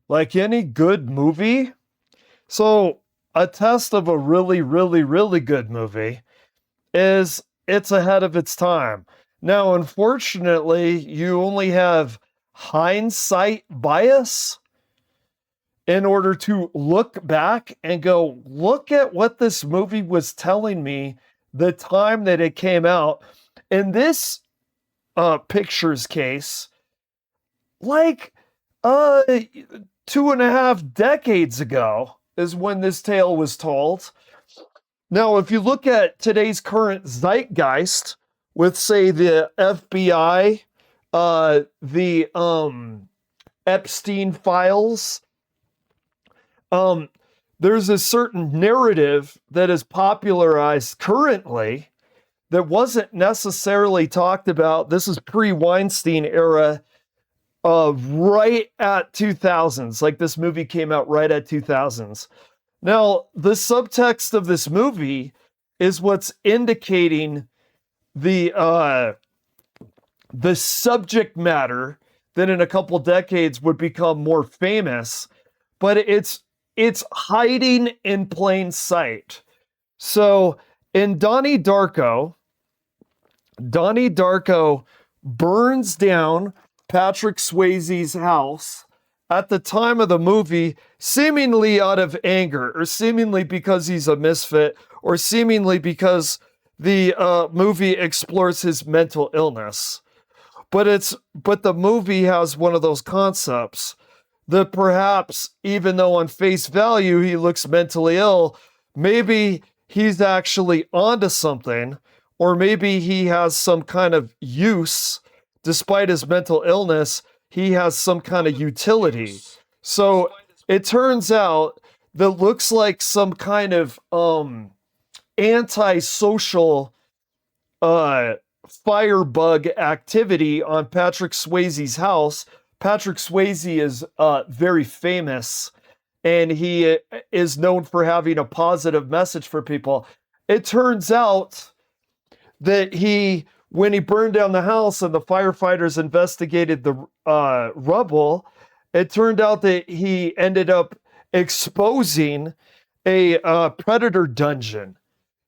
Like any good movie. So, a test of a really, really, really good movie is it's ahead of its time. Now, unfortunately, you only have hindsight bias in order to look back and go, look at what this movie was telling me the time that it came out. In this picture's case, like uh 2.5 decades ago is when this tale was told. Now, if you look at today's current zeitgeist with, say, the FBI, the Epstein files, um, there's a certain narrative that is popularized currently that wasn't necessarily talked about. This is pre-Weinstein era, right at 2000s. Like this movie came out right at 2000s. Now, the subtext of this movie is what's indicating the the subject matter that in a couple decades would become more famous, but it's hiding in plain sight. So in Donnie Darko burns down Patrick Swayze's house at the time of the movie, seemingly out of anger, or seemingly because he's a misfit, or seemingly because the movie explores his mental illness. But the movie has one of those concepts that perhaps, even though on face value he looks mentally ill, maybe he's actually onto something, or maybe he has some kind of use despite his mental illness. He has some kind of utility. So it turns out that looks like some kind of antisocial uh firebug activity on Patrick Swayze's house. Patrick Swayze is very famous, and he is known for having a positive message for people. It turns out that when he burned down the house and the firefighters investigated the rubble, it turned out that he ended up exposing a predator dungeon.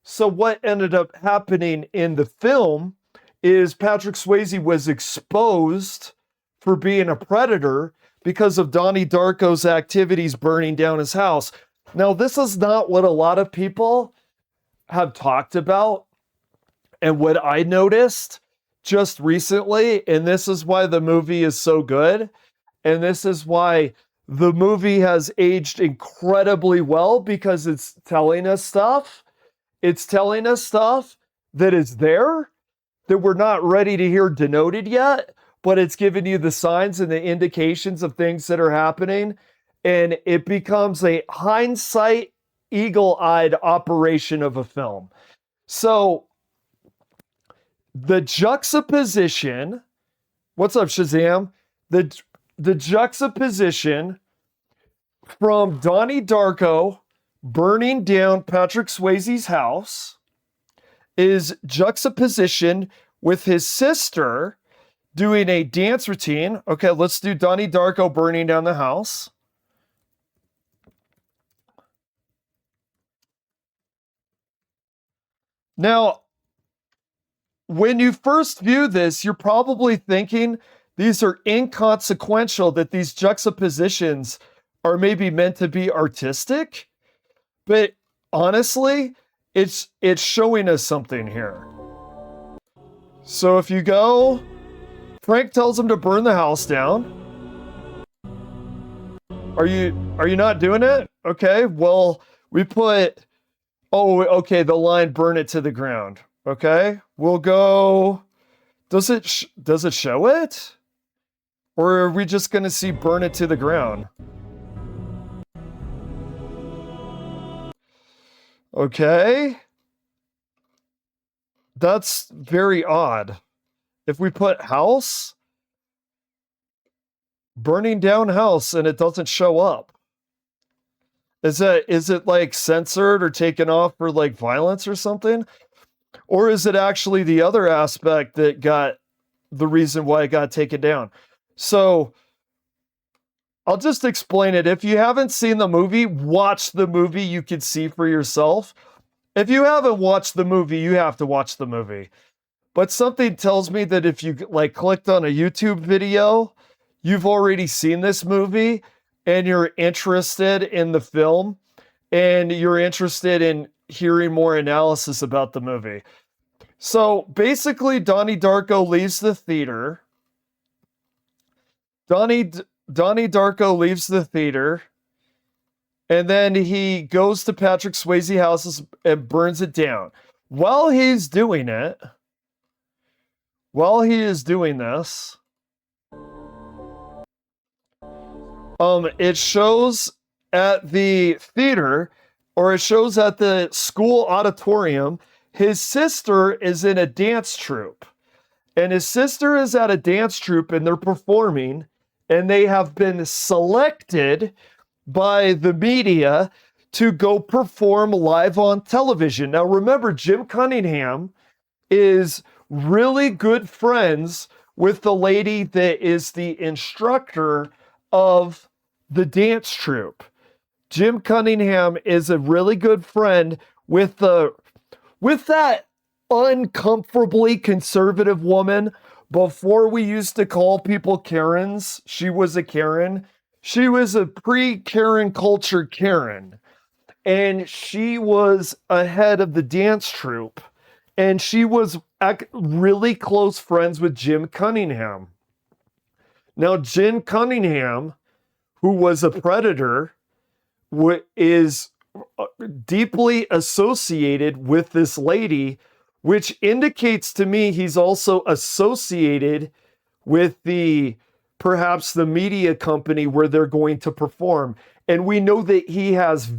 So what ended up happening in the film is Patrick Swayze was exposed for being a predator because of Donnie Darko's activities burning down his house. Now, this is not what a lot of people have talked about and what I noticed just recently, and this is why the movie is so good, and this is why the movie has aged incredibly well, because it's telling us stuff. It's telling us stuff that is there that we're not ready to hear denoted yet, but it's giving you the signs and the indications of things that are happening. And it becomes a hindsight, eagle eyed operation of a film. So the juxtaposition, what's up, Shazam? The juxtaposition from Donnie Darko burning down Patrick Swayze's house is juxtaposition with his sister doing a dance routine. Okay, let's do Donnie Darko burning down the house. Now, when you first view this, you're probably thinking these are inconsequential, that these juxtapositions are maybe meant to be artistic. But honestly, it's showing us something here. So if you go, Frank tells him to burn the house down. Are you not doing it? Okay, well, we put, oh, okay, the line burn it to the ground. Okay, we'll go. Does it show it? Or are we just gonna see burn it to the ground? Okay. That's very odd. If we put house, burning down house, and it doesn't show up. Is it like censored or taken off for like violence or something? Or is it actually the other aspect that got the reason why it got taken down? So I'll just explain it. If you haven't seen the movie, watch the movie. You can see for yourself. If you haven't watched the movie, you have to watch the movie. But something tells me that if you like clicked on a YouTube video, you've already seen this movie and you're interested in the film and you're interested in hearing more analysis about the movie. So basically, Donnie Darko leaves the theater. Donnie Darko leaves the theater, and then he goes to Patrick Swayze house and burns it down. While he's doing it, while he is doing this, it shows at the theater, or it shows at the school auditorium, his sister is in a dance troupe. And his sister is at a dance troupe and they're performing, and they have been selected by the media to go perform live on television. Now, remember, Jim Cunningham is really good friends with the lady that is the instructor of the dance troupe. Jim Cunningham is a really good friend with that uncomfortably conservative woman. Before we used to call people Karens, she was a Karen. She was a pre-Karen culture Karen. And she was ahead of the dance troupe. And she was really close friends with Jim Cunningham. Now, Jim Cunningham, who was a predator, is deeply associated with this lady, which indicates to me he's also associated with perhaps the media company where they're going to perform. And we know that he has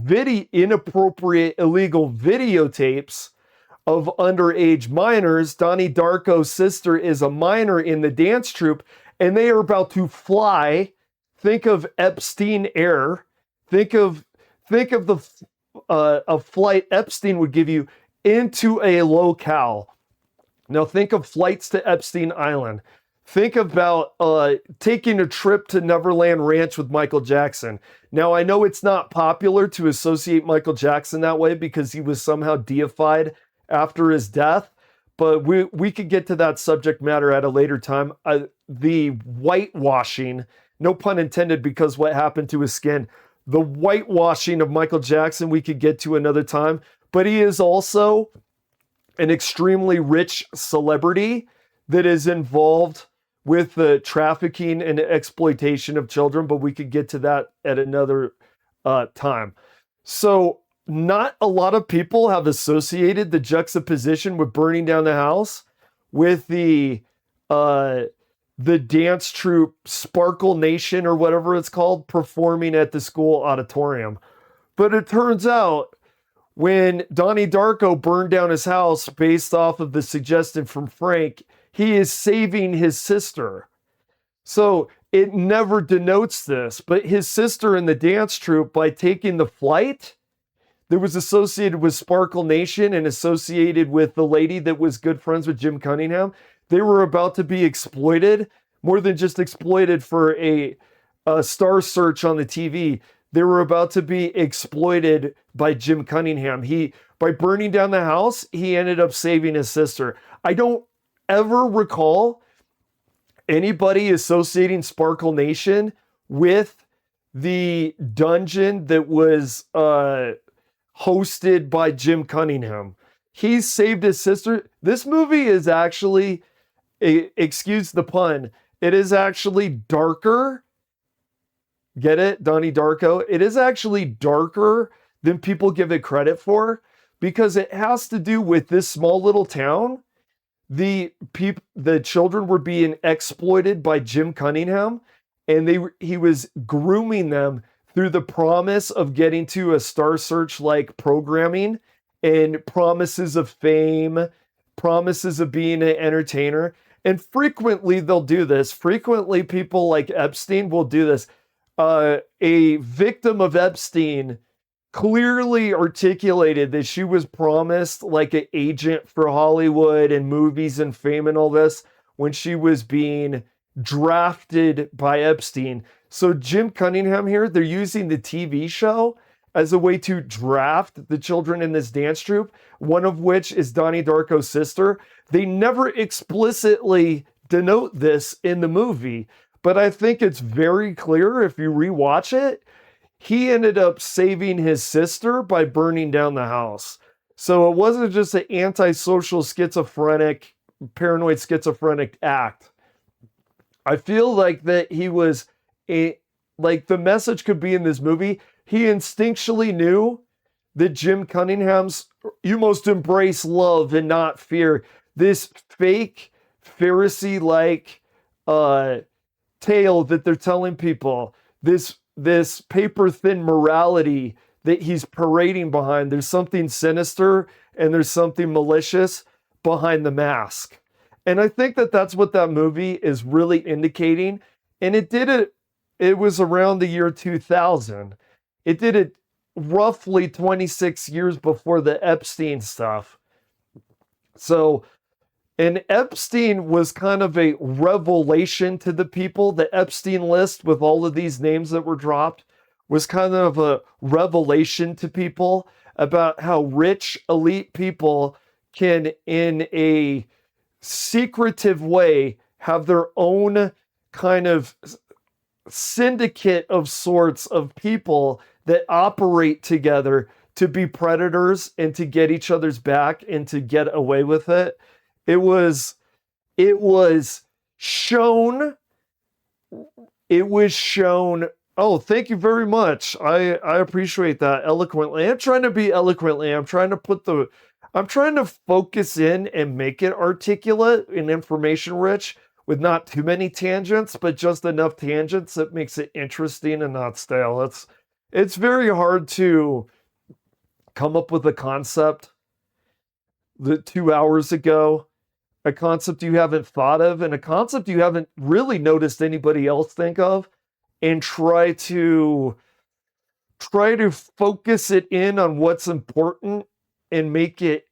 inappropriate illegal videotapes of underage minors. Donnie Darko's sister is a minor in the dance troupe, and they are about to fly. Think of Epstein Air. Think of the a flight Epstein would give you into a locale. Now think of flights to Epstein Island. Think about taking a trip to Neverland Ranch with Michael Jackson. Now I know it's not popular to associate Michael Jackson that way because he was somehow deified after his death, but we could get to that subject matter at a later time. The whitewashing, no pun intended, because what happened to his skin. The whitewashing of Michael Jackson we could get to another time, but he is also an extremely rich celebrity that is involved with the trafficking and exploitation of children, but we could get to that at another time. So not a lot of people have associated the juxtaposition with burning down the house with the dance troupe Sparkle Nation or whatever it's called performing at the school auditorium. But it turns out when Donnie Darko burned down his house based off of the suggestion from Frank, he is saving his sister. So it never denotes this, but his sister in the dance troupe, by taking the flight that was associated with Sparkle Nation and associated with the lady that was good friends with Jim Cunningham, they were about to be exploited, more than just exploited for a star search on the TV. They were about to be exploited by Jim Cunningham. By burning down the house, he ended up saving his sister. I don't ever recall anybody associating Sparkle Nation with the dungeon that was hosted by Jim Cunningham. He saved his sister. This movie is actually, excuse the pun, it is actually darker. Get it? Donnie Darko. It is actually darker than people give it credit for because it has to do with this small little town. The children were being exploited by Jim Cunningham, and he was grooming them through the promise of getting to a Star Search like programming and promises of fame, promises of being an entertainer. And frequently they'll do this. Frequently people like Epstein will do this. A victim of Epstein clearly articulated that she was promised like an agent for Hollywood and movies and fame and all this when she was being drafted by Epstein. So Jim Cunningham here, they're using the TV show as a way to draft the children in this dance troupe, one of which is Donnie Darko's sister. They never explicitly denote this in the movie, but I think it's very clear if you rewatch it. He ended up saving his sister by burning down the house. So it wasn't just an antisocial schizophrenic, paranoid schizophrenic act. I feel like that he was like the message could be in this movie. He instinctually knew that Jim Cunningham's you must embrace love and not fear. This fake Pharisee-like tale that they're telling people, this paper thin morality that he's parading behind. There's something sinister and there's something malicious behind the mask. And I think that that's what that movie is really indicating. And it was around the year 2000. It did it roughly 26 years before the Epstein stuff. So, and Epstein was kind of a revelation to the people. The Epstein list with all of these names that were dropped was kind of a revelation to people about how rich elite people can, in a secretive way, have their own kind of syndicate of sorts of people that operate together to be predators and to get each other's back and to get away with it. It was shown. It was shown. Oh, thank you very much. I appreciate that eloquently. I'm trying to be eloquently. I'm trying to focus in and make it articulate and information rich with not too many tangents, but just enough tangents that makes it interesting and not stale. It's very hard to come up with a concept that 2 hours ago, a concept you haven't thought of, and a concept you haven't really noticed anybody else think of, and try to focus it in on what's important and make it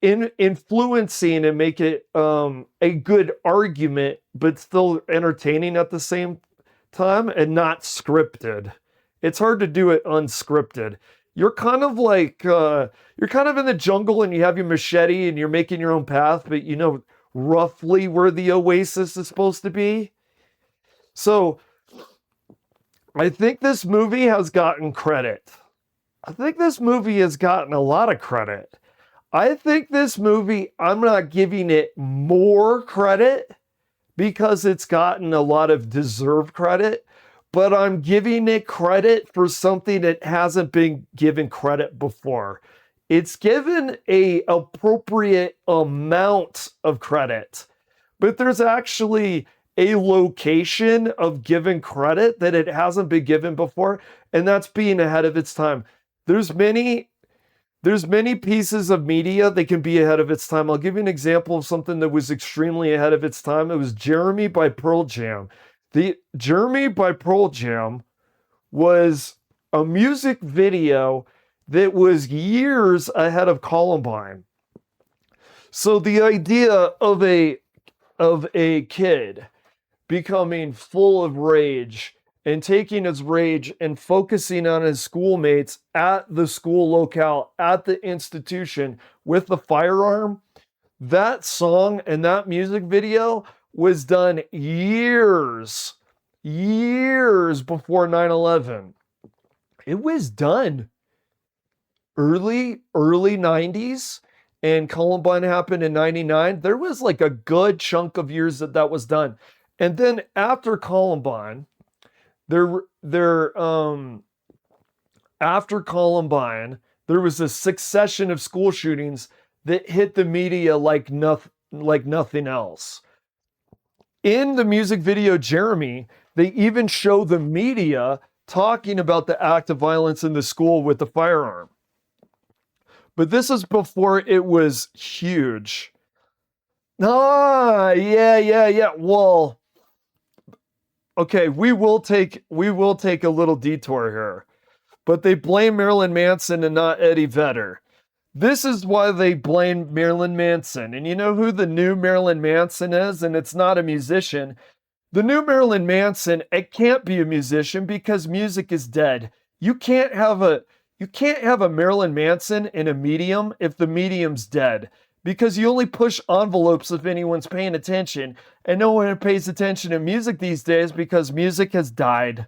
influencing and make it a good argument, but still entertaining at the same time and not scripted. It's hard to do it unscripted. You're kind of like you're kind of in the jungle and you have your machete and you're making your own path, but you know roughly where the oasis is supposed to be. So I think this movie has gotten credit. I think this movie has gotten a lot of credit. I think this movie, I'm not giving it more credit because it's gotten a lot of deserved credit, but I'm giving it credit for something that hasn't been given credit before. It's given a appropriate amount of credit, but there's actually a location of giving credit that it hasn't been given before, and that's being ahead of its time. There's many pieces of media that can be ahead of its time. I'll give you an example of something that was extremely ahead of its time. It was Jeremy by Pearl Jam. The Jeremy by Pearl Jam was a music video that was years ahead of Columbine. So the idea of a kid becoming full of rage and taking his rage and focusing on his schoolmates at the school locale, at the institution with the firearm, that song and that music video was done years before 9/11. It was done early 90s, and Columbine happened in 99. There was like a good chunk of years that was done. And then after Columbine, after Columbine, there was a succession of school shootings that hit the media like nothing else. In the music video Jeremy, they even show the media talking about the act of violence in the school with the firearm. But this is before it was huge. Yeah. Well, okay, we will take a little detour here. But they blame Marilyn Manson and not Eddie Vedder. This is why they blame Marilyn Manson. And you know who the new Marilyn Manson is? And it's not a musician. The new Marilyn Manson, it can't be a musician because music is dead. You can't have a Marilyn Manson in a medium if the medium's dead. Because you only push envelopes if anyone's paying attention. And no one pays attention to music these days because music has died.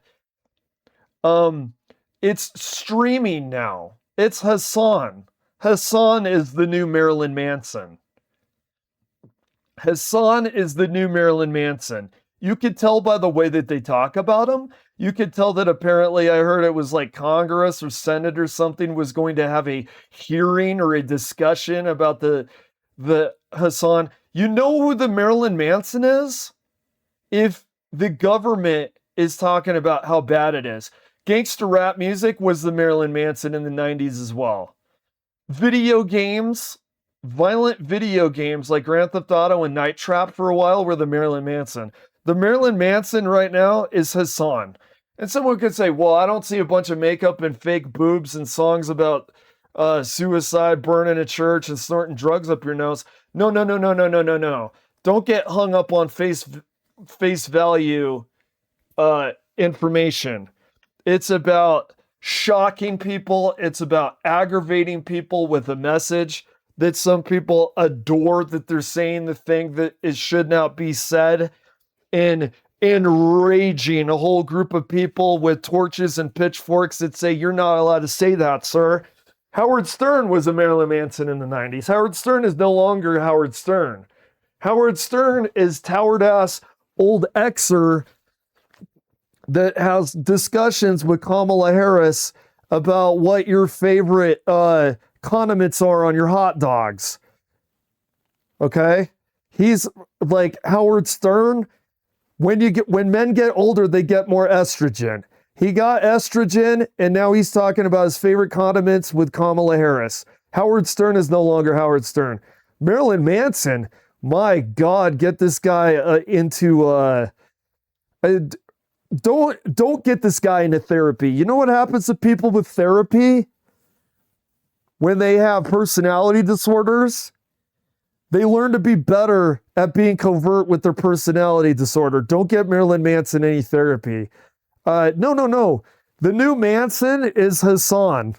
Um, it's streaming now. It's Hassan. Hassan is the new Marilyn Manson. Hassan is the new Marilyn Manson. You could tell by the way that they talk about him. You could tell that apparently I heard it was like Congress or Senate or something was going to have a hearing or a discussion about the Hassan. You know who the Marilyn Manson is? If the government is talking about how bad it is. Gangster rap music was the Marilyn Manson in the 90s as well. Video games, violent video games like Grand Theft Auto and Night Trap for a while were the Marilyn Manson. The Marilyn Manson right now is Hassan. And someone could say, well, I don't see a bunch of makeup and fake boobs and songs about suicide, burning a church, and snorting drugs up your nose. No, no, no, no, no, no, no, no. Don't get hung up on face value information. It's about shocking people. It's about aggravating people with a message that some people adore, that they're saying the thing that it should not be said, and enraging a whole group of people with torches and pitchforks that say, you're not allowed to say that, sir. Howard Stern was a Marilyn Manson in the 90s. Howard Stern is no longer Howard Stern. Howard Stern is towered-ass old Xer that has discussions with Kamala Harris about what your favorite condiments are on your hot dogs. Okay? He's like Howard Stern. When men get older, they get more estrogen. He got estrogen, and now he's talking about his favorite condiments with Kamala Harris. Howard Stern is no longer Howard Stern. Marilyn Manson, my God, get this guy into don't get this guy into therapy. You know what happens to people with therapy? When they have personality disorders, they learn to be better at being covert with their personality disorder. Don't get Marilyn Manson any therapy. No. The new Manson is Hassan.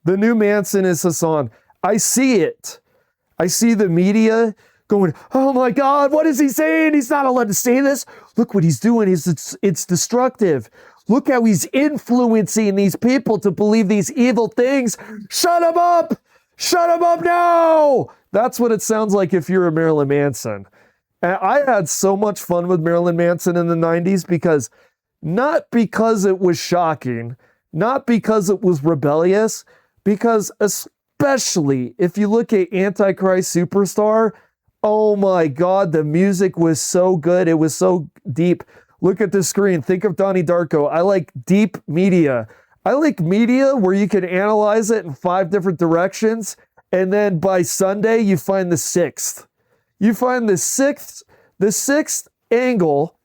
The new Manson is Hassan. I see it. I see the media going, oh my God, what is he saying? He's not allowed to say this. Look what he's doing. It's destructive. Look how he's influencing these people to believe these evil things. Shut him up! Shut him up now! That's what it sounds like if you're a Marilyn Manson. And I had so much fun with Marilyn Manson in the 90s because not because it was shocking, not because it was rebellious, because especially if you look at Antichrist Superstar, oh my God, the music was so good. It was so deep. Look at the screen. Think of Donnie Darko. I like deep media. I like media where you can analyze it in 5 different directions, and then by Sunday, you find the 6th. You find the 6th angle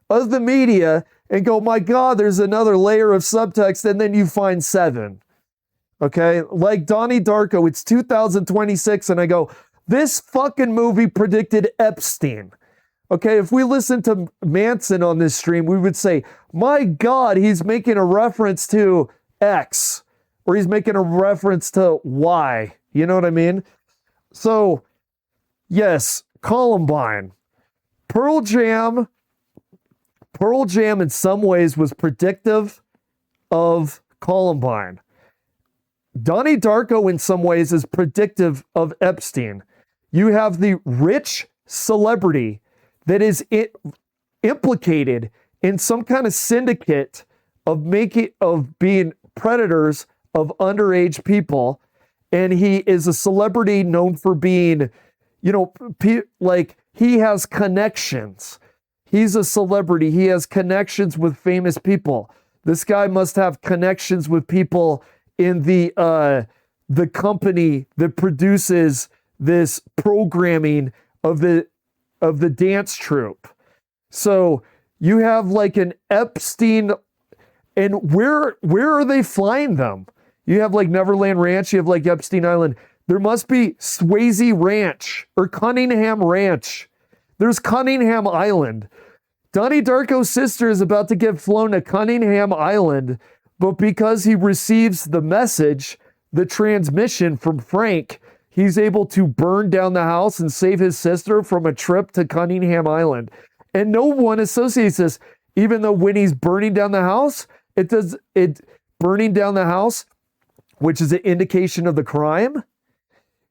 of the media and go, my God, there's another layer of subtext, and then you find 7. Okay? Like Donnie Darko, it's 2026, and I go, this fucking movie predicted Epstein. Okay, if we listen to Manson on this stream, we would say, my God, he's making a reference to X, or he's making a reference to Y. You know what I mean? So, yes, Columbine. Pearl Jam in some ways was predictive of Columbine. Donnie Darko in some ways is predictive of Epstein. You have the rich celebrity that is implicated in some kind of syndicate of being predators of underage people, and he is a celebrity known for being, like he has connections. He's a celebrity. He has connections with famous people. This guy must have connections with people in the company that produces this programming of the dance troupe. So you have like an Epstein, and where are they flying them? You have like Neverland Ranch, you have like Epstein Island. There must be Swayze Ranch or Cunningham Ranch. There's Cunningham Island. Donnie Darko's sister is about to get flown to Cunningham Island, but because he receives the message, the transmission from Frank, he's able to burn down the house and save his sister from a trip to Cunningham Island. And no one associates this, even though when he's burning down the house, burning down the house, which is an indication of the crime.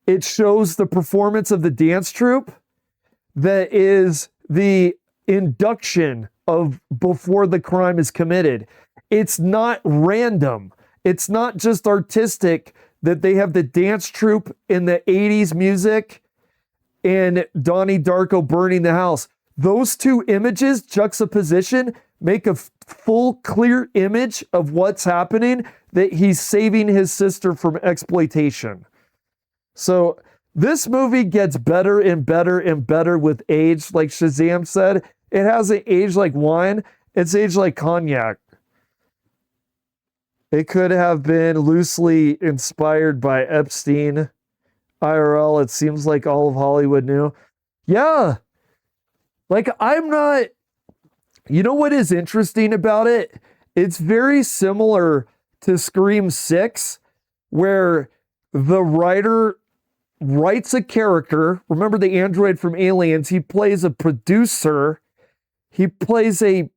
It shows the performance of the dance troupe that is the induction of before the crime is committed. It's not random. It's not just artistic that they have the dance troupe in the 80s music and Donnie Darko burning the house. Those two images, juxtaposition, make a full, clear image of what's happening, that he's saving his sister from exploitation. So this movie gets better and better and better with age. Like Shazam said, it hasn't aged like wine. It's aged like cognac. It could have been loosely inspired by Epstein. IRL, it seems like all of Hollywood knew. Yeah. Like, I'm not... You know what is interesting about it? It's very similar to Scream 6, where the writer writes a character. Remember the android from Aliens? He plays a producer. He plays a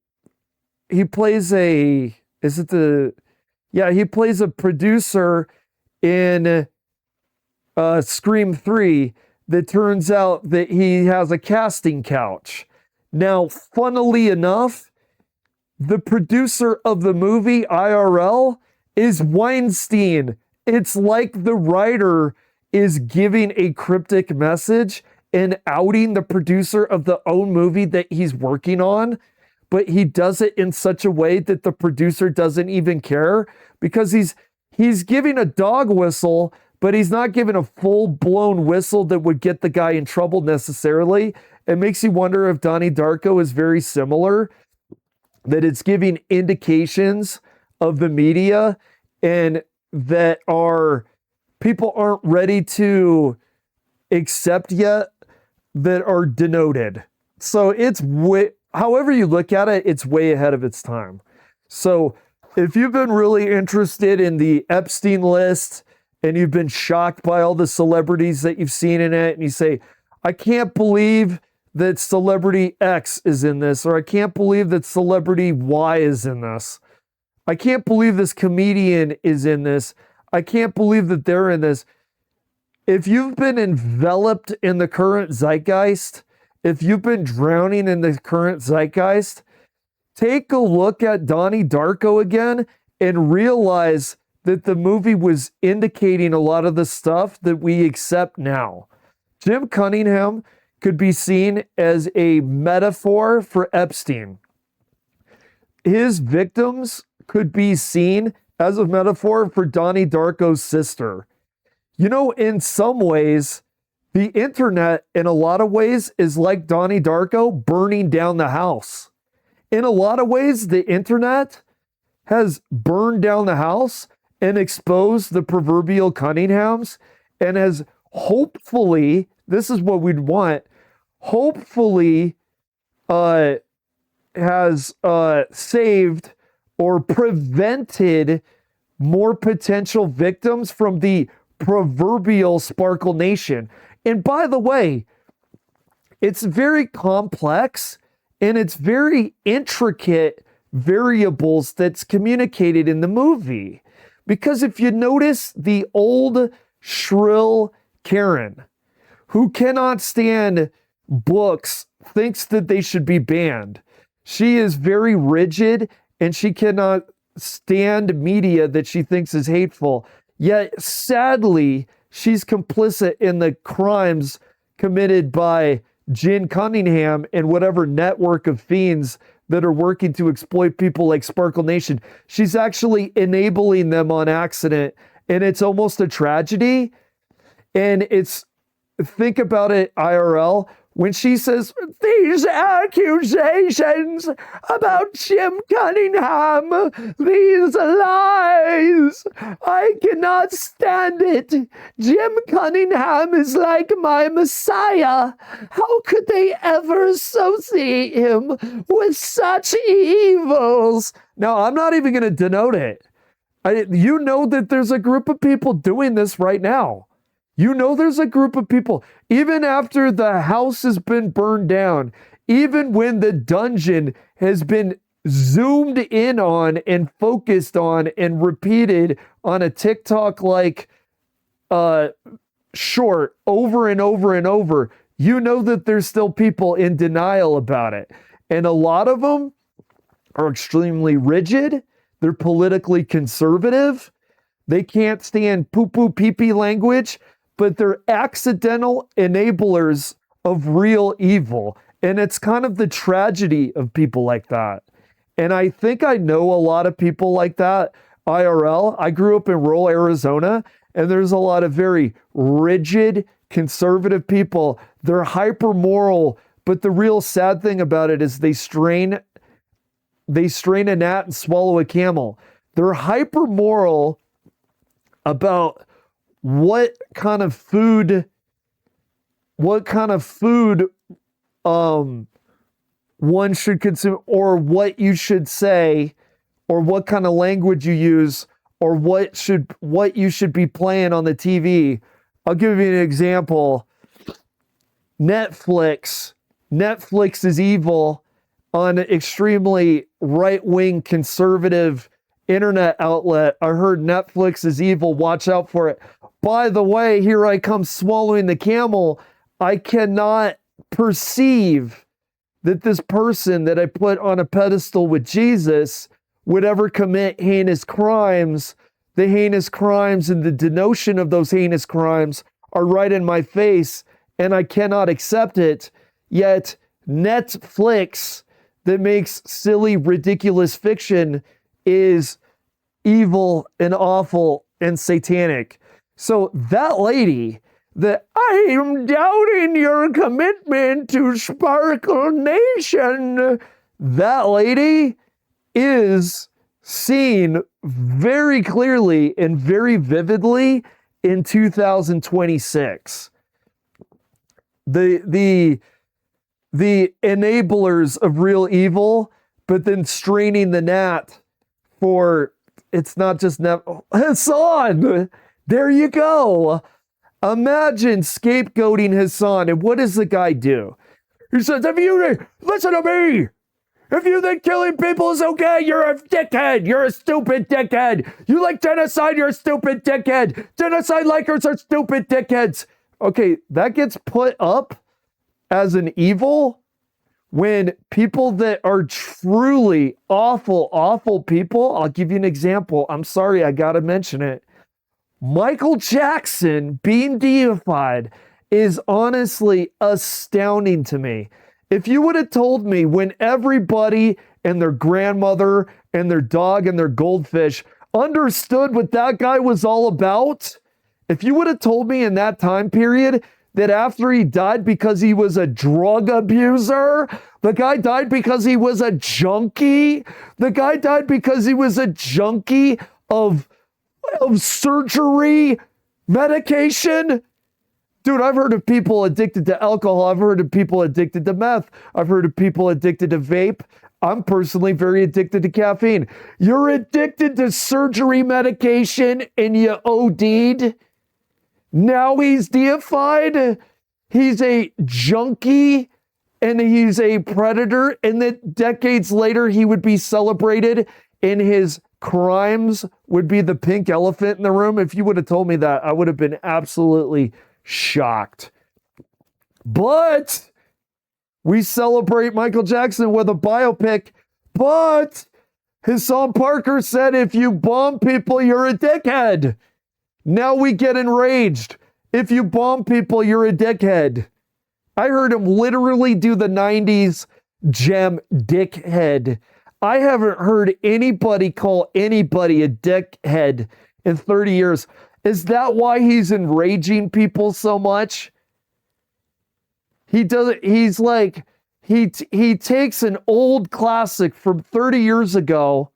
producer in Scream 3 that turns out that he has a casting couch. Now, funnily enough, the producer of the movie, IRL, is Weinstein. It's like the writer is giving a cryptic message and outing the producer of the own movie that he's working on, but he does it in such a way that the producer doesn't even care, because he's giving a dog whistle, but he's not giving a full-blown whistle that would get the guy in trouble necessarily. It makes you wonder if Donnie Darko is very similar, that it's giving indications of the media and that people aren't ready to accept yet, that are denoted. So it's however you look at it, it's way ahead of its time. So if you've been really interested in the Epstein list and you've been shocked by all the celebrities that you've seen in it, and you say, I can't believe that celebrity X is in this, or I can't believe that celebrity Y is in this. I can't believe this comedian is in this. I can't believe that they're in this. If you've been enveloped in the current zeitgeist, if you've been drowning in the current zeitgeist, take a look at Donnie Darko again and realize that the movie was indicating a lot of the stuff that we accept now. Jim Cunningham could be seen as a metaphor for Epstein. His victims could be seen as a metaphor for Donnie Darko's sister. You know, in some ways, the internet, in a lot of ways, is like Donnie Darko burning down the house. In a lot of ways, the internet has burned down the house and exposed the proverbial Cunninghams, and has hopefully, this is what we'd want, hopefully has saved or prevented more potential victims from the proverbial Sparkle Nation. And by the way, it's very complex and it's very intricate variables that's communicated in the movie. Because if you notice, the old shrill Karen, who cannot stand books, thinks that they should be banned. She is very rigid and she cannot stand media that she thinks is hateful. Yet, sadly, she's complicit in the crimes committed by Jen Cunningham and whatever network of fiends that are working to exploit people like Sparkle Nation. She's actually enabling them on accident, and it's almost a tragedy. And think about it, IRL. when she says, these accusations about Jim Cunningham, these lies, I cannot stand it. Jim Cunningham is like my Messiah. How could they ever associate him with such evils? Now, I'm not even going to denote it. You know that there's a group of people doing this right now. You know there's a group of people, even after the house has been burned down, even when the dungeon has been zoomed in on and focused on and repeated on a TikTok like short over and over and over, you know that there's still people in denial about it. And a lot of them are extremely rigid. They're politically conservative. They can't stand poo-poo pee-pee language, but they're accidental enablers of real evil. And it's kind of the tragedy of people like that. And I think I know a lot of people like that IRL. I grew up in rural Arizona, and there's a lot of very rigid, conservative people. They're hyper moral, but the real sad thing about it is they strain a gnat and swallow a camel. They're hyper moral about what kind of food one should consume, or what you should say, or what kind of language you use, or what you should be playing on the TV. I'll give you an example. Netflix is evil on an extremely right-wing conservative internet outlet. I heard Netflix is evil. Watch out for it. By the way, here I come swallowing the camel. I cannot perceive that this person that I put on a pedestal with Jesus would ever commit heinous crimes. The heinous crimes and the denotion of those heinous crimes are right in my face, and I cannot accept it. Yet Netflix that makes silly, ridiculous fiction is evil and awful and satanic. So that lady, that I am doubting your commitment to Sparkle Nation, that lady is seen very clearly and very vividly in 2026. The enablers of real evil, but then straining the gnat for, it's not just Hassan. There you go. Imagine scapegoating Hassan, and what does the guy do? He says, listen to me. If you think killing people is okay, you're a dickhead. You're a stupid dickhead. You like genocide, you're a stupid dickhead. Genocide likers are stupid dickheads. Okay, that gets put up as an evil when people that are truly awful, awful people, I'll give you an example. I'm sorry, I gotta mention it. Michael Jackson being deified is honestly astounding to me. If you would have told me when everybody and their grandmother and their dog and their goldfish understood what that guy was all about, if you would have told me in that time period that after he died because he was a drug abuser, the guy died because he was a junkie, the guy died because he was a junkie of surgery, medication. Dude, I've heard of people addicted to alcohol. I've heard of people addicted to meth. I've heard of people addicted to vape. I'm personally very addicted to caffeine. You're addicted to surgery medication and you OD'd. Now he's deified. He's a junkie and he's a predator. And then decades later, he would be celebrated and his crimes would be the pink elephant in the room. If you would have told me that, I would have been absolutely shocked. But we celebrate Michael Jackson with a biopic. But Hassan Parker said, if you bomb people, you're a dickhead. Now we get enraged. If you bomb people, you're a dickhead. I heard him literally do the 90s gem dickhead. I haven't heard anybody call anybody a dickhead in 30 years. Is that why he's enraging people so much? He does it. He's like, he takes an old classic from 30 years ago,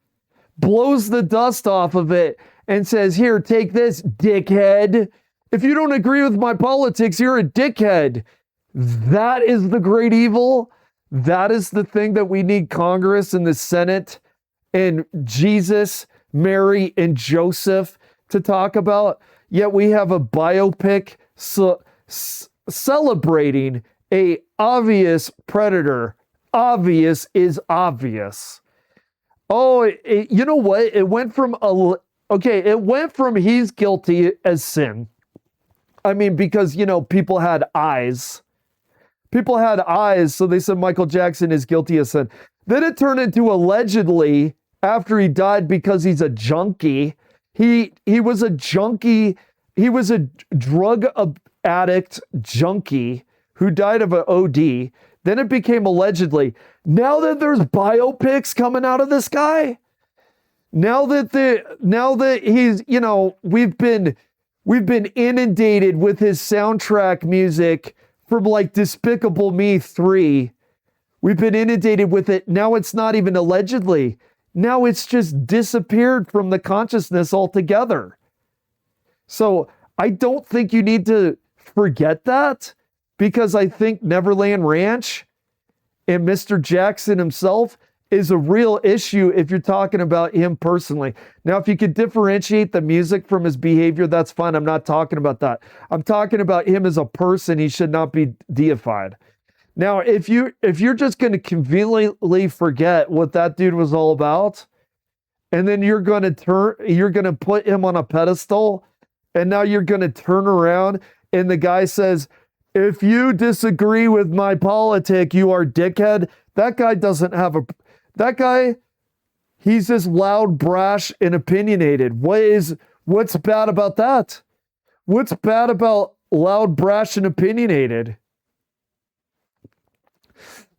blows the dust off of it, and says, "Here, take this, dickhead. If you don't agree with my politics, you're a dickhead." That is the great evil. That is the thing that we need Congress and the Senate and Jesus, Mary, and Joseph to talk about. Yet we have a biopic celebrating a obvious predator. Obvious is obvious. Oh, you know what? It went from it went from he's guilty as sin. I mean, because, people had eyes. People had eyes, so they said Michael Jackson is guilty as sin. Then it turned into allegedly after he died because he's a junkie. He was a junkie. He was a drug addict junkie who died of an OD. Then it became allegedly. Now that there's biopics coming out of this guy, now that he's, we've been inundated with his soundtrack music from like Despicable Me 3. We've been inundated with it. Now it's not even allegedly. Now it's just disappeared from the consciousness altogether. So I don't think you need to forget that, because I think Neverland Ranch and Mr. Jackson himself is a real issue if you're talking about him personally. Now, if you could differentiate the music from his behavior, that's fine. I'm not talking about that. I'm talking about him as a person. He should not be deified. Now, if you're just going to conveniently forget what that dude was all about, and then you're going to put him on a pedestal, and now you're going to turn around and the guy says, "If you disagree with my politic, you are dickhead." That guy doesn't have that guy, he's just loud, brash, and opinionated. What's bad about that? What's bad about loud, brash, and opinionated?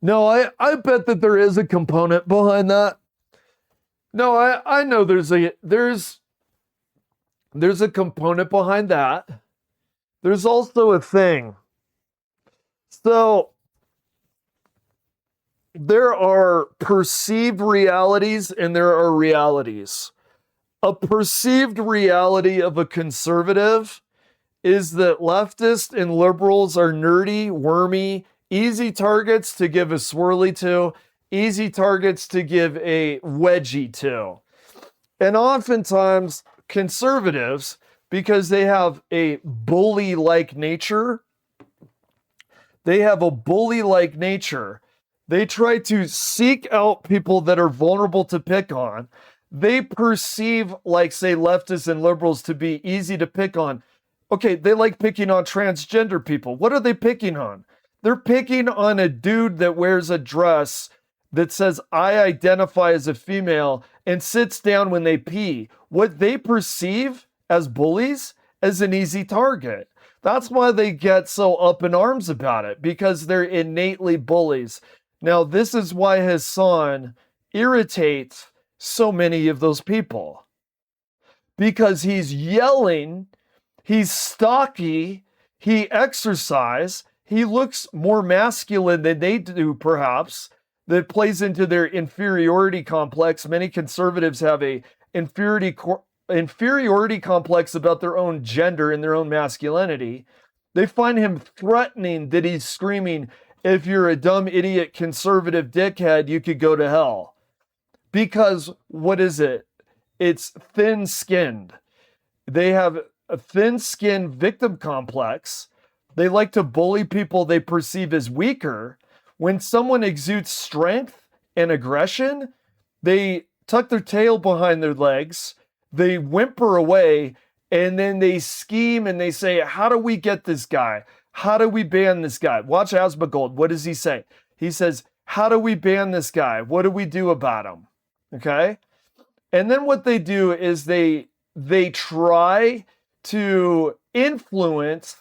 No, I bet that there is a component behind that. No, I know there's a component behind that. There's also a thing. So there are perceived realities and there are realities. A perceived reality of a conservative is that leftists and liberals are nerdy, wormy, easy targets to give a swirly to, easy targets to give a wedgie to. And oftentimes conservatives, because they have a bully-like nature, they try to seek out people that are vulnerable to pick on. They perceive, like, say, leftists and liberals to be easy to pick on. Okay, they like picking on transgender people. What are they picking on? They're picking on a dude that wears a dress that says, "I identify as a female," and sits down when they pee. What they perceive as bullies as an easy target. That's why they get so up in arms about it, because they're innately bullies. Now, this is why Hassan irritates so many of those people. Because he's yelling, he's stocky, he exercise, he looks more masculine than they do, perhaps. That plays into their inferiority complex. Many conservatives have a inferiority complex about their own gender and their own masculinity. They find him threatening that he's screaming, "If you're a dumb idiot conservative dickhead, you could go to hell." Because what is it? It's thin-skinned. They have a thin-skinned victim complex. They like to bully people they perceive as weaker. When someone exudes strength and aggression, they tuck their tail behind their legs, they whimper away, and then they scheme and they say, "How do we get this guy? How do we ban this guy?" Watch Asmongold. What does he say? He says, "How do we ban this guy? What do we do about him?" Okay? And then what they do is they try to influence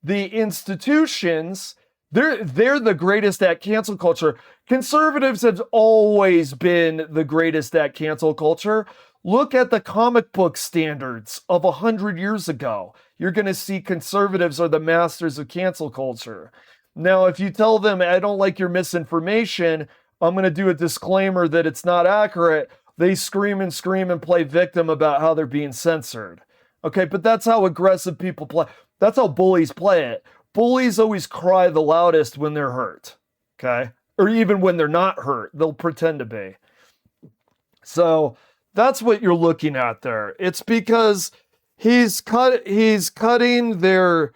the institutions. They're the greatest at cancel culture. Conservatives have always been the greatest at cancel culture. Look at the comic book standards of 100 years ago. You're going to see conservatives are the masters of cancel culture. Now, if you tell them, I don't like your misinformation, I'm going to do a disclaimer that it's not accurate, they scream and play victim about how they're being censored. Okay, but that's how aggressive people play. That's how bullies play it. Bullies always cry the loudest when they're hurt. Okay? Or even when they're not hurt, they'll pretend to be. So that's what you're looking at there. It's because he's cutting their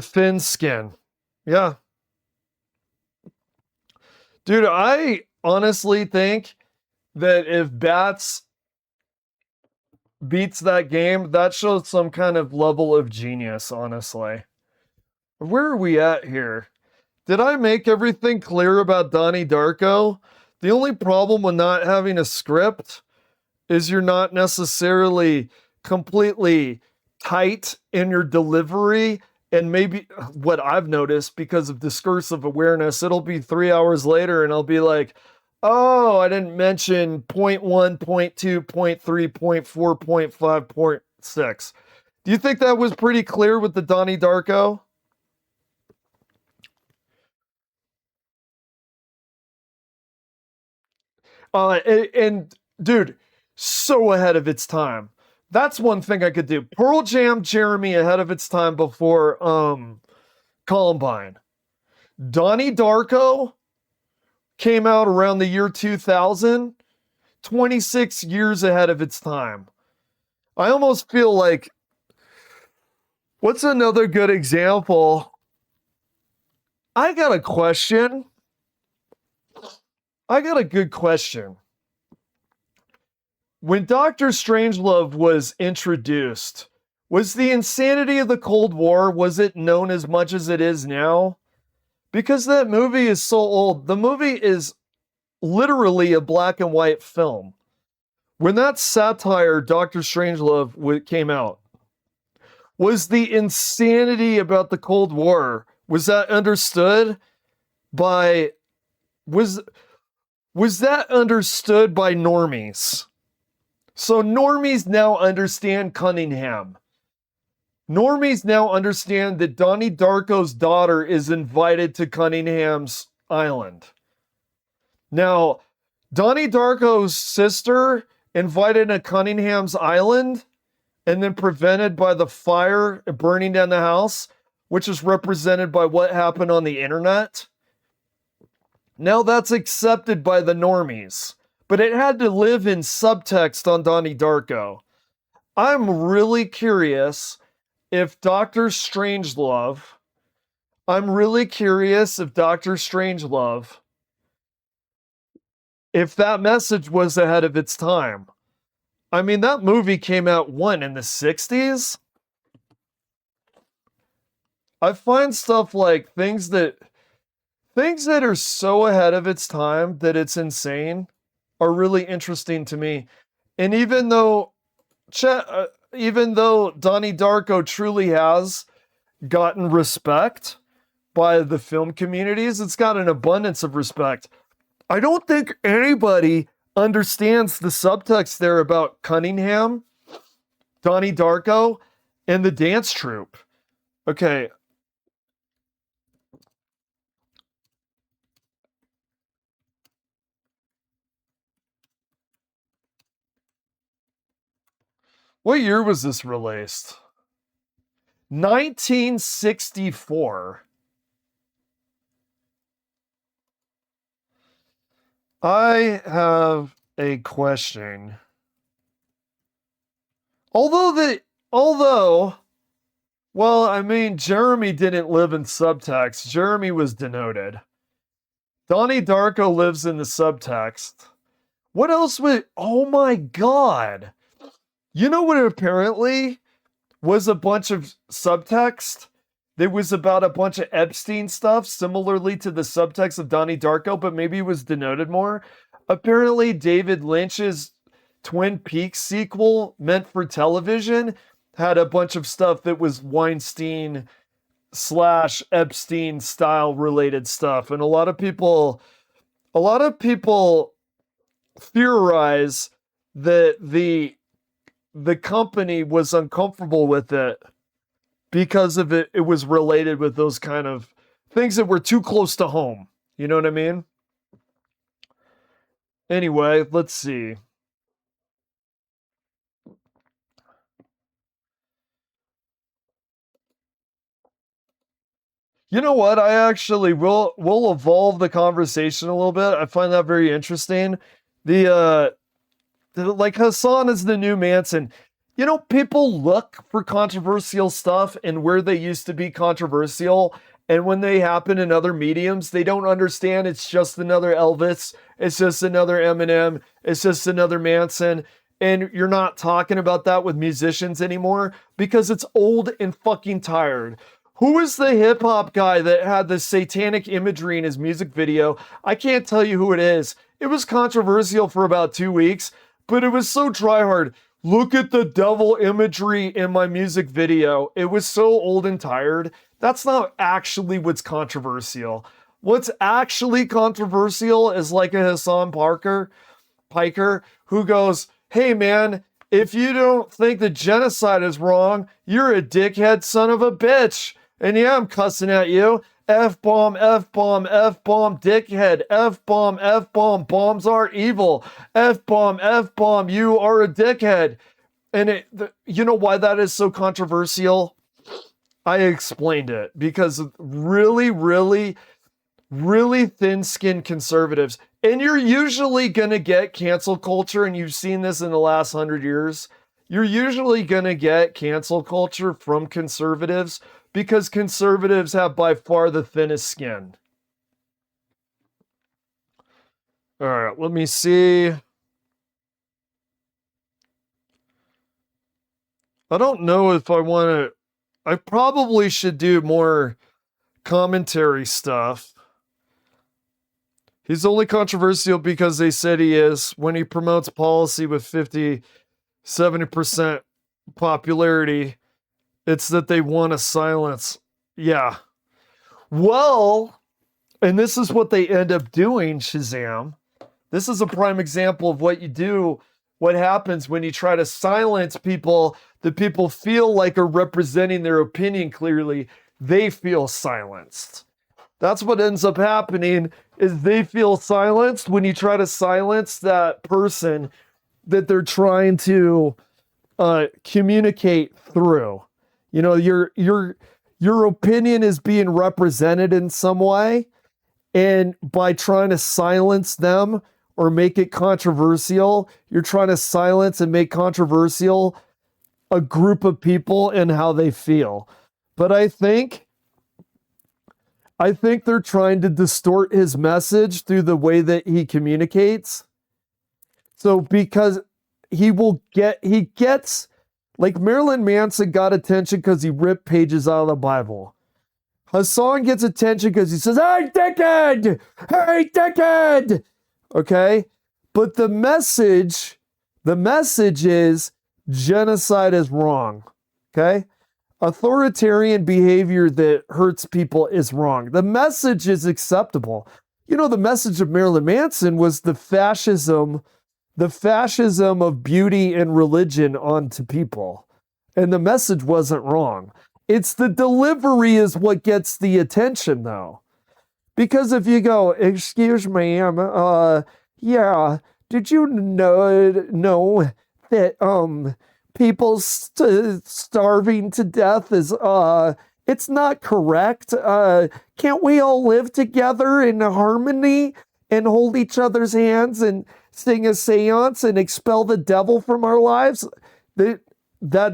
thin skin. Yeah. Dude, I honestly think that if Bats beats that game, that shows some kind of level of genius, honestly. Where are we at here? Did I make everything clear about Donnie Darko? The only problem with not having a script is you're not necessarily completely tight in your delivery. And maybe what I've noticed because of discursive awareness, it'll be 3 hours later and I'll be like, oh, I didn't mention point one, point two, point three, point four, point five, point six. Do you think that was pretty clear with the Donnie Darko? And dude, so ahead of its time. That's one thing I could do. Pearl Jam Jeremy ahead of its time before Columbine. Donnie Darko came out around the year 2000, 26 years ahead of its time. I almost feel like, what's another good example? I got a question. I got a good question. When Doctor Strangelove was introduced, was the insanity of the Cold War, was it known as much as it is now? Because that movie is so old. The movie is literally a black and white film. When that satire, Doctor Strangelove, came out, was the insanity about the Cold War, was that understood by, was that understood by normies? So normies now understand Cunningham. Normies now understand that Donnie Darko's daughter is invited to Cunningham's island. Now, Donnie Darko's sister invited to Cunningham's island and then prevented by the fire burning down the house, which is represented by what happened on the internet. Now that's accepted by the normies, but it had to live in subtext on Donnie Darko. I'm really curious if Doctor Strangelove, if that message was ahead of its time. I mean, that movie came out when, in the 60s? I find stuff like things that are so ahead of its time that it's insane are really interesting to me. And even though Donnie Darko truly has gotten respect by the film communities, it's got an abundance of respect. I don't think anybody understands the subtext there about Cunningham, Donnie Darko, and the dance troupe. Okay. What year was this released? 1964. I have a question. Although, well, I mean, Jeremy didn't live in subtext. Jeremy was denoted. Donnie Darko lives in the subtext. What else would, oh my God. You know what apparently was a bunch of subtext? There was about a bunch of Epstein stuff, similarly to the subtext of Donnie Darko, but maybe it was denoted more. Apparently, David Lynch's Twin Peaks sequel, meant for television, had a bunch of stuff that was Weinstein slash Epstein style related stuff. And a lot of people theorize that the company was uncomfortable with it because of it was related with those kind of things that were too close to home. You know what I mean? Anyway, let's see. You know what? I actually will evolve the conversation a little bit. I find that very interesting. The like Hassan is the new Manson. You know, people look for controversial stuff and where they used to be controversial, and when they happen in other mediums, they don't understand it's just another Elvis, it's just another Eminem, it's just another Manson. And you're not talking about that with musicians anymore because it's old and fucking tired. Who is the hip hop guy that had the satanic imagery in his music video? I can't tell you who it is. It was controversial for about 2 weeks, but it was so tryhard. Look at the devil imagery in my music video. It was so old and tired. That's not actually what's controversial. What's actually controversial is like a Hassan Piker, who goes, hey man, if you don't think the genocide is wrong, you're a dickhead son of a bitch. And yeah, I'm cussing at you. F-bomb, F-bomb, F-bomb, dickhead. F-bomb, F-bomb, bombs are evil. F-bomb, F-bomb, you are a dickhead. And you know why that is so controversial? I explained it. Because really, really, really thin-skinned conservatives, and you're usually going to get cancel culture, and you've seen this in the last 100 years, you're usually going to get cancel culture from conservatives because conservatives have by far the thinnest skin. All right, let me see. I don't know if I want to. I probably should do more commentary stuff. He's only controversial because they said he is. When he promotes policy with 70% popularity, it's that they want to silence. Yeah. Well, and this is what they end up doing, Shazam. This is a prime example of what you do, what happens when you try to silence people that people feel like are representing their opinion clearly. They feel silenced. That's what ends up happening is they feel silenced when you try to silence that person that they're trying to communicate through. You know, your opinion is being represented in some way, and by trying to silence them or make it controversial, you're trying to silence and make controversial a group of people and how they feel. But I think they're trying to distort his message through the way that he communicates. So because he gets, like Marilyn Manson got attention because he ripped pages out of the Bible. Hassan gets attention because he says, hey, dickhead! Hey, dickhead! Okay? But the message is genocide is wrong. Okay? Authoritarian behavior that hurts people is wrong. The message is acceptable. You know, the message of Marilyn Manson was the fascism of beauty and religion onto people. And the message wasn't wrong. It's the delivery is what gets the attention, though. Because if you go, excuse me, yeah, did you know that people starving to death is it's not correct. Can't we all live together in harmony and hold each other's hands and sing a seance and expel the devil from our lives? That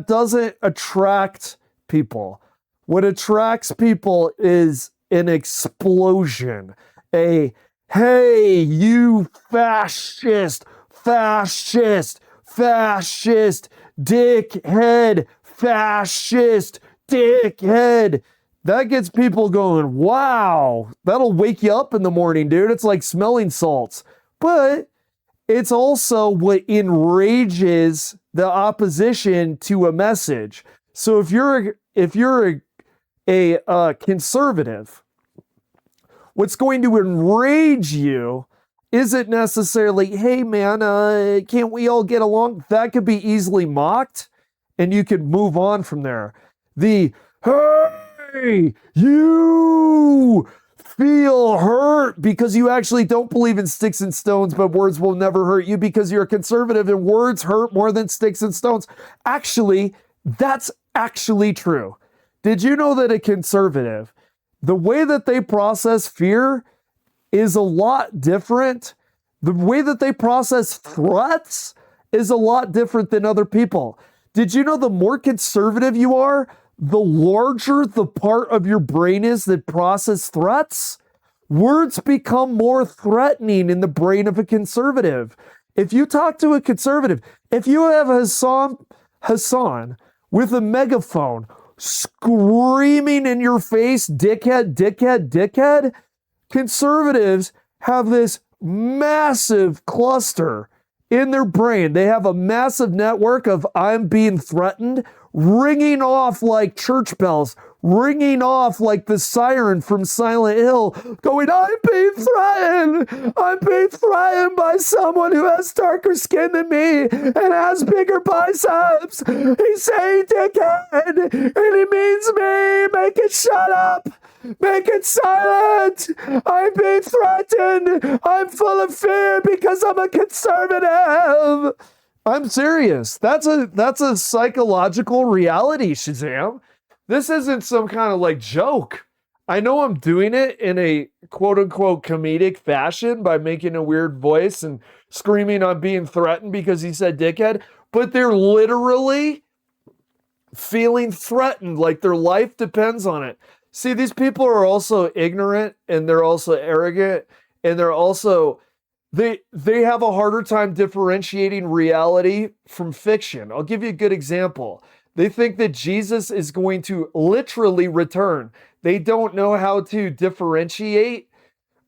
doesn't attract people. What attracts people is an explosion. Hey, you fascist, dickhead, fascist, dickhead. That gets people going, wow, that'll wake you up in the morning, dude. It's like smelling salts. But it's also what enrages the opposition to a message. So if you're a conservative, what's going to enrage you isn't necessarily, hey man, can't we all get along? That could be easily mocked and you could move on from there. The, hey, hey, you feel hurt because you actually don't believe in sticks and stones, but words will never hurt you because you're a conservative and words hurt more than sticks and stones. Actually, that's actually true. Did you know that a conservative, the way that they process fear is a lot different? The way that they process threats is a lot different than other people. Did you know the more conservative you are, the larger the part of your brain is that process threats? Words become more threatening in the brain of a conservative. If you talk to a conservative, if you have Hassan with a megaphone screaming in your face, dickhead, dickhead, dickhead, conservatives have this massive cluster in their brain. They have a massive network of I'm being threatened, ringing off like church bells, ringing off like the siren from Silent Hill, going, I'm being threatened. I'm being threatened by someone who has darker skin than me and has bigger biceps. He's saying dickhead, and he means me. Make it shut up. Make it silent. I'm being threatened. I'm full of fear because I'm a conservative. I'm serious. That's a psychological reality, Shazam. This isn't some kind of like joke. I know I'm doing it in a quote unquote comedic fashion by making a weird voice and screaming I'm being threatened because he said dickhead, but they're literally feeling threatened, like their life depends on it. See, these people are also ignorant and they're also arrogant and they're also they have a harder time differentiating reality from fiction. I'll give you a good example. They think that Jesus is going to literally return. They don't know how to differentiate.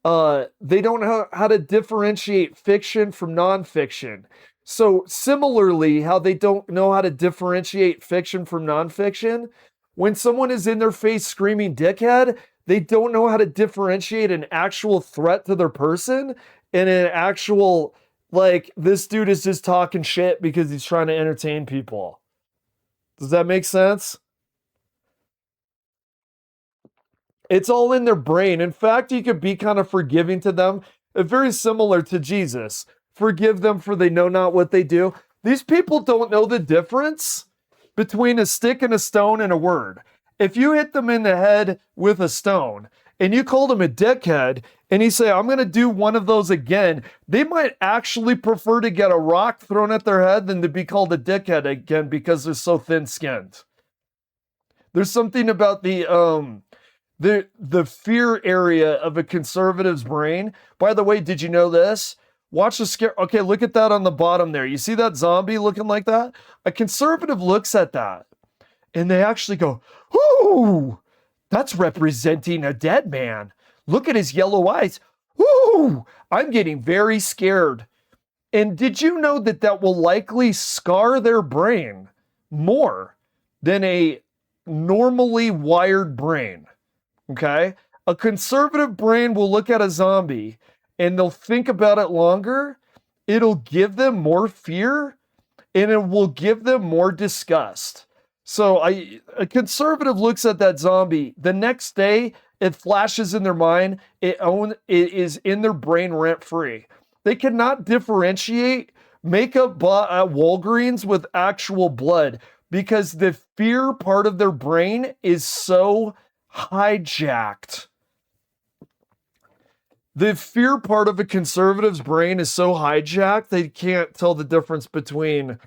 They don't know how to differentiate fiction from nonfiction. So similarly, how they don't know how to differentiate fiction from nonfiction, when someone is in their face screaming dickhead, they don't know how to differentiate an actual threat to their person and an actual, like, this dude is just talking shit because he's trying to entertain people. Does that make sense? It's all in their brain. In fact, you could be kind of forgiving to them, very similar to Jesus. Forgive them for they know not what they do. These people don't know the difference between a stick and a stone and a word. If you hit them in the head with a stone and you called them a dickhead and you say, I'm going to do one of those again, they might actually prefer to get a rock thrown at their head than to be called a dickhead again because they're so thin-skinned. There's something about the fear area of a conservative's brain. By the way, did you know this? Watch the scare. Okay, look at that on the bottom there. You see that zombie looking like that? A conservative looks at that and they actually go, ooh, that's representing a dead man. Look at his yellow eyes. Ooh, I'm getting very scared. And did you know that that will likely scar their brain more than a normally wired brain? Okay? A conservative brain will look at a zombie and they'll think about it longer. It'll give them more fear and it will give them more disgust. So a conservative looks at that zombie. The next day, it flashes in their mind. It is in their brain rent free. They cannot differentiate makeup bought at Walgreens with actual blood because the fear part of their brain is so hijacked. The fear part of a conservative's brain is so hijacked they can't tell the difference between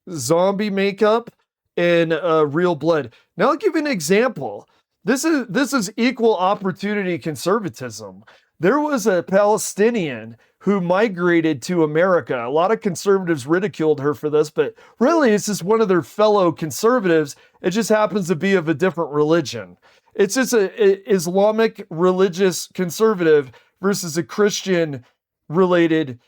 zombie makeup and real blood. Now I'll give you an example. This is equal opportunity conservatism. There was a Palestinian who migrated to America. A lot of conservatives ridiculed her for this, but really it's just one of their fellow conservatives. It just happens to be of a different religion. It's just a Islamic religious conservative versus a Christian related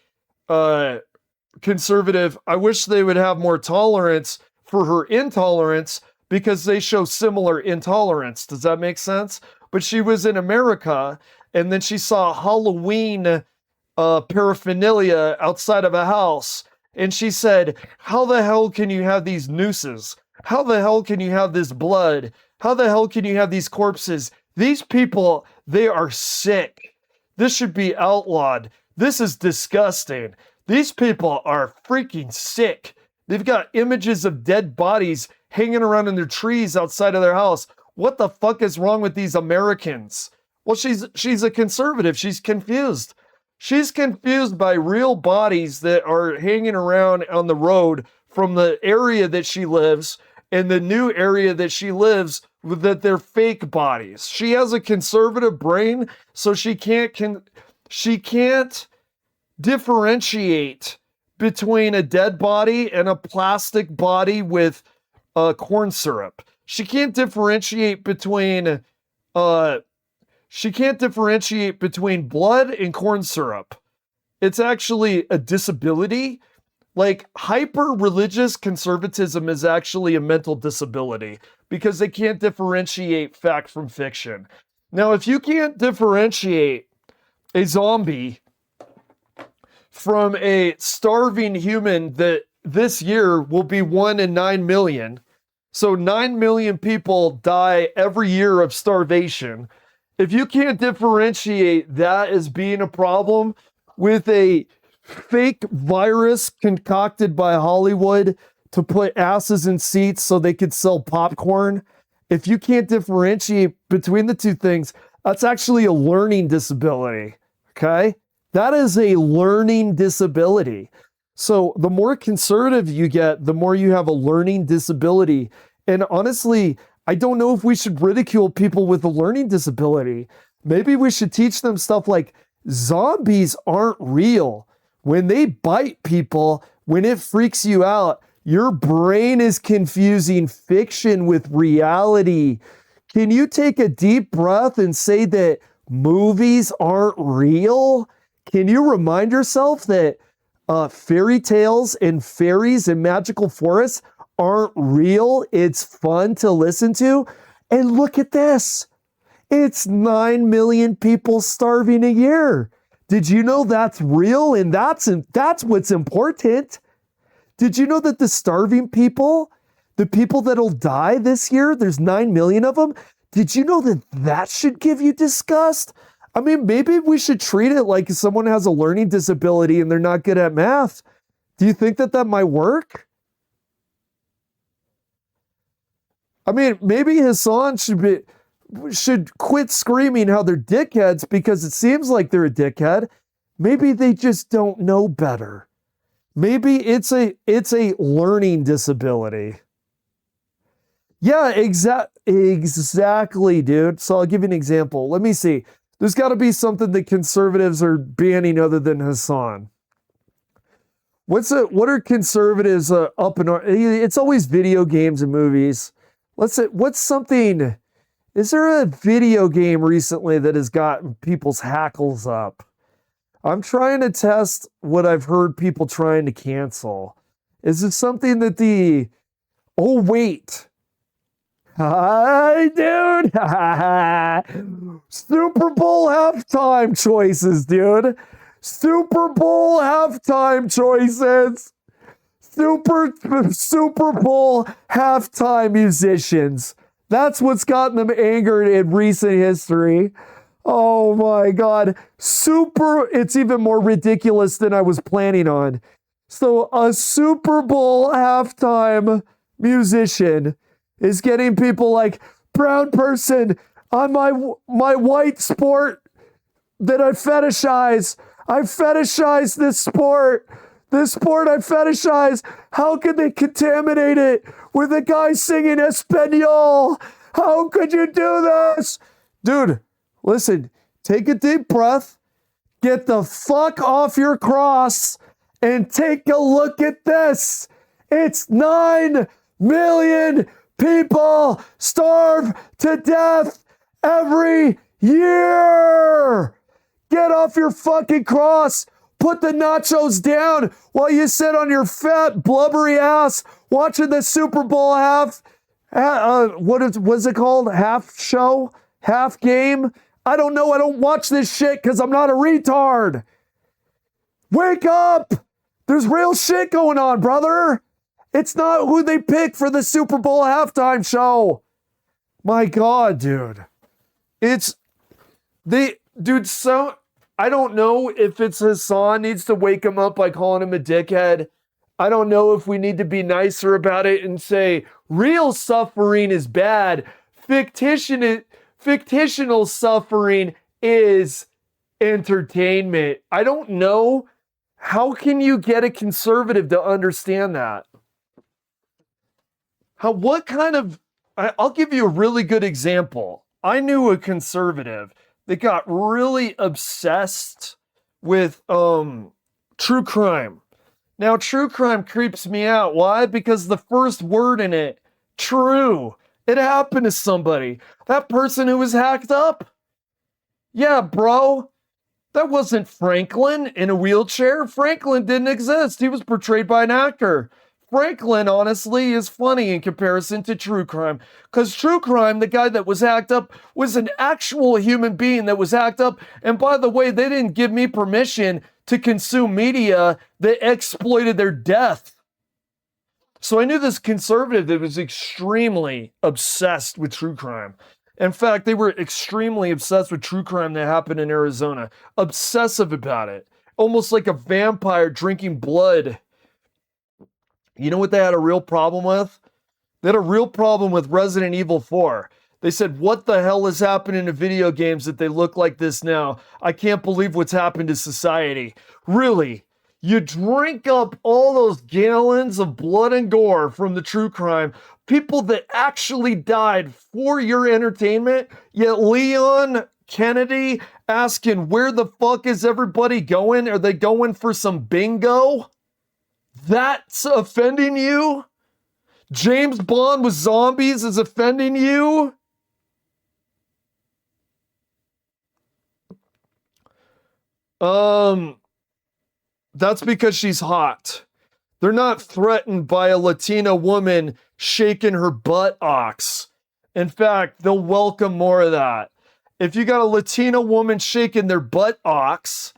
conservative. I wish they would have more tolerance for her intolerance because they show similar intolerance. Does that make sense? But she was in America and then she saw Halloween paraphernalia outside of a house. And she said, how the hell can you have these nooses? How the hell can you have this blood? How the hell can you have these corpses? These people, they are sick. This should be outlawed. This is disgusting. These people are freaking sick. They've got images of dead bodies hanging around in their trees outside of their house. What the fuck is wrong with these Americans? Well, she's a conservative. She's confused. She's confused by real bodies that are hanging around on the road from the area that she lives and the new area that she lives, that they're fake bodies. She has a conservative brain, so she can't differentiate between a dead body and a plastic body with corn syrup. She can't differentiate between blood and corn syrup. It's actually a disability. Like, hyper-religious conservatism is actually a mental disability because they can't differentiate fact from fiction. Now, if you can't differentiate a zombie from a starving human that this year will be 1 in 9 million, so 9 million people die every year of starvation. If you can't differentiate that as being a problem with a fake virus concocted by Hollywood to put asses in seats so they could sell popcorn, if you can't differentiate between the two things, that's actually a learning disability, okay? That is a learning disability. So the more conservative you get, the more you have a learning disability. And honestly, I don't know if we should ridicule people with a learning disability. Maybe we should teach them stuff like zombies aren't real. When they bite people, when it freaks you out, your brain is confusing fiction with reality. Can you take a deep breath and say that movies aren't real? Can you remind yourself that fairy tales and fairies and magical forests aren't real? It's fun to listen to. And look at this. It's 9 million people starving a year. Did you know that's real? And that's what's important. Did you know that the starving people, the people that'll die this year, there's 9 million of them? Did you know that that should give you disgust? I mean, maybe we should treat it like someone has a learning disability and they're not good at math. Do you think that might work? I mean, maybe Hassan should quit screaming how they're dickheads because it seems like they're a dickhead. Maybe they just don't know better. Maybe it's a learning disability. Yeah, exactly, dude. So I'll give you an example. Let me see. There's got to be something that conservatives are banning other than Hassan. What are conservatives up in? It's always video games and movies. Let's say, what's something? Is there a video game recently that has gotten people's hackles up? I'm trying to test what I've heard people trying to cancel. Is it something that oh, wait. Hi, dude. Super Bowl halftime choices, dude. Super Bowl halftime choices. Super Bowl halftime musicians. That's what's gotten them angered in recent history. Oh my God. It's even more ridiculous than I was planning on. So a Super Bowl halftime musician is getting people like, brown person on my white sport that I fetishize. I fetishize this sport. This sport I fetishize. How could they contaminate it with a guy singing Espanol? How could you do this? Dude, listen, take a deep breath, get the fuck off your cross, and take a look at this. It's 9 million people starve to death every year. Get off your fucking cross. Put the nachos down while you sit on your fat, blubbery ass watching the Super Bowl what's it called? Half show? Half game? I don't know. I don't watch this shit because I'm not a retard. Wake up! There's real shit going on, brother. It's not who they pick for the Super Bowl halftime show. My God, dude. It's dude, so I don't know if it's Hassan needs to wake him up by calling him a dickhead. I don't know if we need to be nicer about it and say real suffering is bad. Fictional suffering is entertainment. I don't know. How can you get a conservative to understand that? What kind of, I'll give you a really good example. I knew a conservative that got really obsessed with true crime. Now, true crime creeps me out. Why? Because the first word in it, true. It happened to somebody. That person who was hacked up. Yeah, bro. That wasn't Franklin in a wheelchair. Franklin didn't exist. He was portrayed by an actor. Franklin, honestly, is funny in comparison to true crime. Because true crime, the guy that was hacked up, was an actual human being that was hacked up. And by the way, they didn't give me permission to consume media that exploited their death. So I knew this conservative that was extremely obsessed with true crime. In fact, they were extremely obsessed with true crime that happened in Arizona. Obsessive about it. Almost like a vampire drinking blood. You know what they had a real problem with? They had a real problem with Resident Evil 4. They said, what the hell is happening to video games that they look like this now? I can't believe what's happened to society. Really? You drink up all those gallons of blood and gore from the true crime, people that actually died for your entertainment, yet Leon Kennedy asking, where the fuck is everybody going? Are they going for some bingo? That's offending you? James Bond with zombies is offending you? That's because she's hot. They're not threatened by a Latina woman shaking her butt ox. In fact, they'll welcome more of that. If you got a Latina woman shaking their butt ox,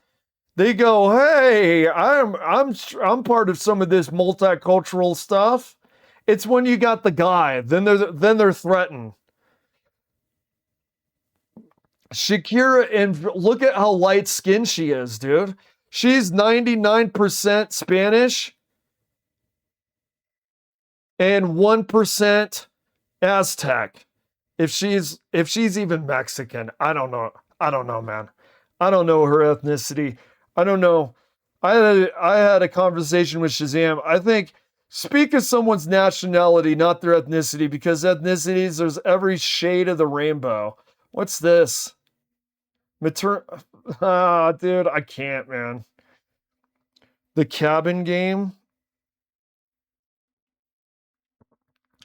they go, "Hey, I'm part of some of this multicultural stuff." It's when you got the guy, then they're threatened. Shakira, and look at how light skinned she is, dude. She's 99% Spanish and 1% Aztec. If she's even Mexican, I don't know. I don't know, man. I don't know her ethnicity. I don't know. I had a conversation with Shazam. I think speak of someone's nationality, not their ethnicity, because ethnicities, there's every shade of the rainbow. What's this? Dude, I can't, man. The cabin game.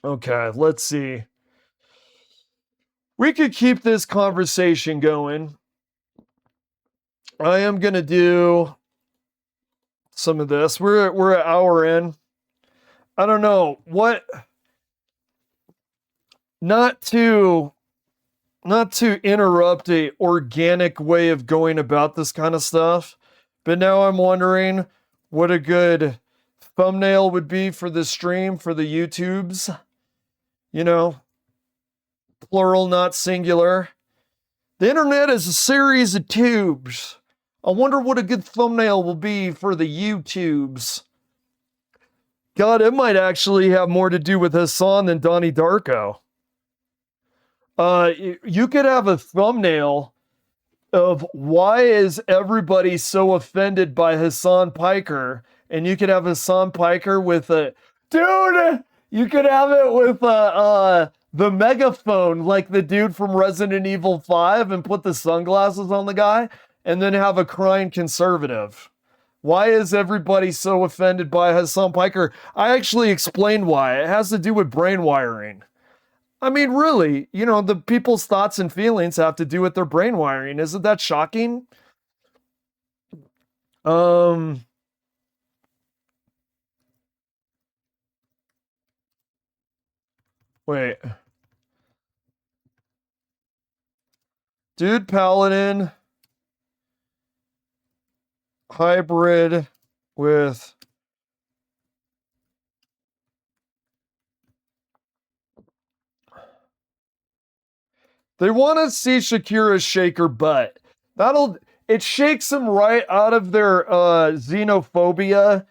Okay, let's see. We could keep this conversation going. I am gonna do some of this. We're an hour in. I don't know what. Not to not to interrupt a organic way of going about this kind of stuff, but now I'm wondering what a good thumbnail would be for the stream for the YouTubes. You know, plural, not singular. The internet is a series of tubes. I wonder what a good thumbnail will be for the YouTubes. God, it might actually have more to do with Hassan than Donnie Darko. You could have a thumbnail of why is everybody so offended by Hassan Piker, and you could have Hassan Piker with a dude. You could have it with the megaphone, like the dude from Resident Evil 5, and put the sunglasses on the guy, and then have a crying conservative. Why is everybody so offended by Hassan Piker? I actually explained why. It has to do with brain wiring. I mean, really, the people's thoughts and feelings have to do with their brain wiring. Isn't that shocking? Um, Wait. Dude Paladin hybrid with They want to see Shakira shake her butt. It shakes them right out of their xenophobia.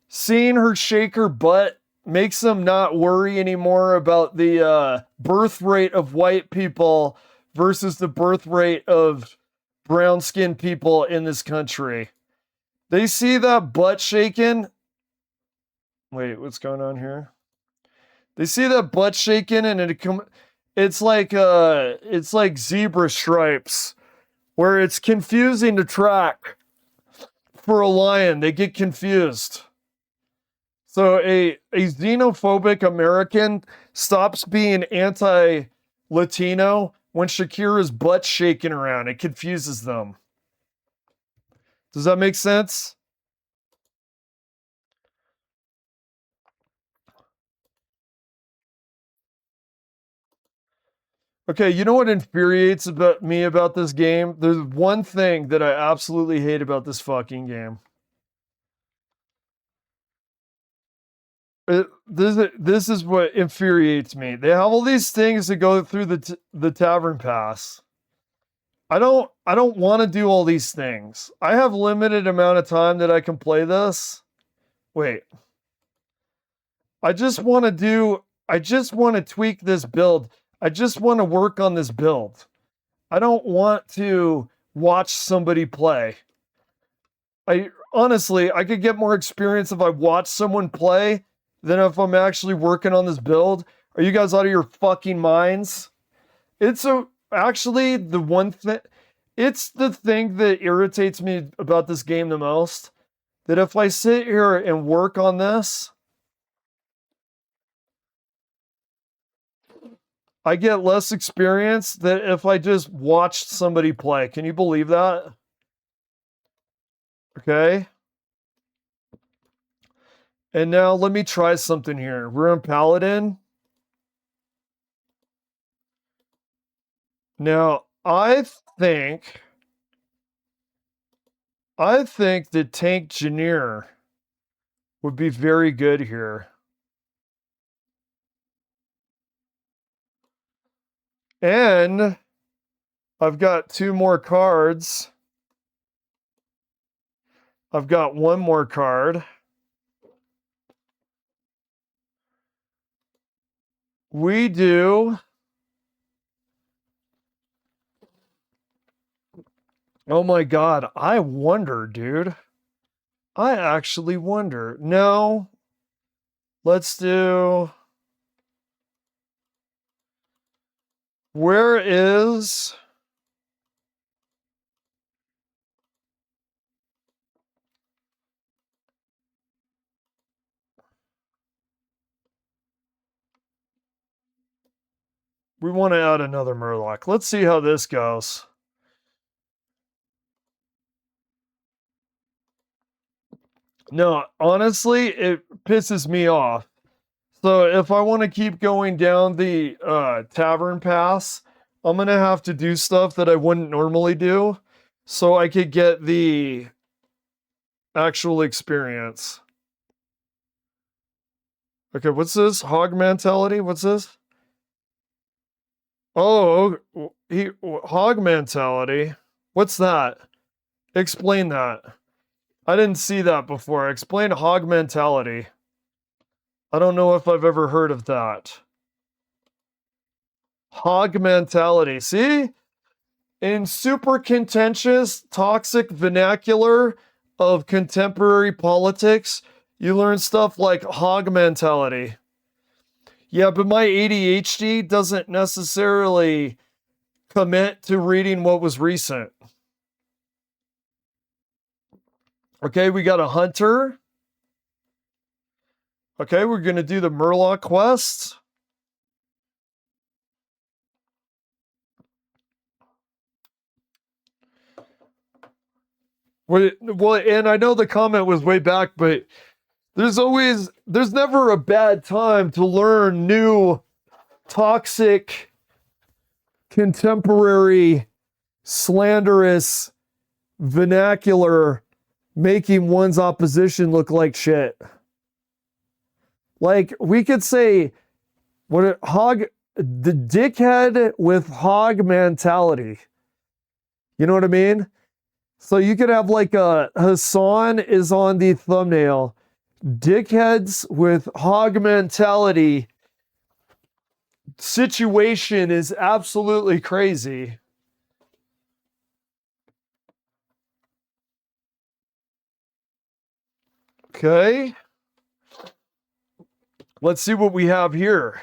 Seeing her shake her butt makes them not worry anymore about the birth rate of white people versus the birth rate of brown skinned people in this country. They see that butt shaking. Wait, what's going on here? They see that butt shaking and it's like zebra stripes where it's confusing to track for a lion. They get confused. So a xenophobic American stops being anti-Latino when Shakira's butt shaking around. It confuses them. Does that make sense? Okay, you know what infuriates me about this game? There's one thing that I absolutely hate about this fucking game. This is what infuriates me. They have all these things that go through the tavern pass. I don't want to do all these things. I have limited amount of time that I can play this. Wait. I just want to tweak this build. I just want to work on this build. I don't want to watch somebody play. I could get more experience if I watch someone play than if I'm actually working on this build. Are you guys out of your fucking minds? Actually the one thing, it's the thing that irritates me about this game the most. That if I sit here and work on this, I get less experience than if I just watched somebody play. Can you believe that? Okay. And now let me try something here. We're on Paladin. Now, I think that Tank Engineer would be very good here. And I've got 2 more cards. I've got 1 more card. We do. Oh my god, I wonder, dude. I actually wonder. No. Let's do. Where is. We want to add another Murloc. Let's see how this goes. No, honestly, it pisses me off. So if I want to keep going down the tavern pass, I'm going to have to do stuff that I wouldn't normally do so I could get the actual experience. Okay, what's this? Hog mentality? What's this? Oh, hog mentality. What's that? Explain that. I didn't see that before. Explain hog mentality. I don't know if I've ever heard of that. Hog mentality. See? In super contentious, toxic vernacular of contemporary politics, you learn stuff like hog mentality. Yeah, but my ADHD doesn't necessarily commit to reading what was recent. Okay, we got a hunter. Okay, we're going to do the Murloc quest. Well, and I know the comment was way back, but there's never a bad time to learn new toxic, contemporary, slanderous vernacular making one's opposition look like shit. Like we could say, hog the dickhead with hog mentality. You know what I mean? So you could have like a Hassan is on the thumbnail. Dickheads with hog mentality situation is absolutely crazy. Okay. Let's see what we have here.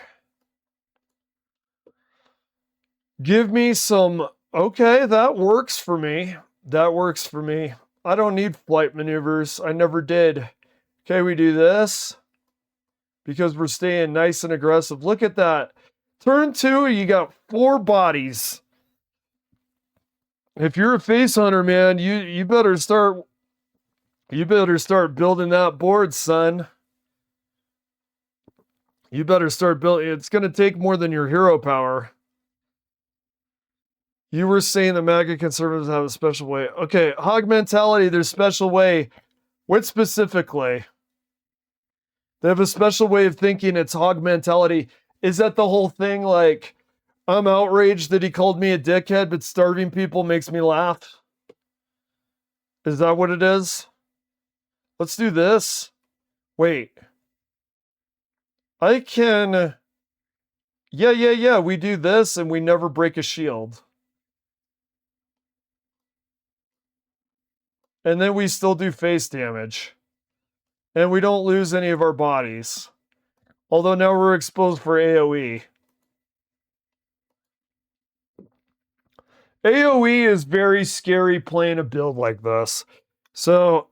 Give me some. Okay, that works for me. That works for me. I don't need flight maneuvers. I never did. Okay, we do this because we're staying nice and aggressive. Look at that. Turn 2, you got 4 bodies. If you're a face hunter, man, you better start building that board, son. You better start building. It's going to take more than your hero power. You were saying the MAGA conservatives have a special way. Okay, hog mentality, their special way. What specifically? They have a special way of thinking. It's hog mentality. Is that the whole thing? Like, I'm outraged that he called me a dickhead, but starving people makes me laugh. Is that what it is? Let's do this. Wait. I can... Yeah. We do this and we never break a shield. And then we still do face damage. And we don't lose any of our bodies. Although now we're exposed for AoE. AoE is very scary playing a build like this. So,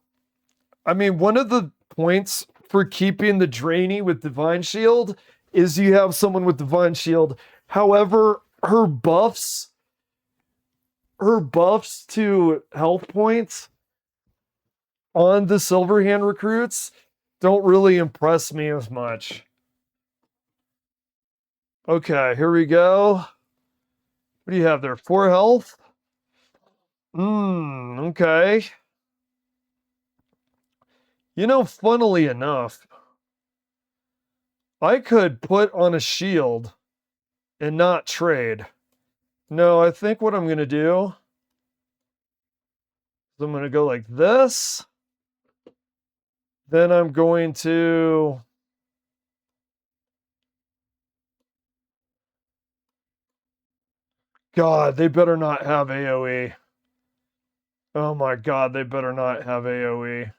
I mean, one of the points for keeping the Drainy with Divine Shield is you have someone with Divine Shield. However, her buffs to health points on the Silverhand recruits don't really impress me as much. Okay, here we go. What do you have there? 4 health? Okay. You know, funnily enough, I could put on a shield and not trade. No, I think what I'm going to do is I'm going to go like this. Then I'm going to... God, they better not have AoE. Oh my God, they better not have AoE.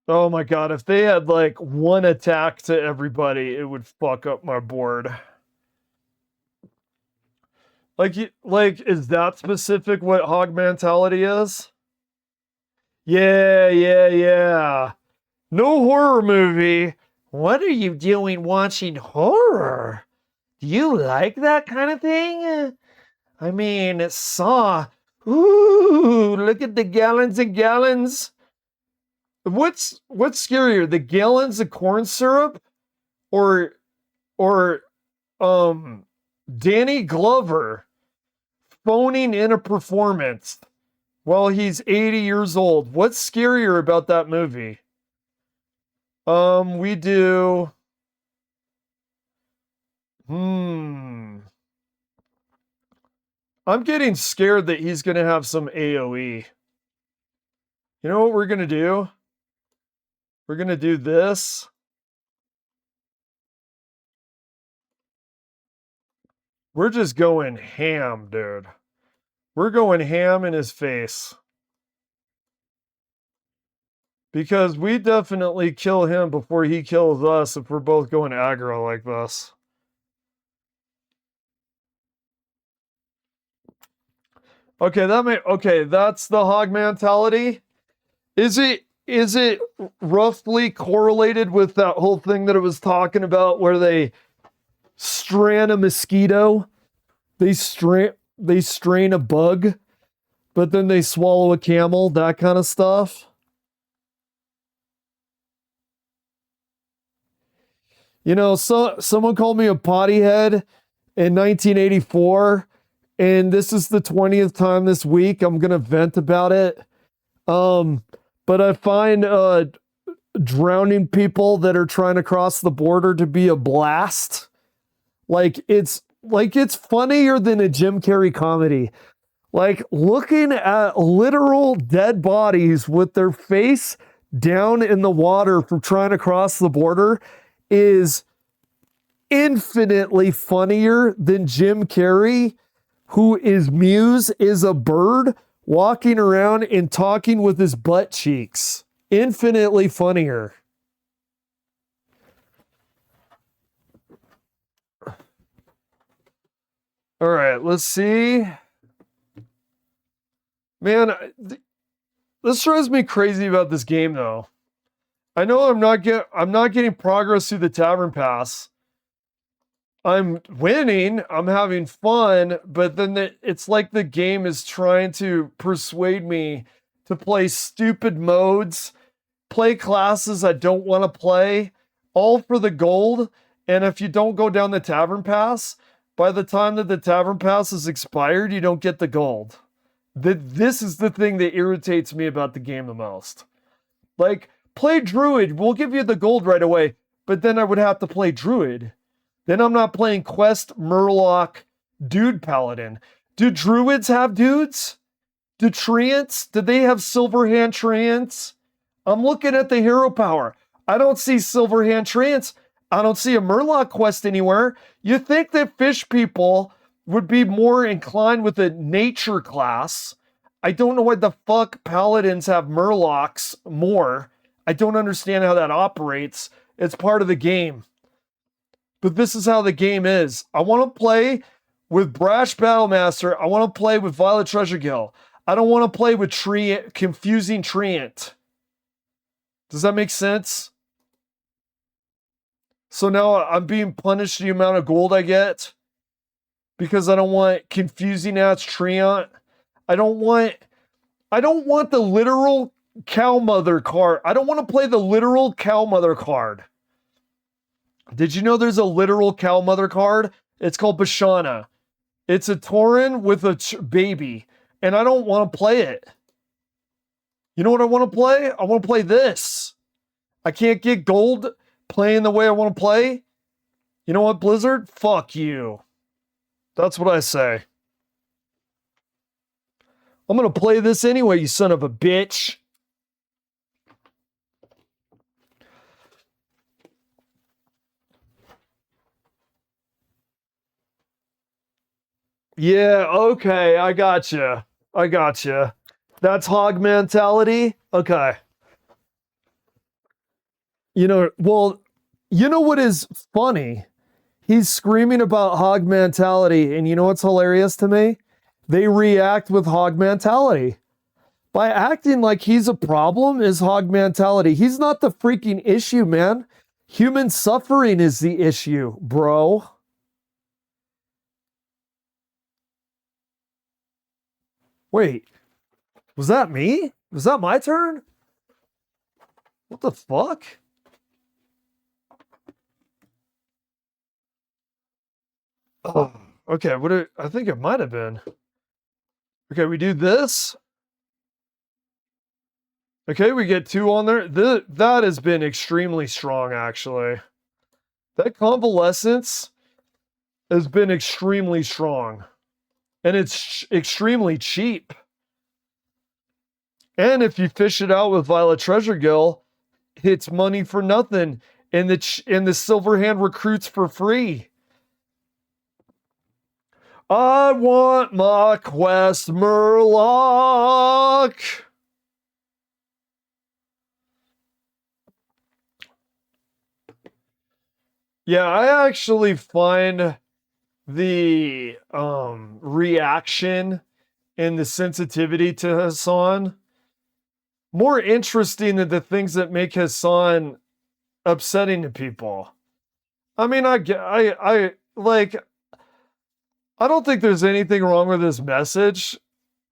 Oh my God, if they had like 1 attack to everybody, it would fuck up my board. Like, is that specific what hog mentality is? Yeah. No horror movie. What are you doing watching horror? Do you like that kind of thing? I mean, it Saw. Ooh, look at the gallons and gallons. What's scarier, the gallons of corn syrup or Danny Glover phoning in a performance while he's 80 years old? What's scarier about that movie? We do... I'm getting scared that he's going to have some AoE. You know what we're going to do? We're going to do this. We're just going ham, dude. We're going ham in his face. Because we definitely kill him before he kills us if we're both going aggro like this. Okay, that's the hog mentality. Is it roughly correlated with that whole thing that it was talking about where they strain a mosquito? They strain a bug, but then they swallow a camel, that kind of stuff. You know, someone called me a potty head in 1984, and this is the 20th time this week I'm gonna vent about it. But I find drowning people that are trying to cross the border to be a blast. It's funnier than a Jim Carrey comedy. Like looking at literal dead bodies with their face down in the water from trying to cross the border is infinitely funnier than Jim Carrey, who is Muse is a bird walking around and talking with his butt cheeks. Infinitely funnier. All right, let's see. Man, this drives me crazy about this game though. I know I'm not getting progress through the tavern pass. I'm winning, I'm having fun, but then it's like the game is trying to persuade me to play stupid modes, play classes I don't want to play, all for the gold. And if you don't go down the tavern pass, by the time that the tavern pass is expired, you don't get the gold. This is the thing that irritates me about the game the most. Like, play Druid, we'll give you the gold right away, but then I would have to play Druid. Then I'm not playing Quest, Murloc, Dude Paladin. Do Druids have dudes? Do Treants? Do they have Silverhand Treants? I'm looking at the hero power. I don't see Silverhand Treants. I don't see a Murloc quest anywhere. You think that fish people would be more inclined with a nature class. I don't know why the fuck Paladins have Murlocs more. I don't understand how that operates. It's part of the game. But this is how the game is. I want to play with Brash Battlemaster. I want to play with Violet Treasuregill. I don't want to play with confusing Treant. Does that make sense? So now I'm being punished the amount of gold I get because I don't want confusing ass Treant. I don't want the literal cow mother card. I don't want to play the literal cow mother card. Did you know there's a literal cow mother card? It's called Bashana. It's a Tauren with a baby, and I don't want to play it. You know what I want to play? I want to play this. I can't get gold playing the way I want to play. You know what, Blizzard? Fuck you. That's what I say. I'm going to play this anyway, you son of a bitch. Yeah, okay, I gotcha. I gotcha. That's hog mentality? Okay. You know, well, you know what is funny? He's screaming about hog mentality, and you know what's hilarious to me? They react with hog mentality. By acting like he's a problem is hog mentality. He's not the freaking issue, man. Human suffering is the issue, bro. Wait, was that me? Was that my turn? What the fuck? Oh, okay, I think it might have been. Okay, we do this. Okay, we get 2 on there. That has been extremely strong, actually. That convalescence has been extremely strong. And it's extremely cheap. And if you fish it out with Violet Treasuregill, it's money for nothing. And the Silverhand recruits for free. I want my quest, Murloc. Yeah, I actually find the reaction and the sensitivity to Hassan more interesting than the things that make Hassan upsetting to people. I mean, I don't think there's anything wrong with his message.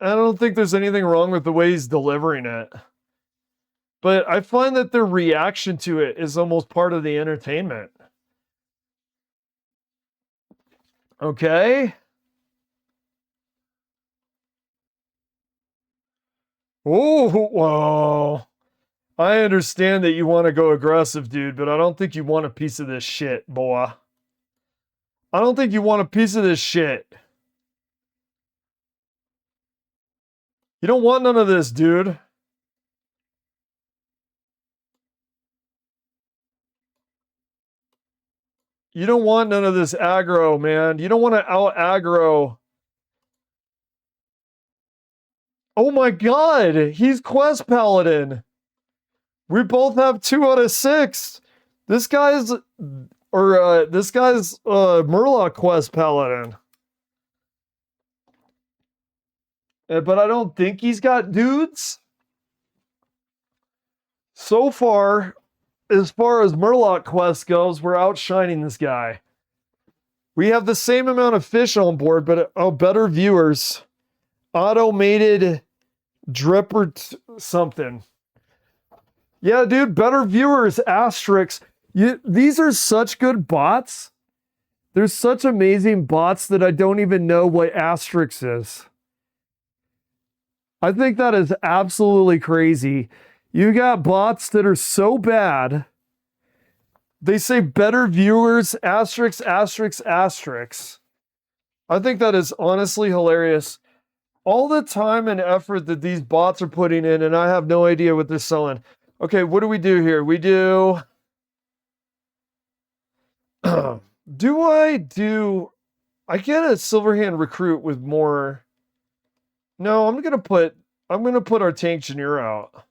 I don't think there's anything wrong with the way he's delivering it. But I find that their reaction to it is almost part of the entertainment. Okay. Oh, whoa. I understand that you want to go aggressive, dude, but I don't think you want a piece of this shit, boy. I don't think you want a piece of this shit. You don't want none of this, dude. You don't want none of this aggro, man. You don't want to out aggro. Oh my god, he's Quest Paladin. We both have 2 out of 6. This guy's Murloc Quest Paladin. But I don't think he's got dudes. So far as Murloc Quest goes, we're outshining this guy. We have the same amount of fish on board, but better viewers. Automated dripper something. Yeah, dude, better viewers, asterisks. These are such good bots. There's such amazing bots that I don't even know what asterisk is. I think that is absolutely crazy. You got bots that are so bad. They say better viewers, asterisks, asterisks, asterisks. I think that is honestly hilarious. All the time and effort that these bots are putting in, and I have no idea what they're selling. Okay, what do we do here? We do... I get a Silverhand recruit with more... No, I'm gonna put our tank engineer out.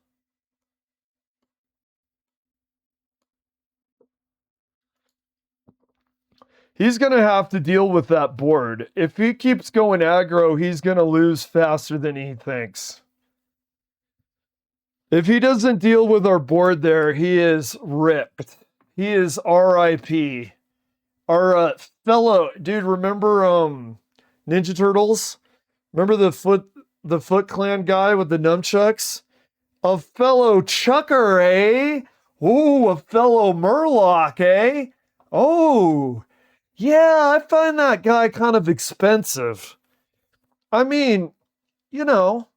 He's gonna have to deal with that board. If he keeps going aggro, he's gonna lose faster than he thinks. If he doesn't deal with our board there, he is ripped. He is RIP. Our fellow dude, remember Ninja Turtles? Remember the Foot Clan guy with the nunchucks? A fellow chucker, eh? Ooh, a fellow Murloc, eh? Oh, yeah, I find that guy kind of expensive. I mean, you know,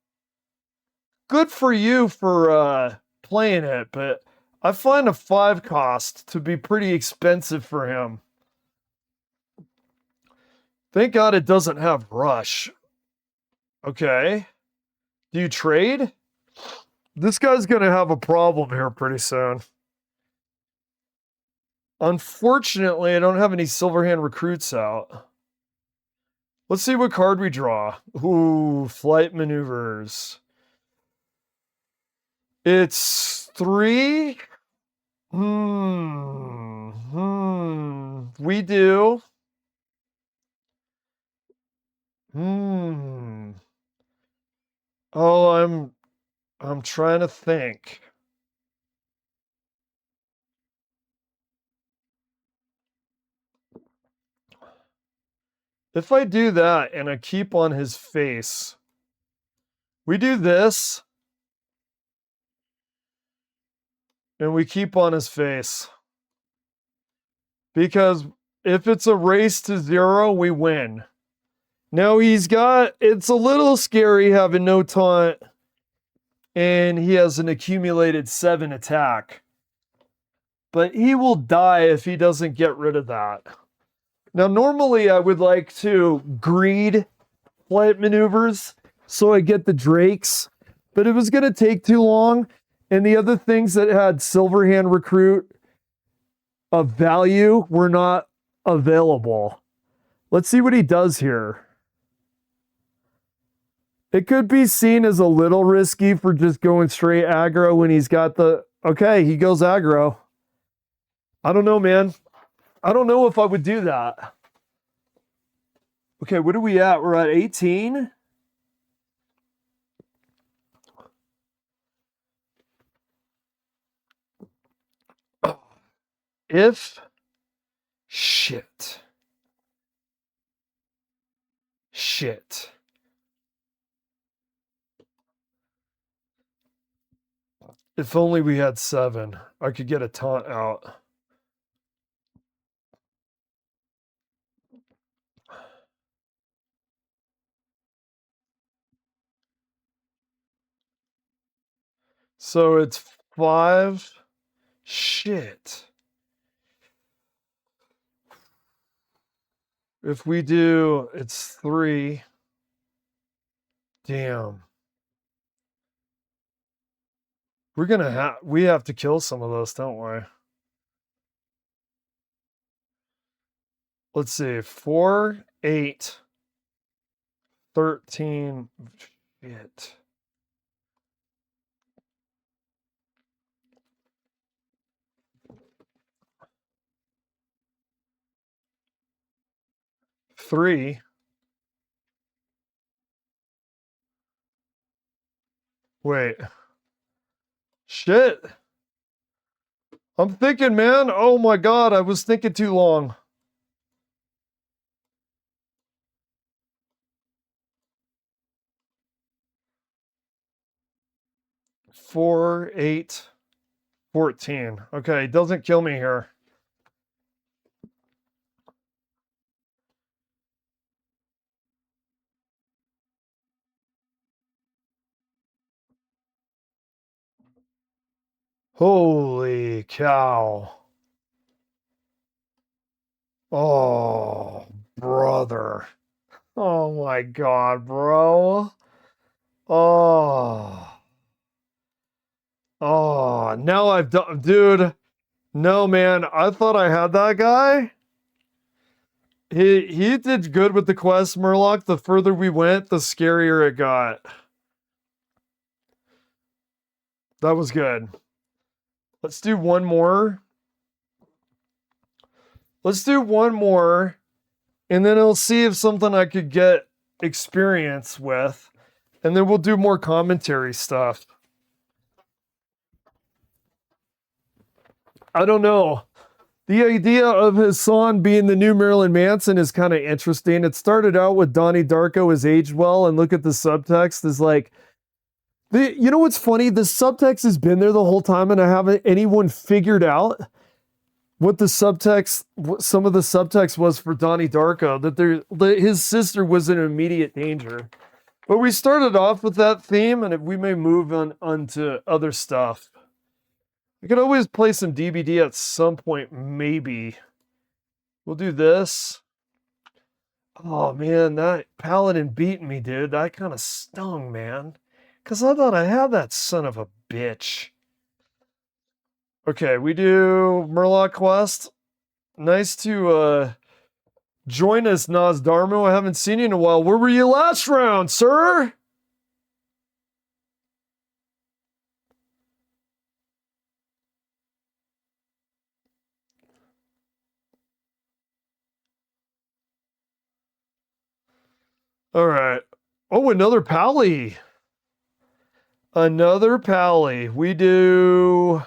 good for you for playing it, but I find a 5 cost to be pretty expensive for him. Thank God it doesn't have rush. Okay. Do you trade? This guy's going to have a problem here pretty soon. Unfortunately, I don't have any Silverhand recruits out. Let's see what card we draw. Ooh, flight maneuvers. It's 3. We do. Oh, I'm trying to think. If I do that and I keep on his face, we do this and we keep on his face. Because if it's a race to 0, we win. Now it's a little scary having no taunt and he has an accumulated 7 attack. But he will die if he doesn't get rid of that. Now, normally I would like to greed flight maneuvers so I get the drakes, but it was going to take too long, and the other things that had Silverhand recruit of value were not available. Let's see what he does here. It could be seen as a little risky for just going straight aggro when he's got the... Okay, he goes aggro. I don't know, man. I don't know if I would do that. Okay, what are we at? We're at 18? If... Shit. If only we had 7. I could get a taunt out. So it's 5. Shit. If we do, it's 3. Damn. We have to kill some of those, don't we? Let's see. 4, 8, 13. Shit. Three. Wait. Shit. I'm thinking, man. Oh my god, I was thinking too long. 4, 8, 14. Okay, doesn't kill me here. Holy cow. Oh, brother. Oh my god, bro. Oh. Oh, now I've done, dude. No, man. I thought I had that guy. He did good with the quest, Murloc. The further we went, the scarier it got. That was good. Let's do one more. Let's do one more, and then I'll see if something I could get experience with, and then we'll do more commentary stuff. I don't know. The idea of Hassan being the new Marilyn Manson is kind of interesting. It started out with Donnie Darko has aged well, and look at the subtext is like, you know what's funny? The subtext has been there the whole time, and I haven't anyone figured out what the subtext, what some of the subtext was for Donnie Darko, that his sister was in immediate danger. But we started off with that theme, and we may move on to other stuff. I could always play some DBD at some point, maybe. We'll do this. Oh man, that paladin beat me, dude. That kind of stung, man. Because I thought I had that son of a bitch. Okay, we do Murloc Quest. Nice to join us, Nosdarmo. I haven't seen you in a while. Where were you last round, sir? All right. Oh, another Pally. Another Pally. We do...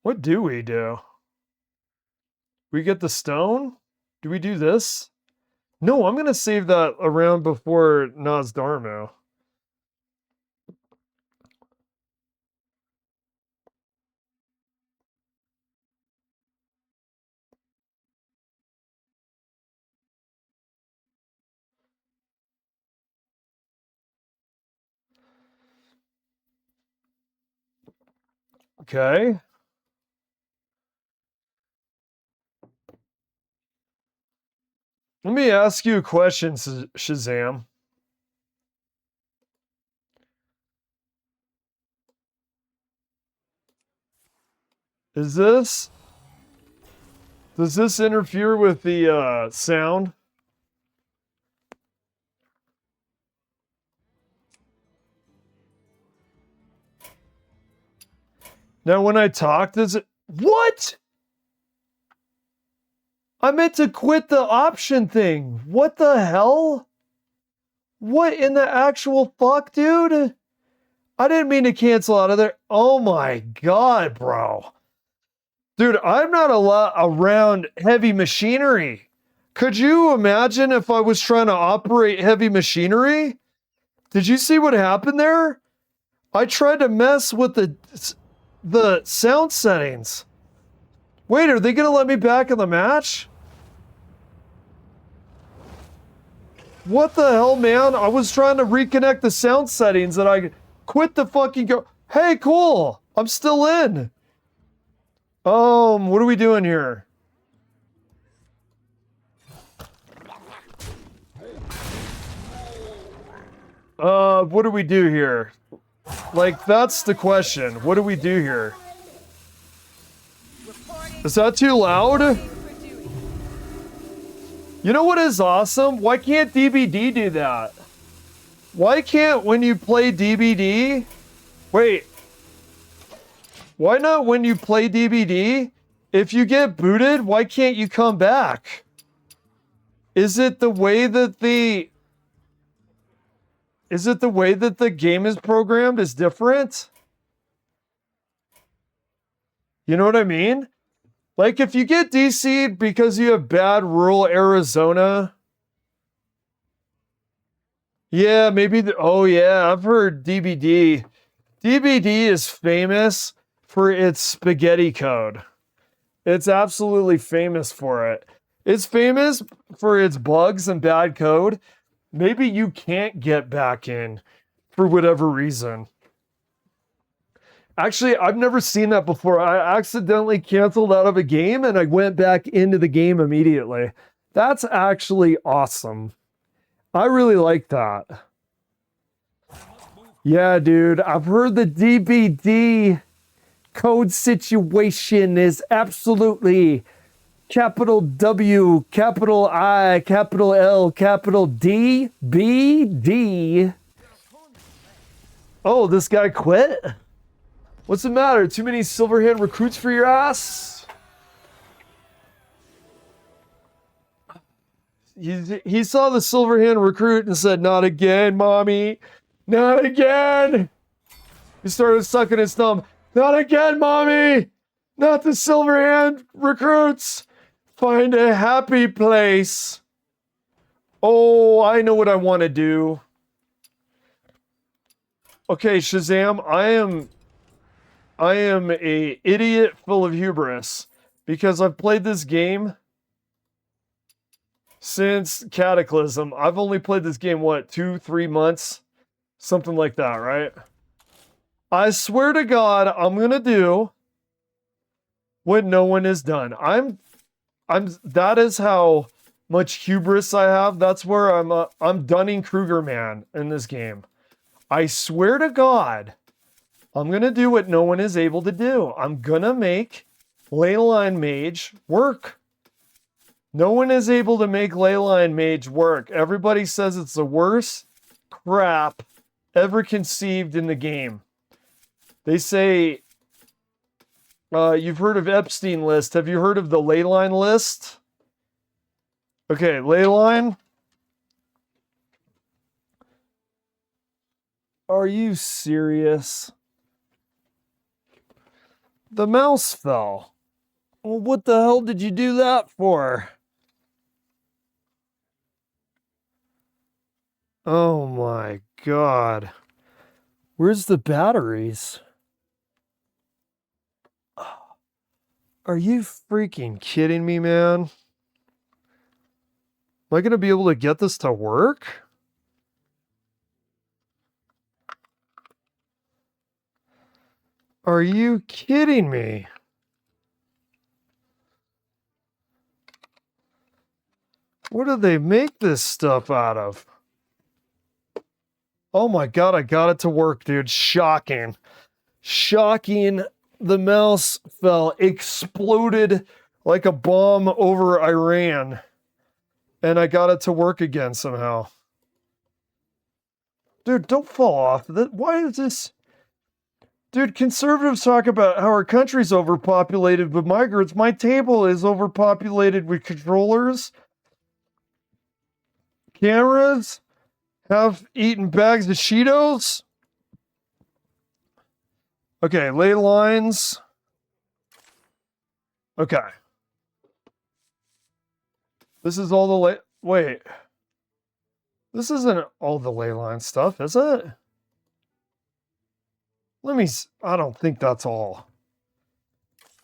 What do we do? We get the stone? Do we do this? No, I'm going to save that around before Nosdarmo. Okay. Let me ask you a question, Shazam. Does this interfere with the sound? Now when I talk, does it... What? I meant to quit the option thing. What the hell? What in the actual fuck, dude? I didn't mean to cancel out of there. Oh my god, bro. Dude, I'm not around heavy machinery. Could you imagine if I was trying to operate heavy machinery? Did you see what happened there? I tried to mess with the sound settings. Wait, are they going to let me back in the match? What the hell, man? I was trying to reconnect the sound settings and I quit the fucking go. Hey, cool. I'm still in. What are we doing here? What do we do here? Like, that's the question. What do we do here? Is that too loud? You know what is awesome? Why can't DBD do that? Why can't when you play DBD? Wait. Why not when you play DBD? If you get booted, why can't you come back? Is it the way that the... Is it the way that the game is programmed is different? You know what I mean? Like, if you get DC'd because you have bad rural Arizona... Yeah, maybe... oh, yeah, I've heard DBD. DBD is famous for its spaghetti code. It's absolutely famous for it. It's famous for its bugs and bad code. Maybe you can't get back in for whatever reason. Actually, I've never seen that before. I accidentally canceled out of a game and I went back into the game immediately. That's actually awesome. I really like that. Yeah, dude, I've heard the DBD code situation is absolutely capital W, capital I, capital L, capital D, B, D. Oh, this guy quit? What's the matter? Too many Silverhand recruits for your ass? He saw the Silverhand recruit and said, "Not again, mommy. Not again." He started sucking his thumb. "Not again, mommy. Not the Silverhand recruits. Find a happy place." Oh, I know what I want to do. Okay, Shazam, I am a idiot full of hubris because I've played this game since Cataclysm. I've only played this game, what, 2-3 months? Something like that, right? I swear to God, I'm gonna do what no one has done. That is how much hubris I have. That's where I'm Dunning-Kruger man in this game. I swear to God, I'm gonna do what no one is able to do. I'm gonna make Leyline Mage work. No one is able to make Leyline Mage work. Everybody says it's the worst crap ever conceived in the game. They say, you've heard of Epstein list. Have you heard of the Leyline list? Okay, Leyline. Are you serious? The mouse fell. Well, what the hell did you do that for? Oh my God. Where's the batteries? Are you freaking kidding me, man? Am I going to be able to get this to work? Are you kidding me? What do they make this stuff out of? Oh my God, I got it to work, dude. Shocking. Shocking. The mouse fell, exploded like a bomb over Iran. And I got it to work again somehow. Dude, don't fall off. Why is this? Dude, conservatives talk about how our country's overpopulated with migrants. My table is overpopulated with controllers, cameras, half-eaten bags of Cheetos. Okay, ley lines. Okay. This is all the wait. This isn't all the ley line stuff, is it? I don't think that's all.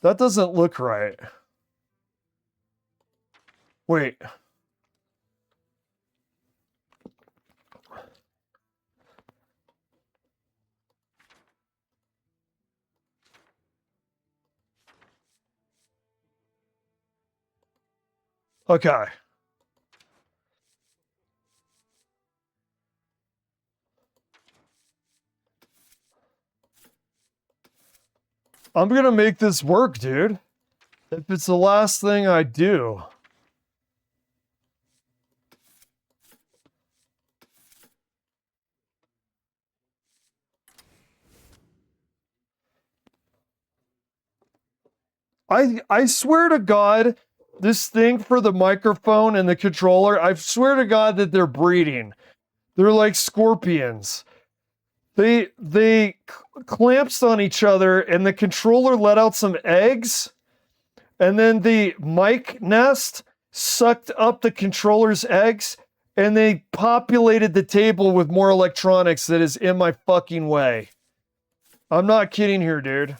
That doesn't look right. Wait. Okay. I'm gonna make this work, dude. If it's the last thing I do. I swear to God, this thing for the microphone and the controller, I swear to God that they're breeding. They're like scorpions. They clamped on each other and the controller let out some eggs and then the mic nest sucked up the controller's eggs and they populated the table with more electronics that is in my fucking way. I'm not kidding here, dude.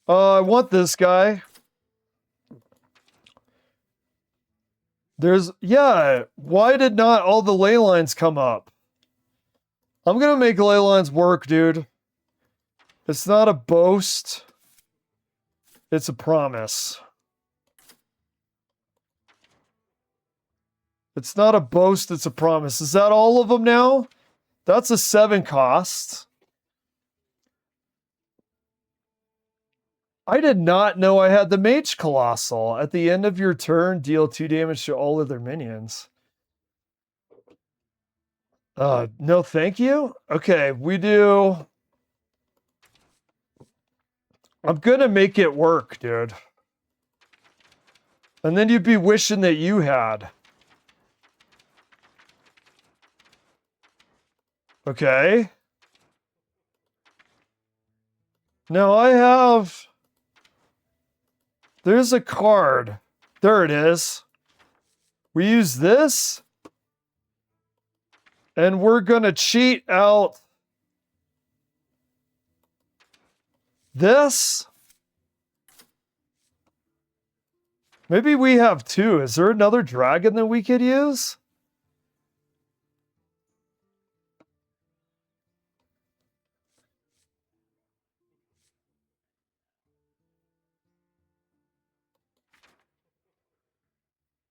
I want this guy. Yeah, why did not all the ley lines come up? I'm gonna make ley lines work, dude. It's not a boast. It's a promise. It's not a boast, it's a promise. Is that all of them now? That's a 7 cost. I did not know I had the Mage Colossal. At the end of your turn, deal 2 damage to all of their minions. No thank you? Okay, we do... I'm gonna make it work, dude. And then you'd be wishing that you had. Okay. Now I have... There's a card. There it is. We use this. And we're gonna cheat out this. Maybe we have 2. Is there another dragon that we could use?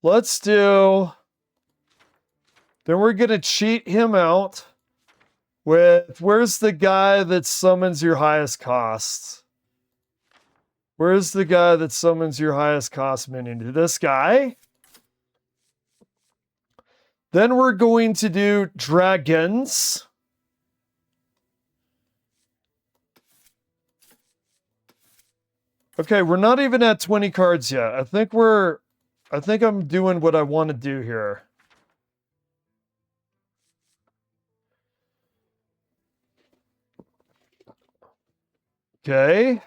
Let's do... Then we're gonna cheat him out with... Where's the guy that summons your highest cost? Where's the guy that summons your highest cost minion? This guy? Then we're going to do dragons. Okay, we're not even at 20 cards yet. I think I'm doing what I want to do here. Okay.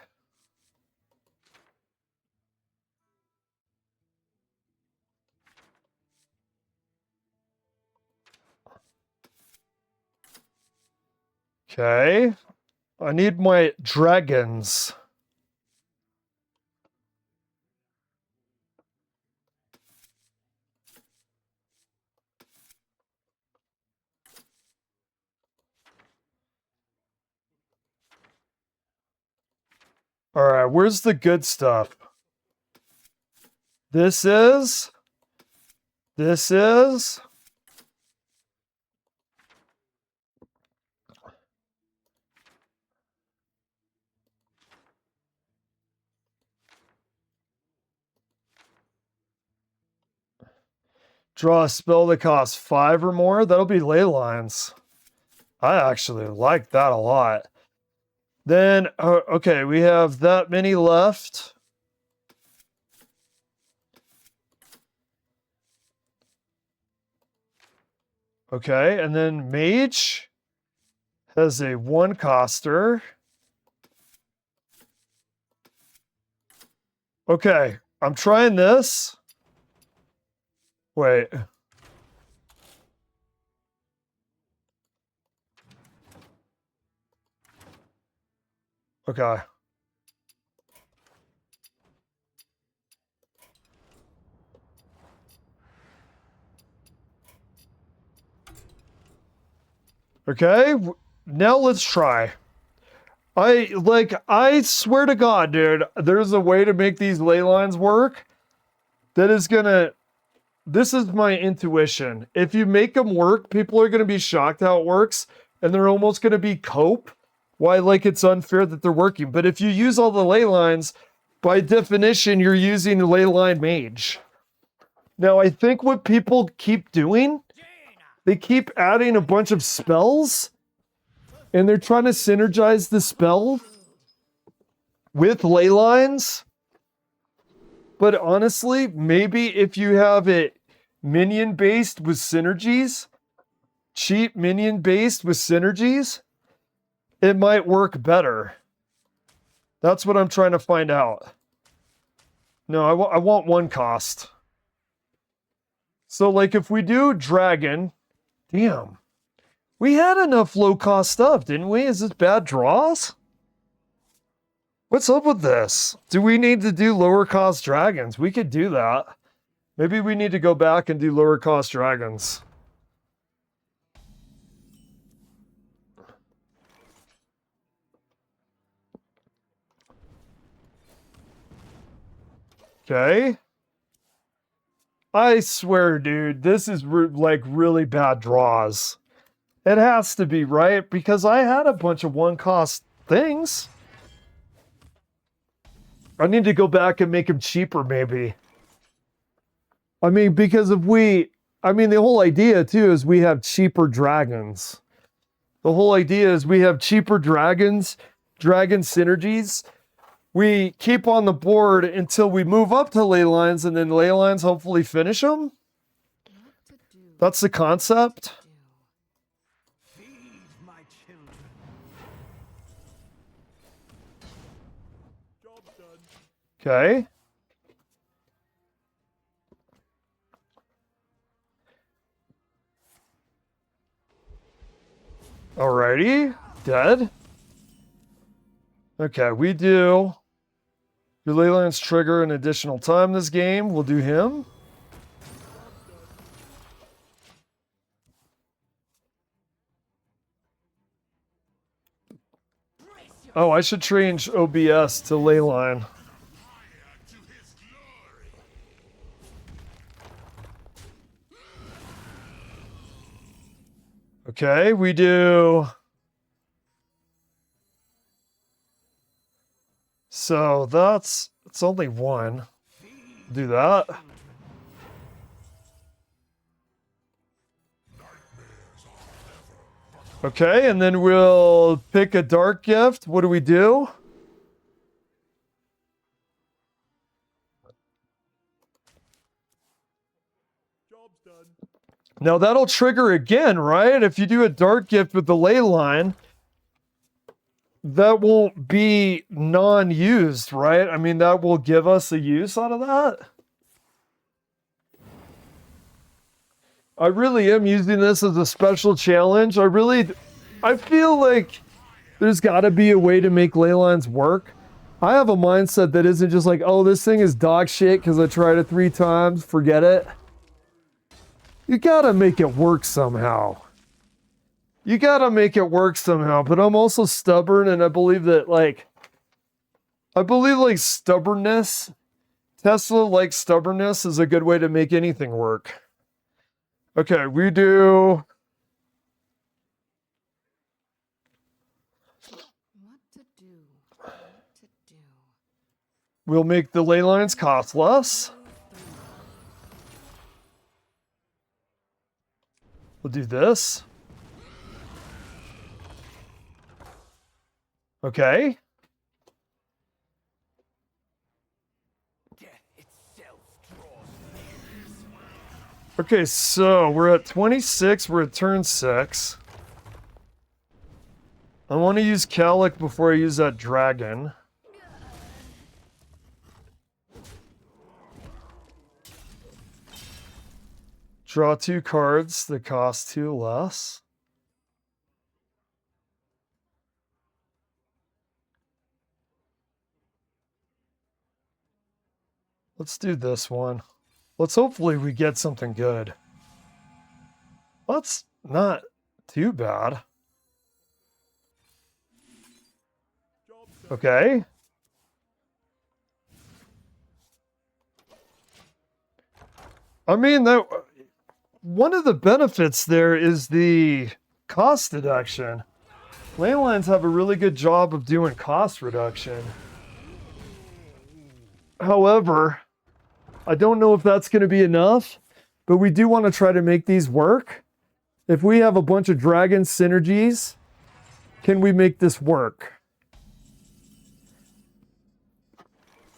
Okay. I need my dragons. All right, where's the good stuff? This is. Draw a spell that costs 5 or more. That'll be ley lines. I actually like that a lot. Then, okay, we have that many left. Okay, and then Mage has a 1 coster. Okay, I'm trying this. Wait. Okay. Okay, now let's try. I swear to God, dude, there's a way to make these ley lines work. that is gonna, this is my intuition. If you make them work, people are gonna be shocked how it works, and they're almost gonna be cope. Why, like, it's unfair that they're working. But if you use all the ley lines, by definition, you're using a ley line mage. Now, I think what people keep doing, they keep adding a bunch of spells, and they're trying to synergize the spell with ley lines. But honestly, maybe if you have it minion-based with synergies, cheap minion-based with synergies, it might work better. That's what I'm trying to find out. No, I want one cost. So, like, if we do dragon, damn. We had enough low-cost stuff, didn't we? Is this bad draws? What's up with this? Do we need to do lower-cost dragons? We could do that. Maybe we need to go back and do lower-cost dragons. Okay. I swear, dude, this is like really bad draws. It has to be, right? Because I had a bunch of one-cost things. I need to go back and make them cheaper, maybe. I mean, because if we... I mean, the whole idea, too, is we have cheaper dragons. The whole idea is we have cheaper dragons, dragon synergies. We keep on the board until we move up to ley lines, and then ley lines hopefully finish them. That's the concept. Okay. Alrighty. Dead. Okay, we do... Your ley lines trigger an additional time this game. We'll do him. Oh, I should change OBS to ley line. Okay, we do... So that's... It's only one. Do that. Okay, and then we'll pick a dark gift. What do we do? Job's done. Now that'll trigger again, right? If you do a dark gift with the ley line, that won't be non-used, right? I mean, that will give us a use out of that. I really am using this as a special challenge. I feel like there's got to be a way to make ley lines work. I have a mindset that isn't just like, oh, this thing is dog shit because I tried it 3 times, forget it. You gotta make it work somehow. You gotta make it work somehow, but I'm also stubborn, and I believe that, like, stubbornness, Tesla-like stubbornness is a good way to make anything work. Okay, we do... What to do? We'll make the ley lines cost less. We'll do this. Okay. Okay, so we're at 26. We're at turn 6. I want to use Calic before I use that dragon. Draw 2 cards that cost 2 less. Let's do this one. Let's hopefully we get something good. That's not too bad. Okay. I mean, that one of the benefits there is the cost deduction. Landlines have a really good job of doing cost reduction. However, I don't know if that's going to be enough, but we do want to try to make these work. If we have a bunch of dragon synergies, can we make this work?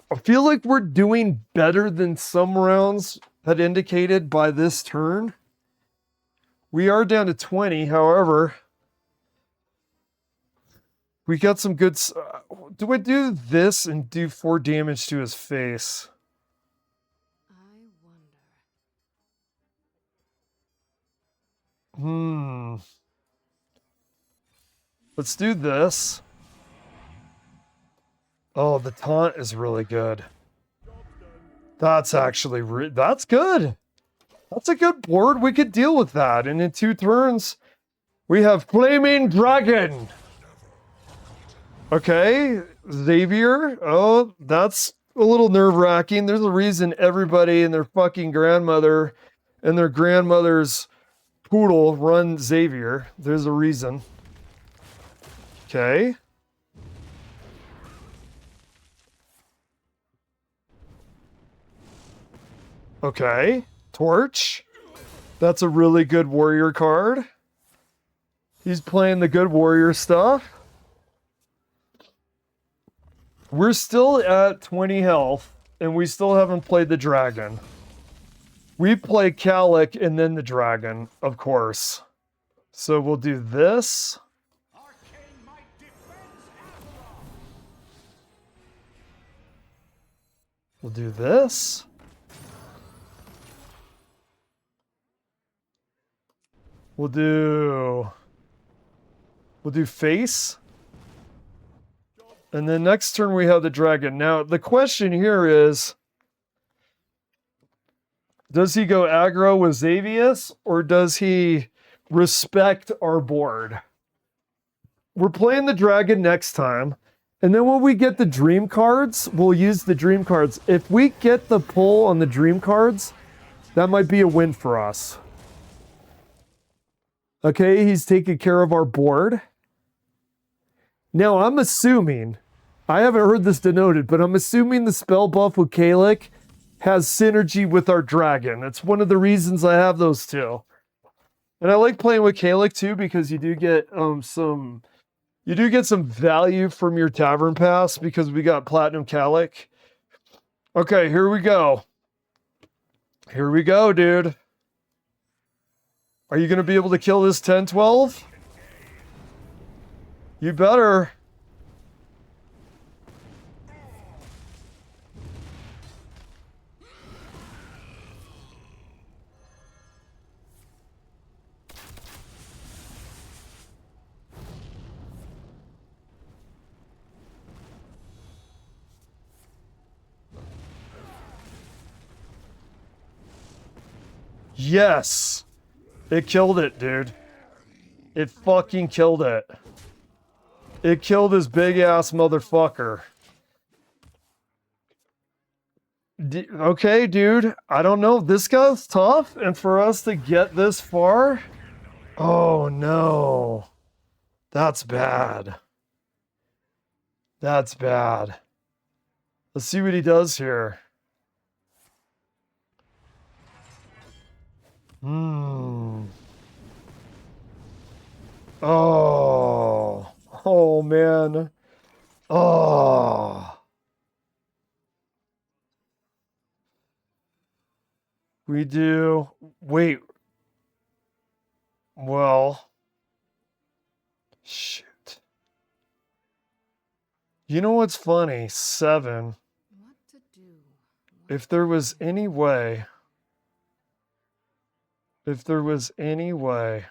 I feel like we're doing better than some rounds had indicated by this turn. We are down to 20, however, we got some good... do I do this and do 4 damage to his face? I wonder. Let's do this. Oh, the taunt is really good. That's actually... that's good. That's a good board. We could deal with that. And in 2 turns, we have Flaming Dragon. Okay, Xavier. Oh, that's a little nerve-wracking. There's a reason everybody and their fucking grandmother and their grandmother's poodle run Xavier. There's a reason. Okay. Okay. Torch. That's a really good warrior card. He's playing the good warrior stuff. We're still at 20 health, and we still haven't played the dragon. We play Calic and then the dragon, of course. So we'll do this. We'll do this. We'll do face. And then next turn we have the dragon. Now, the question here is, does he go aggro with Xavius, or does he respect our board? We're playing the dragon next time. And then when we get the dream cards, we'll use the dream cards. If we get the pull on the dream cards, that might be a win for us. Okay, he's taking care of our board. Now, I'm assuming, I haven't heard this denoted, but I'm assuming the spell buff with Kalik has synergy with our dragon. That's one of the reasons I have those two. And I like playing with Kalik too, because you do get some value from your tavern pass, because we got Platinum Kalik. Okay, here we go. Here we go, dude. Are you going to be able to kill this 10-12? You better. Yes. It killed it, dude. It fucking killed it. It killed his big ass motherfucker. Okay, dude. I don't know. This guy's tough, and for us to get this far... Oh, no. That's bad. That's bad. Let's see what he does here. Oh. Oh, man. Oh. We do... Wait. Well... Shoot. You know what's funny? 7. What to do? If there was any way... If there was any way...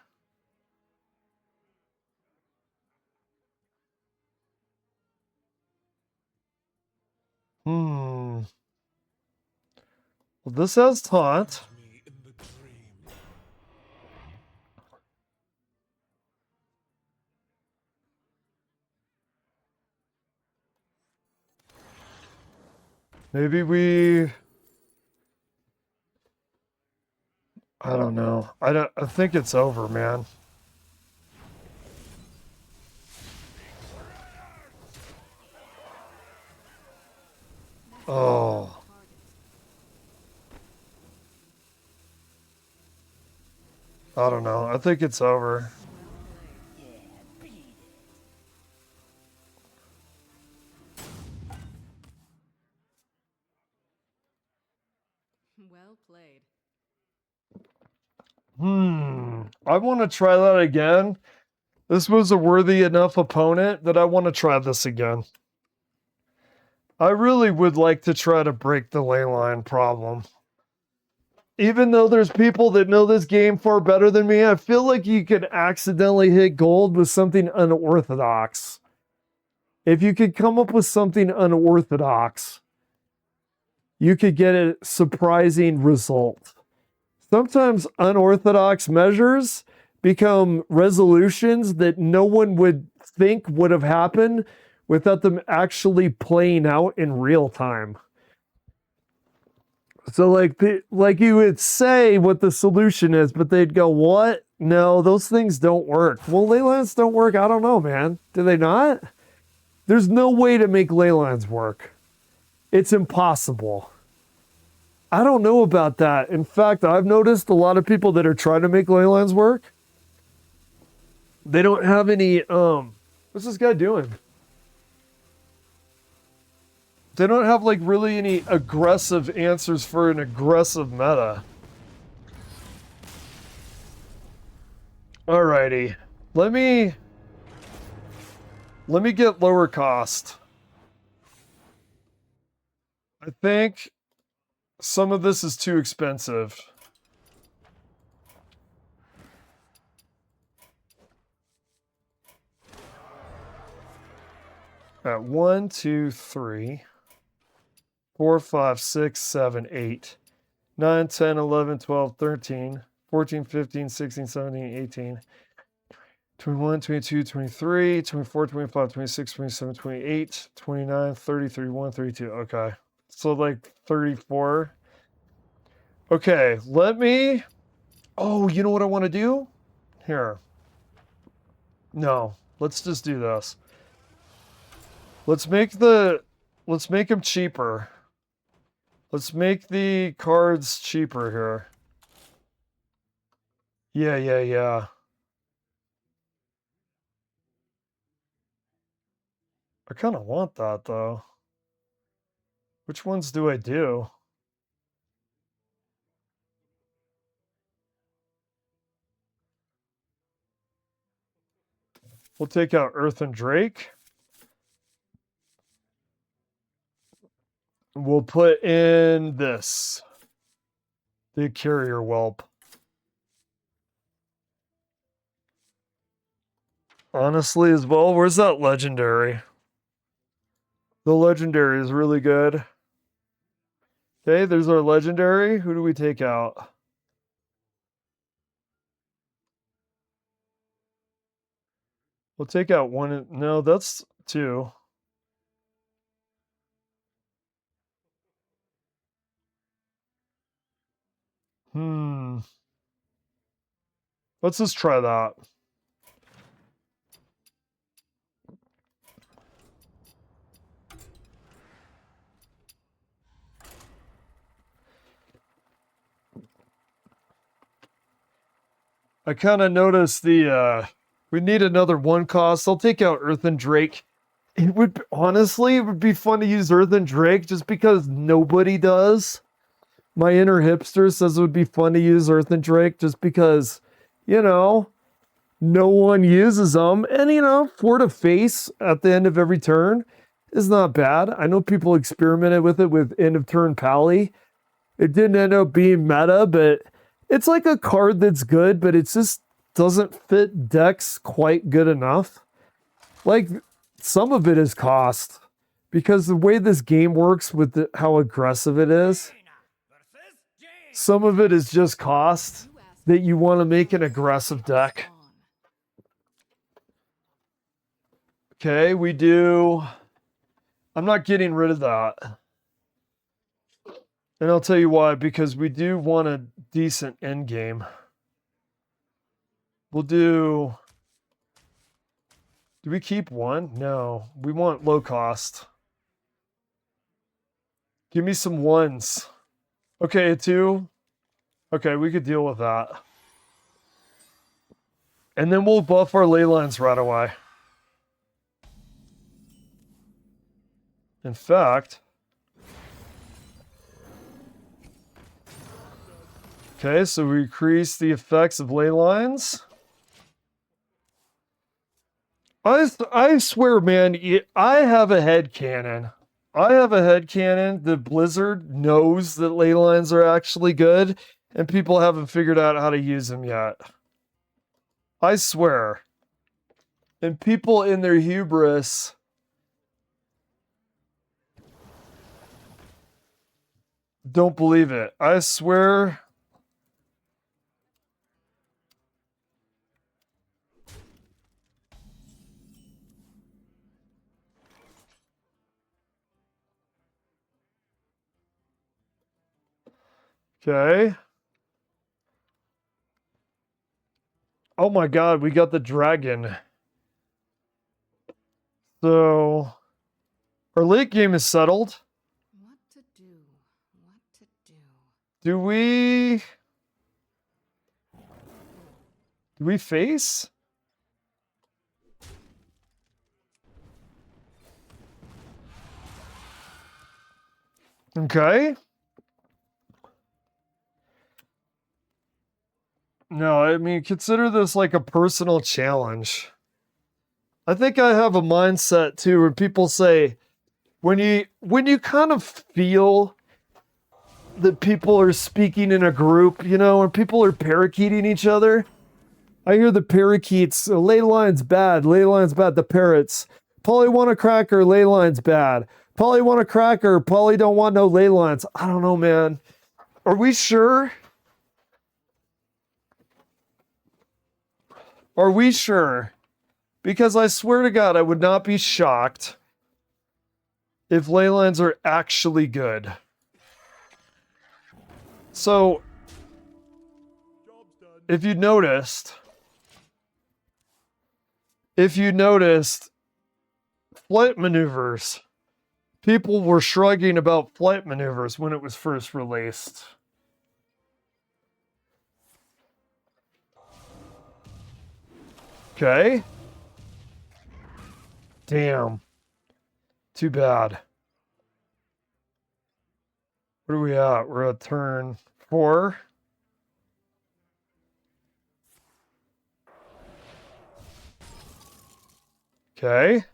Well, this has taunt. Maybe we... I don't know. I think it's over, man. Oh. I don't know. I think it's over. Well played. I want to try that again. This was a worthy enough opponent that I want to try this again. I really would like to try to break the ley line problem. Even though there's people that know this game far better than me, I feel like you could accidentally hit gold with something unorthodox. If you could come up with something unorthodox, you could get a surprising result. Sometimes unorthodox measures become resolutions that no one would think would have happened without them actually playing out in real time. So like you would say what the solution is, but they'd go, "What? No, those things don't work." Well, ley lines don't work. I don't know, man. Do they not? There's no way to make ley lines work. It's impossible. I don't know about that. In fact, I've noticed a lot of people that are trying to make ley lines work, they don't have any what's this guy doing? They don't have like really any aggressive answers for an aggressive meta. Alrighty. Let me get lower cost. I think some of this is too expensive. At 1, 2, 3, 4, 5, 6, 7, 8, 9, 10, 11, 12, 13, 14, 15, 16, 17, 18, 21, 22, 23, 24, 25, 26, 27, 28, 29, 30, 31, 32. Okay. So like 34. Okay, let me... Oh, you know what I want to do? Here. No, let's just do this. Let's make them cheaper. Let's make the cards cheaper here. Yeah. I kind of want that though. Which ones do I do? We'll take out Earth and Drake. We'll put in this. The Carrier Whelp. Honestly, as well, where's that legendary? The legendary is really good. Okay, there's our legendary. Who do we take out? We'll take out one. No, that's two. Let's just try that. I kind of noticed we need another one cost. I'll take out Earth and Drake. It would honestly, it would be fun to use Earth and Drake just because nobody does. My inner hipster says it would be fun to use Earth and Drake just because, no one uses them. And, 4 to face at the end of every turn is not bad. I know people experimented with it with end of turn Pally. It didn't end up being meta, but it's like a card that's good, but it just doesn't fit decks quite good enough. Like, some of it is cost. Because the way this game works with how aggressive it is, some of it is just cost that you want to make an aggressive deck. Okay, we do... I'm not getting rid of that. And I'll tell you why, because we do want a decent end game. We'll do... Do we keep one? No. We want low cost. Give me some ones. Okay, a 2. Okay, we could deal with that. And then we'll buff our ley lines right away. In fact... Okay, so we increase the effects of ley lines. I swear, man, I have a headcanon. I have a headcanon that Blizzard knows that ley lines are actually good, and people haven't figured out how to use them yet. I swear. And people in their hubris don't believe it. I swear. Okay. Oh my god, we got the dragon. So, our late game is settled. What to do? What to do? Do we face? Okay. No, I mean, consider this like a personal challenge. I think I have a mindset too where people say when you kind of feel that people are speaking in a group, you know, when people are parakeeting each other. I hear the parakeets, ley line's bad, the parrots. Polly want a cracker, ley line's bad. Polly want a cracker, Polly don't want no ley lines. I don't know, man. Are we sure? Are we sure? Because I swear to God, I would not be shocked if ley lines are actually good. So, if you noticed, flight maneuvers, people were shrugging about flight maneuvers when it was first released. Okay. Damn. Too bad. What are we at? We're at turn 4. Okay.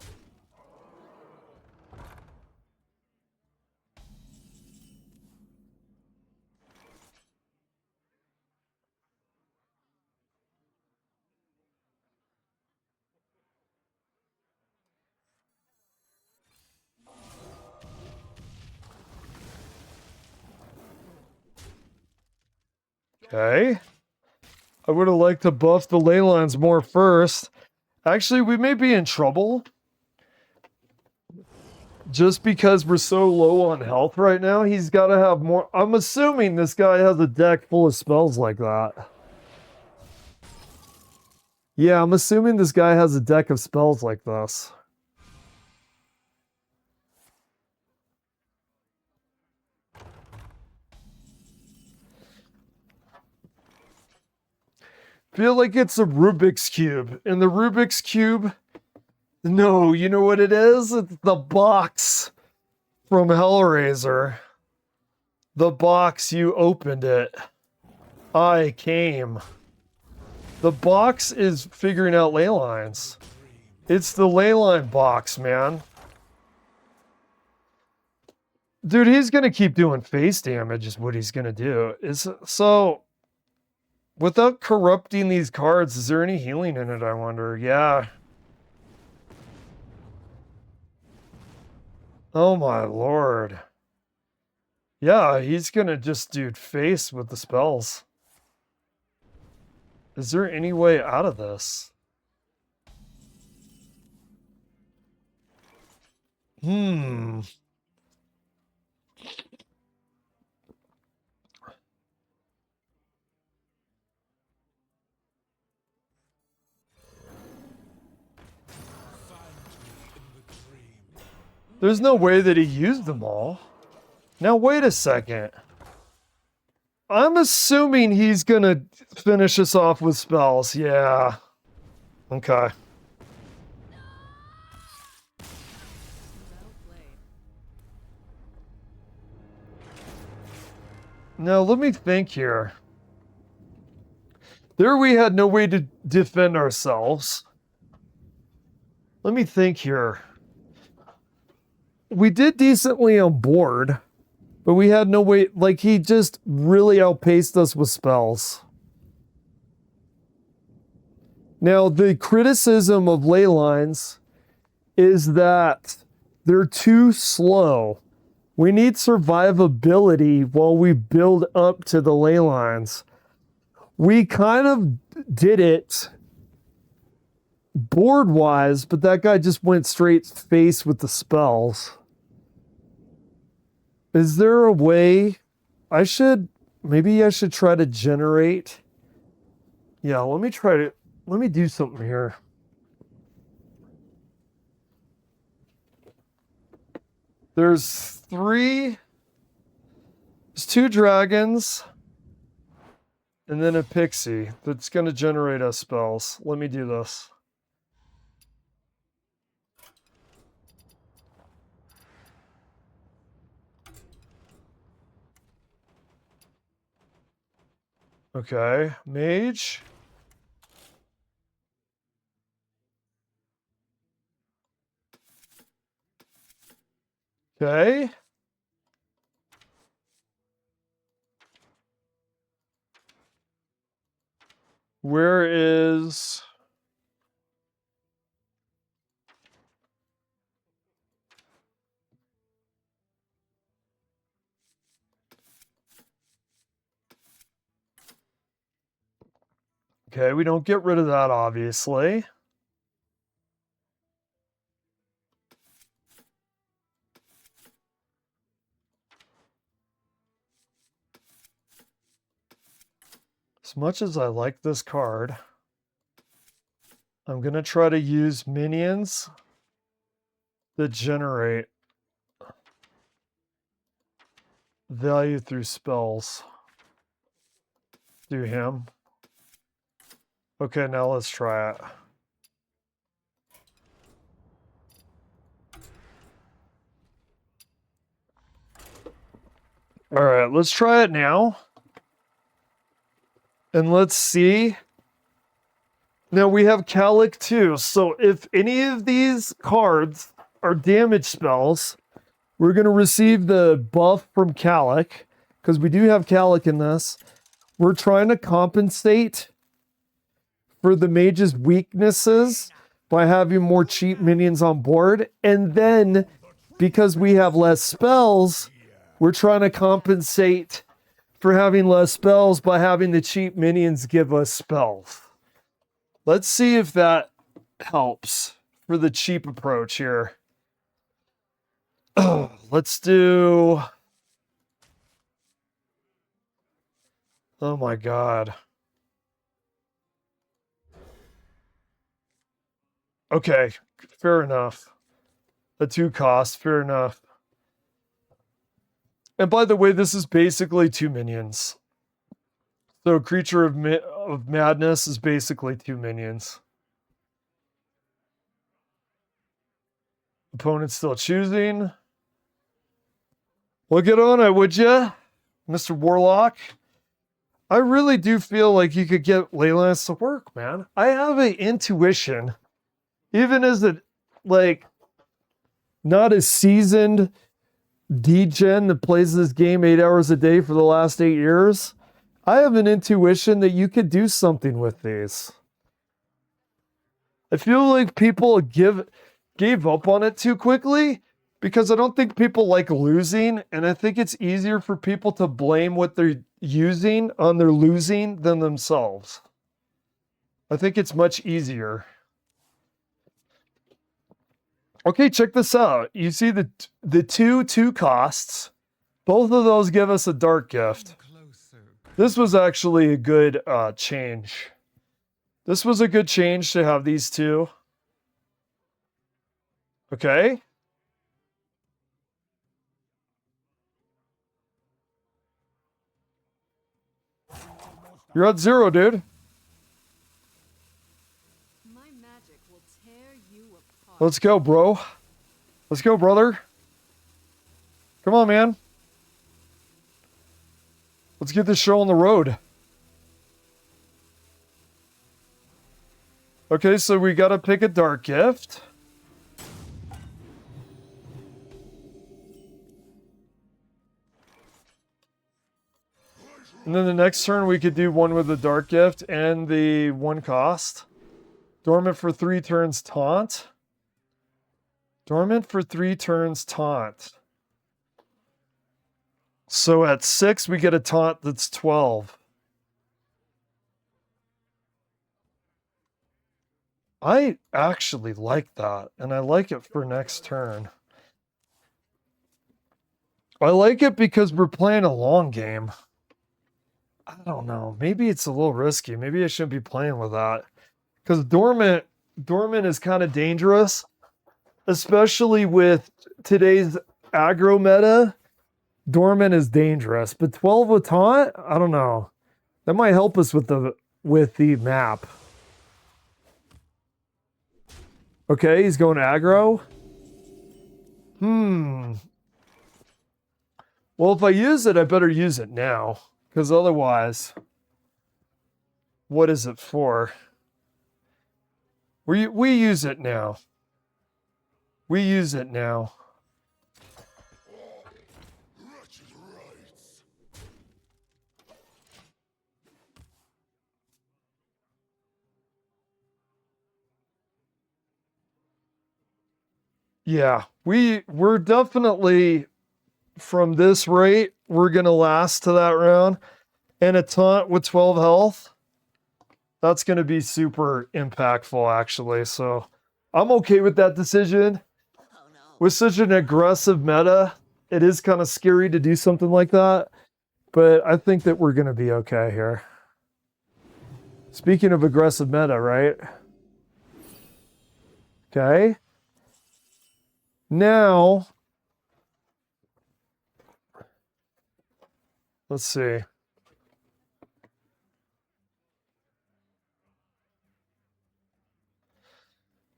Okay. I would have liked to buff the ley lines more first. Actually, we may be in trouble. Just because we're so low on health right now, he's got to have more. I'm assuming this guy has a deck full of spells like that. Yeah, I'm assuming this guy has a deck of spells like this. Feel like it's a Rubik's Cube. And the Rubik's Cube, no, you know what it is? It's the box from Hellraiser. The box, you opened it. I came. The box is figuring out ley lines. It's the ley line box, man. Dude, he's gonna keep doing face damage is what he's gonna do. So without corrupting these cards, is there any healing in it, I wonder? Yeah. Oh my lord. Yeah, he's gonna just do face with the spells. Is there any way out of this? There's no way that he used them all. Now, wait a second. I'm assuming he's gonna finish us off with spells. Yeah. Okay. Well played. Now, let me think here. There we had no way to defend ourselves. Let me think here. We did decently on board, but we had no way. Like, he just really outpaced us with spells. Now, the criticism of ley lines is that they're too slow. We need survivability while we build up to the ley lines. We kind of did it board-wise, but that guy just went straight face with the spells. Is there a way maybe I should try to generate? Yeah, let me do something here. There's two dragons and then a pixie that's going to generate us spells. Let me do this. Okay, mage. Okay. Where is... Okay, we don't get rid of that, obviously. As much as I like this card, I'm going to try to use minions that generate value through spells. Do him. Okay, now let's try it. All right, let's try it now. And let's see. Now we have Calic too. So if any of these cards are damage spells, we're going to receive the buff from Calic, because we do have Calic in this. We're trying to compensate for the mage's weaknesses by having more cheap minions on board. And then, because we have less spells, we're trying to compensate for having less spells by having the cheap minions give us spells. Let's see if that helps for the cheap approach here. Let's do... Oh my god. Okay, fair enough. A 2 cost, fair enough. And by the way, this is basically 2 minions. So Creature of Madness is basically 2 minions. Opponent's still choosing. Well, get on it, would ya, Mr. Warlock? I really do feel like you could get Leylands to work, man. I have an intuition, even as a, like, not a seasoned D-gen that plays this game 8 hours a day for the last 8 years. I have an intuition that you could do something with these. I feel like people gave up on it too quickly because I don't think people like losing, and I think it's easier for people to blame what they're using on their losing than themselves. I think it's much easier. Okay, check this out. You see the 2 costs. Both of those give us a dark gift. This was actually a good change. This was a good change to have these 2. Okay. You're at 0, dude. My magic will tear you apart. Let's go, bro. Let's go, brother. Come on, man. Let's get this show on the road. Okay, so we gotta pick a dark gift. And then the next turn we could do one with the dark gift and the 1 cost. Dormant for 3 turns, taunt. Dormant for 3 turns, taunt. So at 6 we get a taunt that's 12. I actually like that, and I like it for next turn. I like it because we're playing a long game. I don't know. Maybe it's a little risky. Maybe I shouldn't be playing with that. Because Dormant is kind of dangerous, especially with today's aggro meta. Dormant is dangerous, but 12 with taunt, I don't know. That might help us with the map. Okay, he's going aggro. Well, if I use it, I better use it now. Because otherwise, what is it for? We use it now. We use it now. Yeah, we're definitely, from this rate, we're going to last to that round. And a taunt with 12 health, that's going to be super impactful, actually. So I'm okay with that decision. With such an aggressive meta, it is kind of scary to do something like that. But I think that we're going to be okay here. Speaking of aggressive meta, right? Okay. Now, let's see.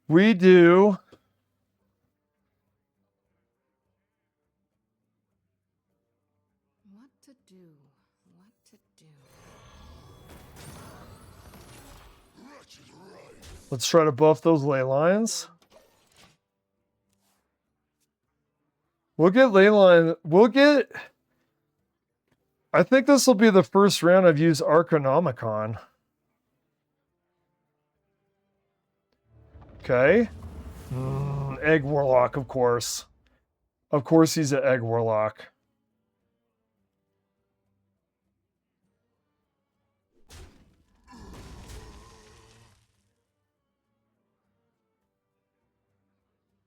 We do What to do? What to do? let's try to buff those ley lines. We'll get ley line. I think this will be the first round I've used Arcanomicon. Okay. Egg Warlock, of course. Of course he's an Egg Warlock.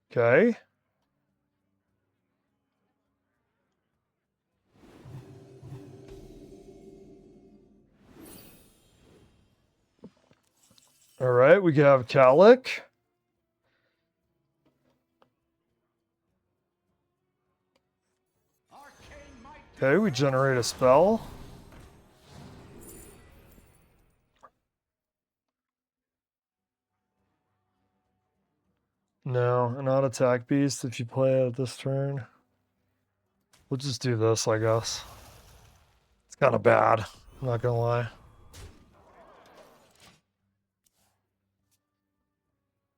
Okay. All right, we have Calic. Okay, we generate a spell. No, an auto attack beast if you play it this turn. We'll just do this, I guess. It's kind of bad, I'm not gonna lie.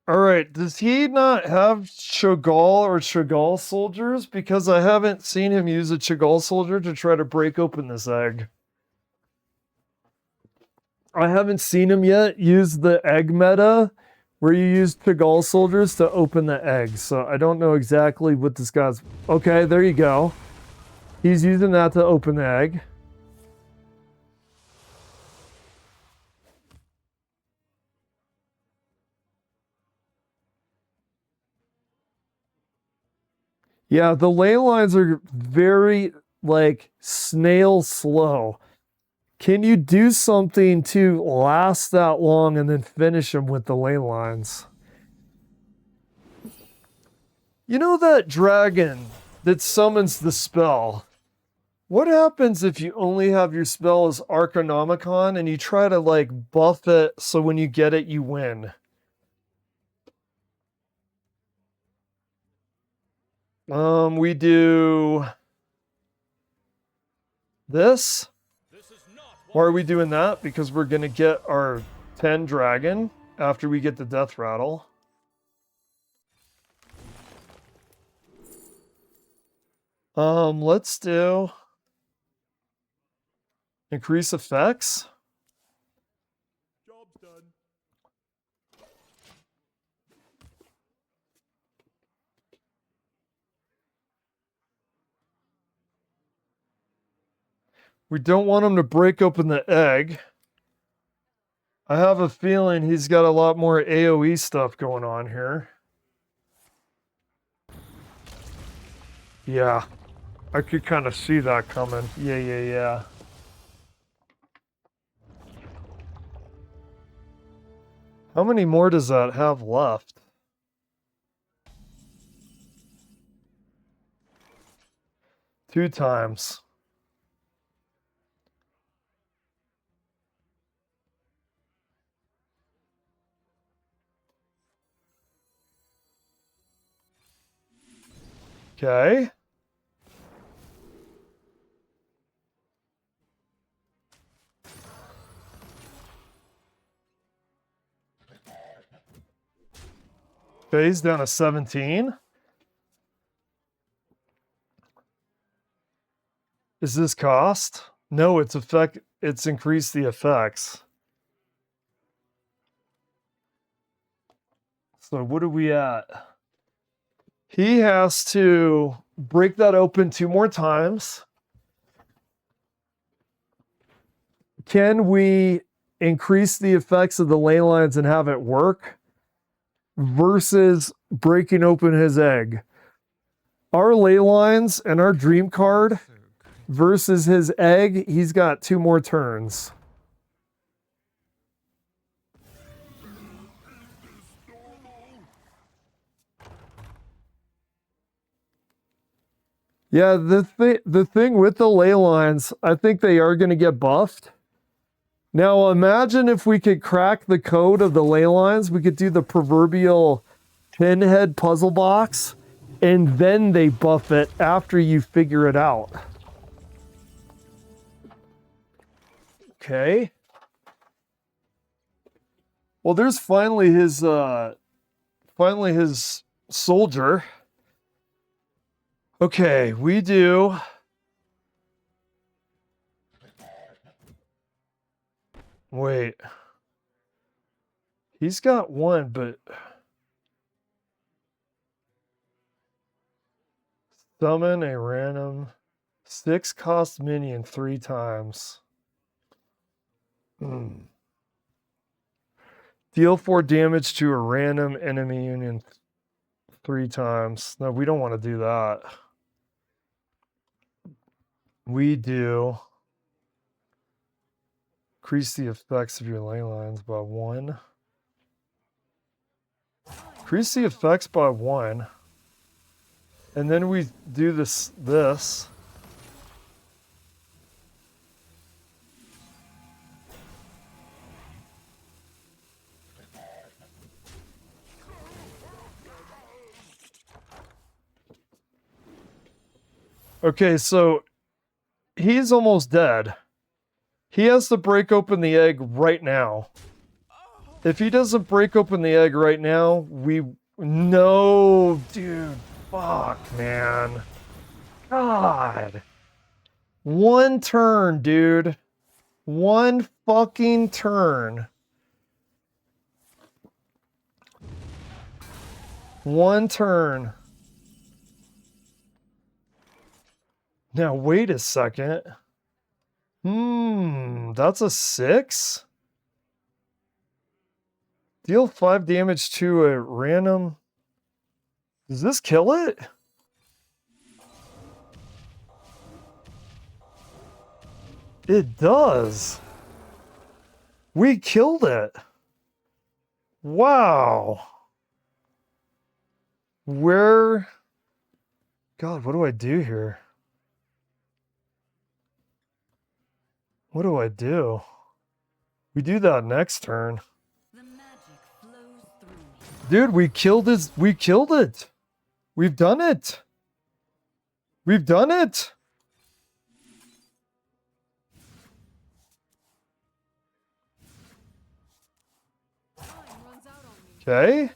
Alright, does he not have Chagall or Chagall soldiers? Because I haven't seen him use a Chagall soldier to try to break open this egg. I haven't seen him yet use the egg meta where you use Chagall soldiers to open the egg. So I don't know exactly what this guy's... Okay, there you go. He's using that to open the egg. Yeah, the ley lines are very, like, snail slow. Can you do something to last that long and then finish them with the ley lines? You know that dragon that summons the spell? What happens if you only have your spell as Arcanomicon and you try to like buff it so when you get it you win? We do this. Why are we doing that? Because we're gonna get our 10 dragon after we get the death rattle. Let's do increase effects. Job's done. We don't want him to break open the egg. I have a feeling he's got a lot more AoE stuff going on here. Yeah, I could kind of see that coming. Yeah. How many more does that have left? Two times. Okay. Okay, he's down to 17. Is this cost? No, it's increased the effects. So what are we at? He has to break that open 2 more times. Can we increase the effects of the ley lines and have it work versus breaking open his egg? Our ley lines and our dream card versus his egg, he's got 2 more turns. Yeah, the thing with the ley lines, I think they are going to get buffed. Now imagine if we could crack the code of the ley lines, we could do the proverbial pinhead puzzle box, and then they buff it after you figure it out. Okay. Well, there's finally his soldier. Okay, we do. Wait. He's got 1, but summon a random 6 cost minion 3 times. Deal 4 damage to a random enemy union 3 times. No, we don't want to do that. We do increase the effects of your ley lines by 1. Increase the effects by 1. And then we do this. Okay, so he's almost dead. He has to break open the egg right now. If he doesn't break open the egg right now, no, dude, fuck, man. God. 1 turn, dude. 1 fucking turn. 1 turn. Now, wait a second. That's a 6? Deal 5 damage to a random... Does this kill it? It does. We killed it. Wow. Where... God, what do I do here? What do I do? We do that next turn. The magic flows through me. Dude, we killed it. We've done it. We've done it. Time runs out on me. Okay.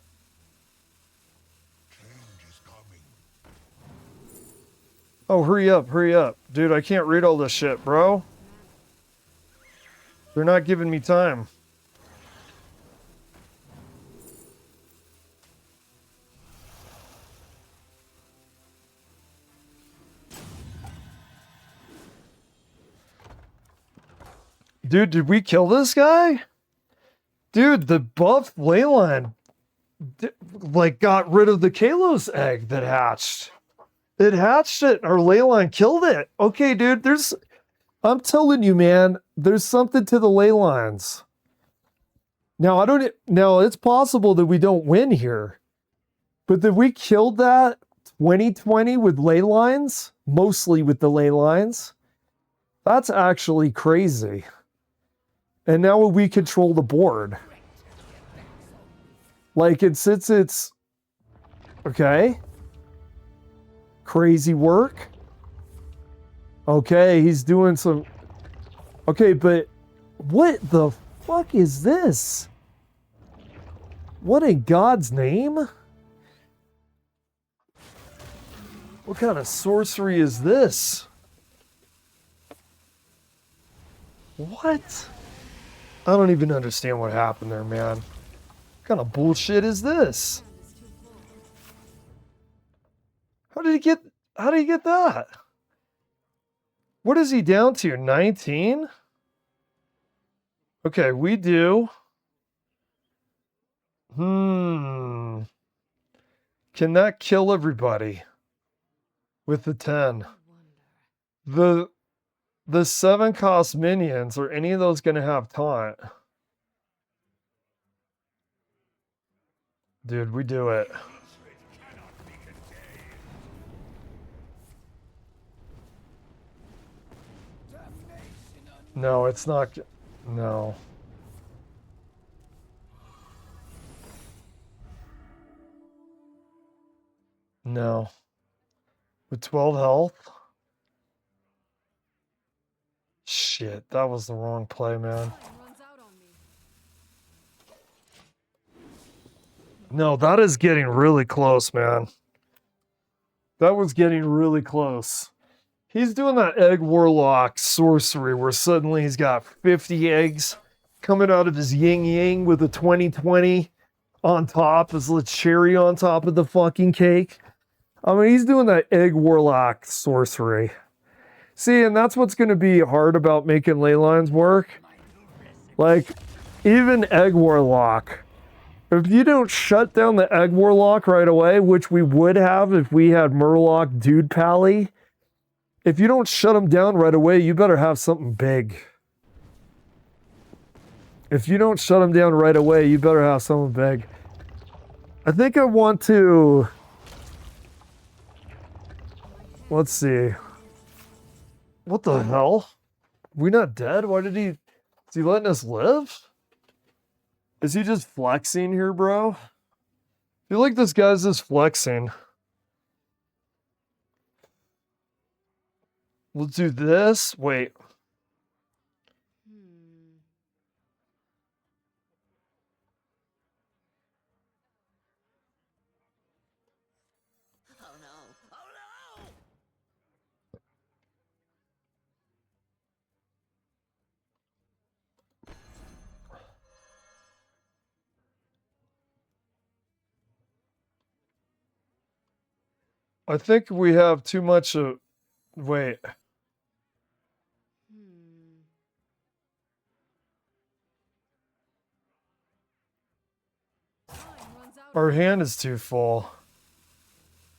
Oh, hurry up, hurry up. Dude, I can't read all this shit, bro. They're not giving me time. Dude, did we kill this guy? Dude, the buff Leyline like got rid of the Kalos egg that hatched. It hatched it, or Leyline killed it. Okay, dude, I'm telling you, man, there's something to the ley lines. Now, it's possible that we don't win here. But that we killed that 2020 with ley lines, mostly with the ley lines, that's actually crazy. And now we control the board. Like, since it's... Okay. Crazy work. Okay, he's doing some... Okay, but what the fuck is this? What in God's name? What kind of sorcery is this? What? I don't even understand what happened there, man. What kind of bullshit is this? How did he get that? What is he down to? 19? Okay, we do. Can that kill everybody? With the 10. The 7 cost minions, are any of those gonna have taunt? Dude, we do it. No, it's not. No. No. With 12 health? Shit, that was the wrong play, man. No, that is getting really close, man. That was getting really close. He's doing that egg warlock sorcery where suddenly he's got 50 eggs coming out of his yin yang with a 2020 on top as a cherry on top of the fucking cake. I mean, he's doing that egg warlock sorcery. See, and that's what's going to be hard about making ley lines work. Like, even egg warlock. If you don't shut down the egg warlock right away, which we would have if we had Murloc Dude Pally, if you don't shut him down right away, you better have something big. If you don't shut him down right away, you better have something big. I think I want to... Let's see. What the hell? We not dead? Why did he... Is he letting us live? Is he just flexing here, bro? I feel like this guy's just flexing. Let's do this. Wait. Oh no! Oh no! I think we have too much of... Wait. Our hand is too full.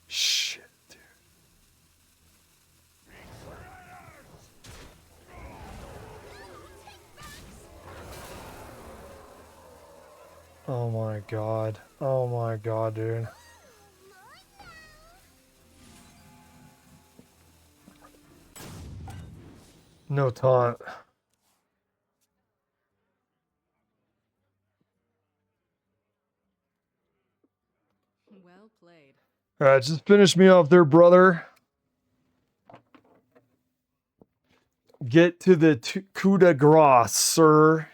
Shit, dude. Oh my god. Oh my god, dude. No taunt. All right, just finish me off there, brother. Get to the coup de grace, sir.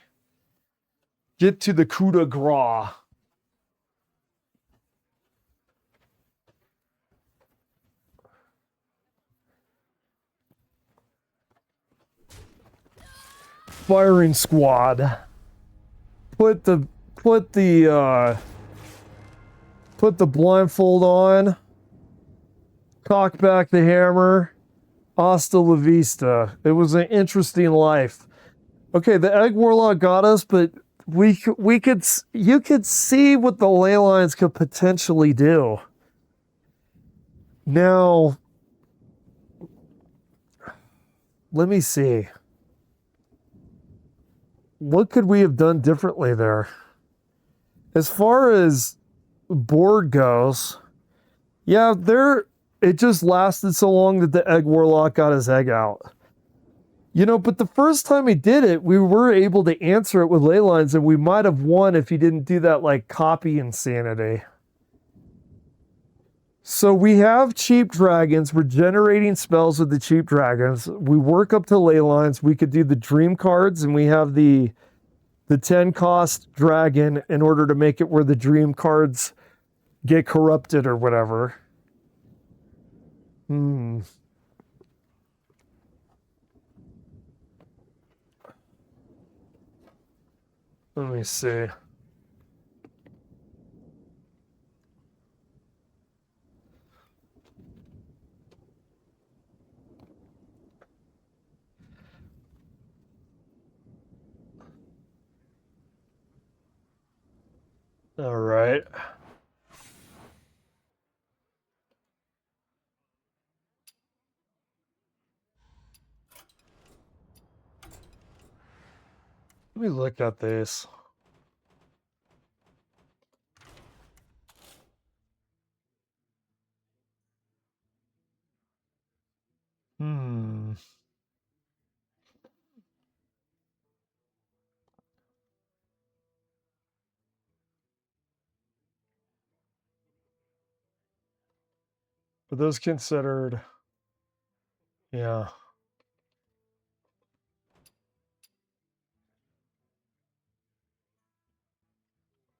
Get to the coup de grace. Firing squad. Put the blindfold on. Cock back the hammer. Hasta la vista. It was an interesting life. Okay, the egg warlock got us, but you could see what the ley lines could potentially do. Now, let me see. What could we have done differently there? As far as board goes, yeah, it just lasted so long that the egg warlock got his egg out. You know, but the first time he did it, we were able to answer it with ley lines, and we might have won if he didn't do that like copy insanity. So we have cheap dragons. We're generating spells with the cheap dragons. We work up to ley lines. We could do the dream cards, and we have the 10 cost dragon in order to make it where the dream cards get corrupted or whatever. Let me see. All right. Let me look at this. But those considered, yeah.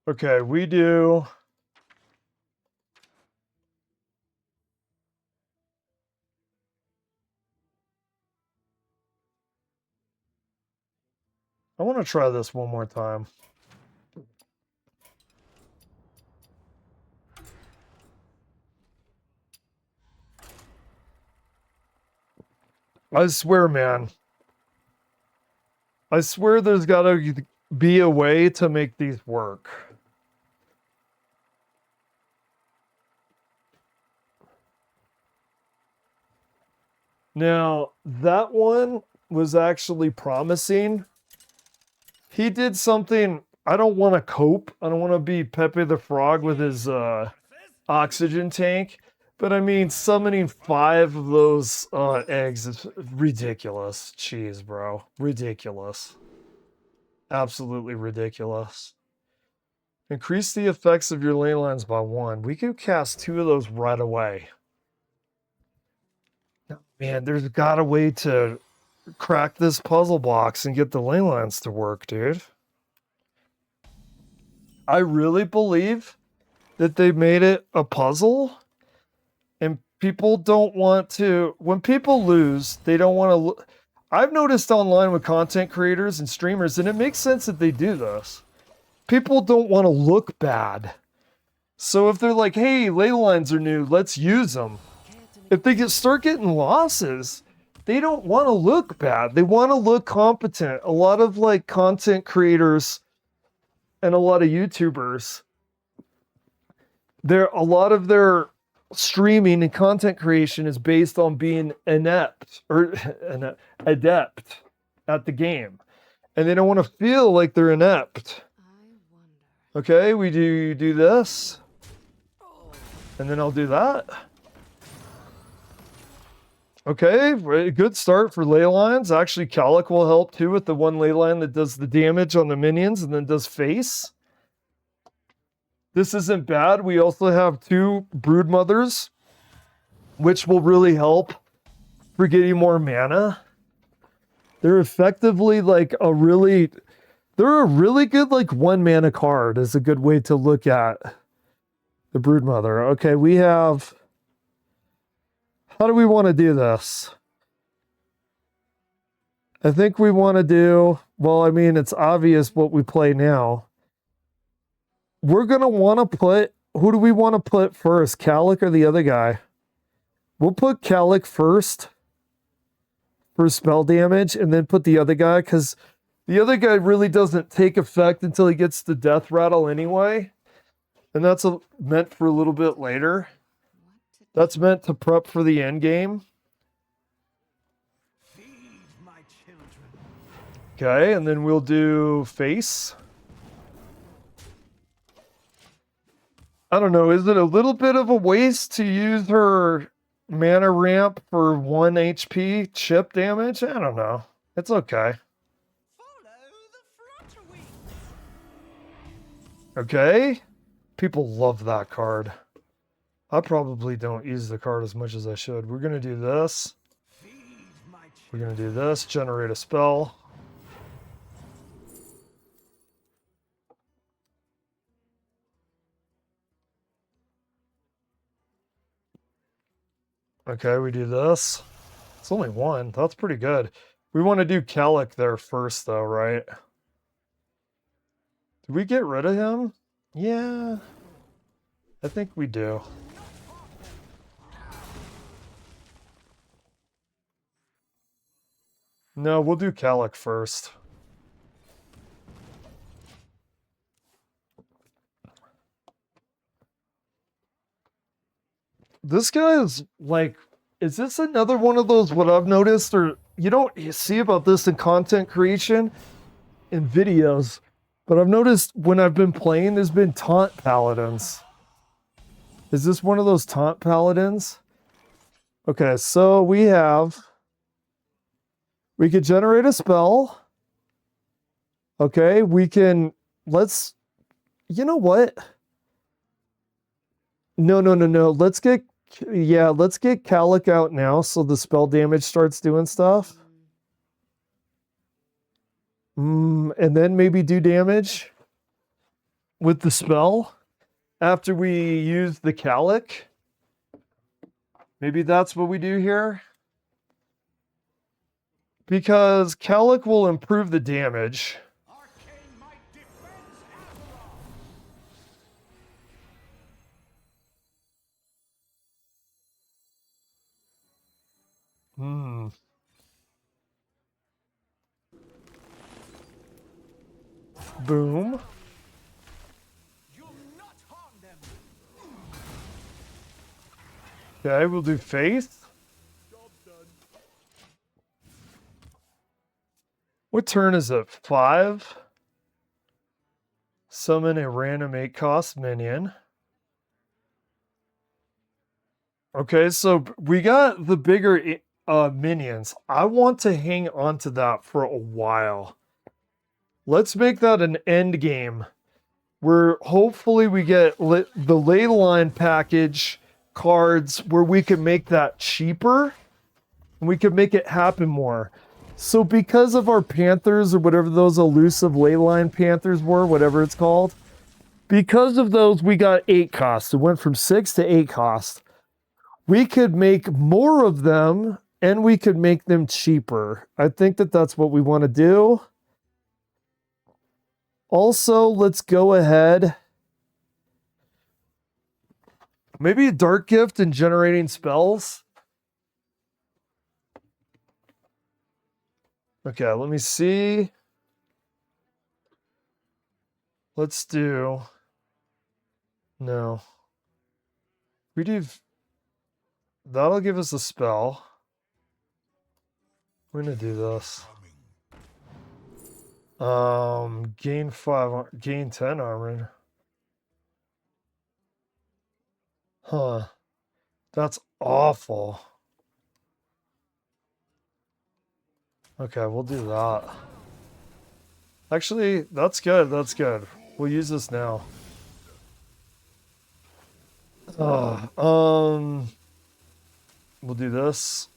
Okay, we do. I want to try this one more time. I swear, man. I swear there's got to be a way to make these work. Now, that one was actually promising. He did something. I don't want to cope. I don't want to be Pepe the Frog with his oxygen tank. But I mean, summoning 5 of those eggs is ridiculous. Jeez, bro. Ridiculous. Absolutely ridiculous. Increase the effects of your ley lines by 1. We could cast 2 of those right away. Man, there's got a way to crack this puzzle box and get the ley lines to work, dude. I really believe that they made it a puzzle, and people don't want to. When people lose, they don't want to. I've noticed online with content creators and streamers, and it makes sense that they do this. People don't want to look bad. So if they're like, hey, ley lines are new, let's use them. If they start getting losses, they don't want to look bad. They want to look competent. A lot of like content creators and a lot of YouTubers, a lot of their streaming and content creation is based on being inept or adept at the game. And they don't want to feel like they're inept. Okay, we do this. And then I'll do that. Okay, good start for ley lines. Actually, Calic will help too with the one ley line that does the damage on the minions and then does face. This isn't bad. We also have 2 brood mothers, which will really help for getting more mana. They're effectively like they're a really good like 1 mana card is a good way to look at the brood mother. Okay, we have, how do we want to do this? I think we want to do, well, I mean, it's obvious what we play now. We're going to want to put, who do we want to put first? Calic or the other guy? We'll put Calic first for spell damage and then put the other guy, because the other guy really doesn't take effect until he gets the death rattle anyway. And that's meant for a little bit later. That's meant to prep for the end game. Okay, and then we'll do face. I don't know, is it a little bit of a waste to use her mana ramp for 1 HP chip damage? I don't know. It's okay. Okay. People love that card. I probably don't use the card as much as I should. We're going to do this. We're going to do this. Generate a spell. Okay, we do this. It's only 1. That's pretty good. We want to do Calic there first, though, right? Did we get rid of him? Yeah. I think we do. No, we'll do Calic first. This guy is like, is this another one of those, what I've noticed, or you don't see about this in content creation in videos, but I've noticed when I've been playing, there's been taunt paladins. Is this one of those taunt paladins? Okay, so we could generate a spell. Okay, we can, you know what? No. Let's get Calic out now so the spell damage starts doing stuff. And then maybe do damage with the spell after we use the Calic. Maybe that's what we do here. Because Calic will improve the damage. Boom. Okay, we'll do Faith. What turn is it? 5. Summon a random 8-cost minion. Okay, so we got the bigger minions. I want to hang on to that for a while. Let's make that an end game where hopefully we get the ley line package cards where we can make that cheaper and we can make it happen more. So because of our Panthers or whatever those elusive ley line Panthers were, whatever it's called, because of those, we got 8 costs. It went from 6 to 8 costs. We could make more of them and we could make them cheaper. I think that that's what we want to do. Also, let's go ahead. Maybe a Dark Gift and generating spells. Okay, let me see. Let's do... No. We do... That'll give us a spell. We're gonna do this. Gain 5, gain 10 armor. Huh. That's awful. Okay, we'll do that. Actually, that's good. That's good. We'll use this now. We'll do this.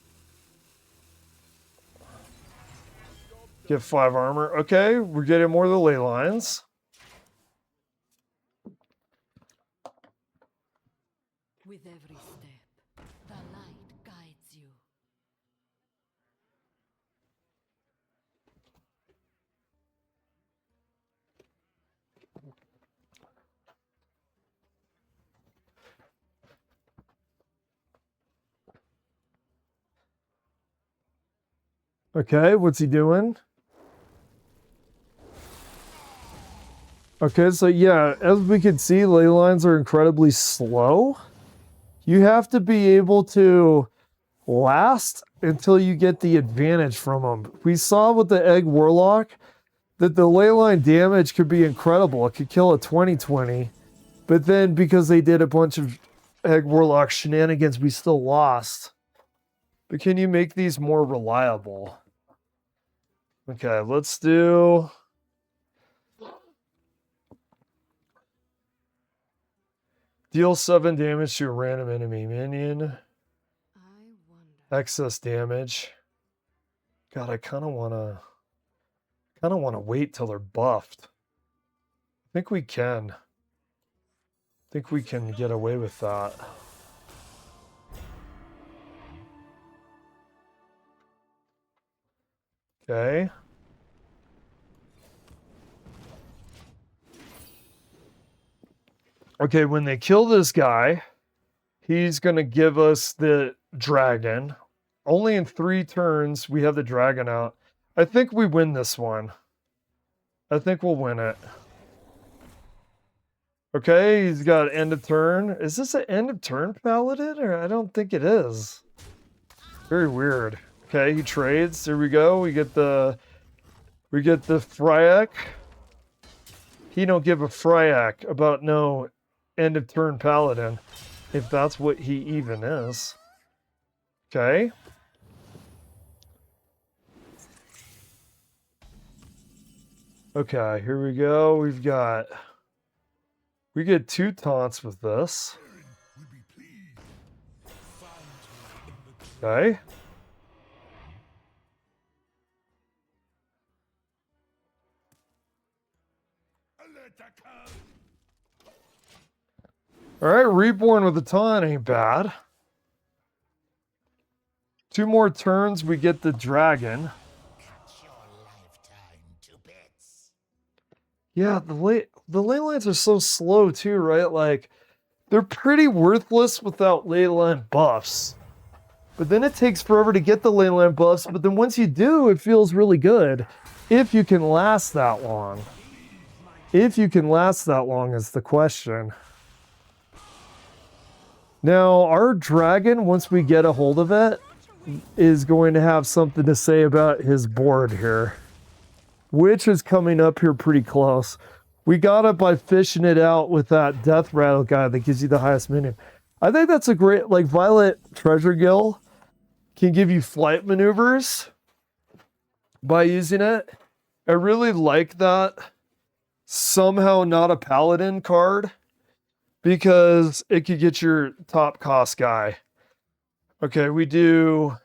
Get 5 armor. Okay, we're getting more of the ley lines. With every step, the light guides you. Okay, what's he doing? Okay, so yeah, as we can see, ley lines are incredibly slow. You have to be able to last until you get the advantage from them. We saw with the Egg Warlock that the ley line damage could be incredible. It could kill a 20/20, but then because they did a bunch of Egg Warlock shenanigans, we still lost. But can you make these more reliable? Okay, let's do... Deal 7 damage to a random enemy minion. I wonder. Excess damage. God, I kind of want to wait till they're buffed. I think we can. I think we can get away with that. Okay. Okay, when they kill this guy, he's going to give us the dragon. Only in 3 turns we have the dragon out. I think we win this one. I think we'll win it. Okay, he's got end of turn. Is this an end of turn paladin? Or I don't think it is. Very weird. Okay, he trades. There we go. We get the Fryak. He don't give a Fryak about no end of turn paladin, if that's what he even is. Okay. Okay, here we go. We get 2 taunts with this. Okay. Alright, Reborn with a taunt ain't bad. 2 more turns, we get the dragon. Yeah, the ley lines are so slow too, right? Like, they're pretty worthless without ley line buffs. But then it takes forever to get the ley line buffs, but then once you do, it feels really good. If you can last that long. If you can last that long is the question. Now, our dragon, once we get a hold of it, is going to have something to say about his board here, which is coming up here pretty close. We got it by fishing it out with that death rattle guy that gives you the highest minion. I think that's a great, like, Violet Treasure Gill can give you flight maneuvers by using it. I really like that. Somehow not a paladin card, because it could get your top cost guy. Okay, we do...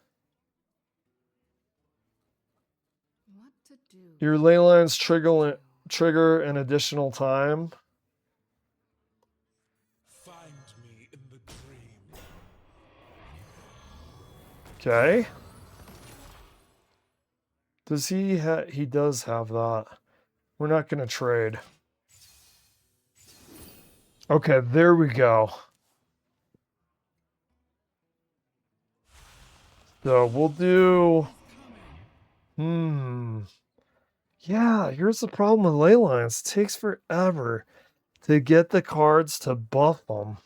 What to do? Your ley lines trigger an additional time. Find me in the dream. Okay. Does he he does have that. We're not going to trade. Okay, there we go. So we'll do... Yeah, here's the problem with ley lines. It takes forever to get the cards to buff them.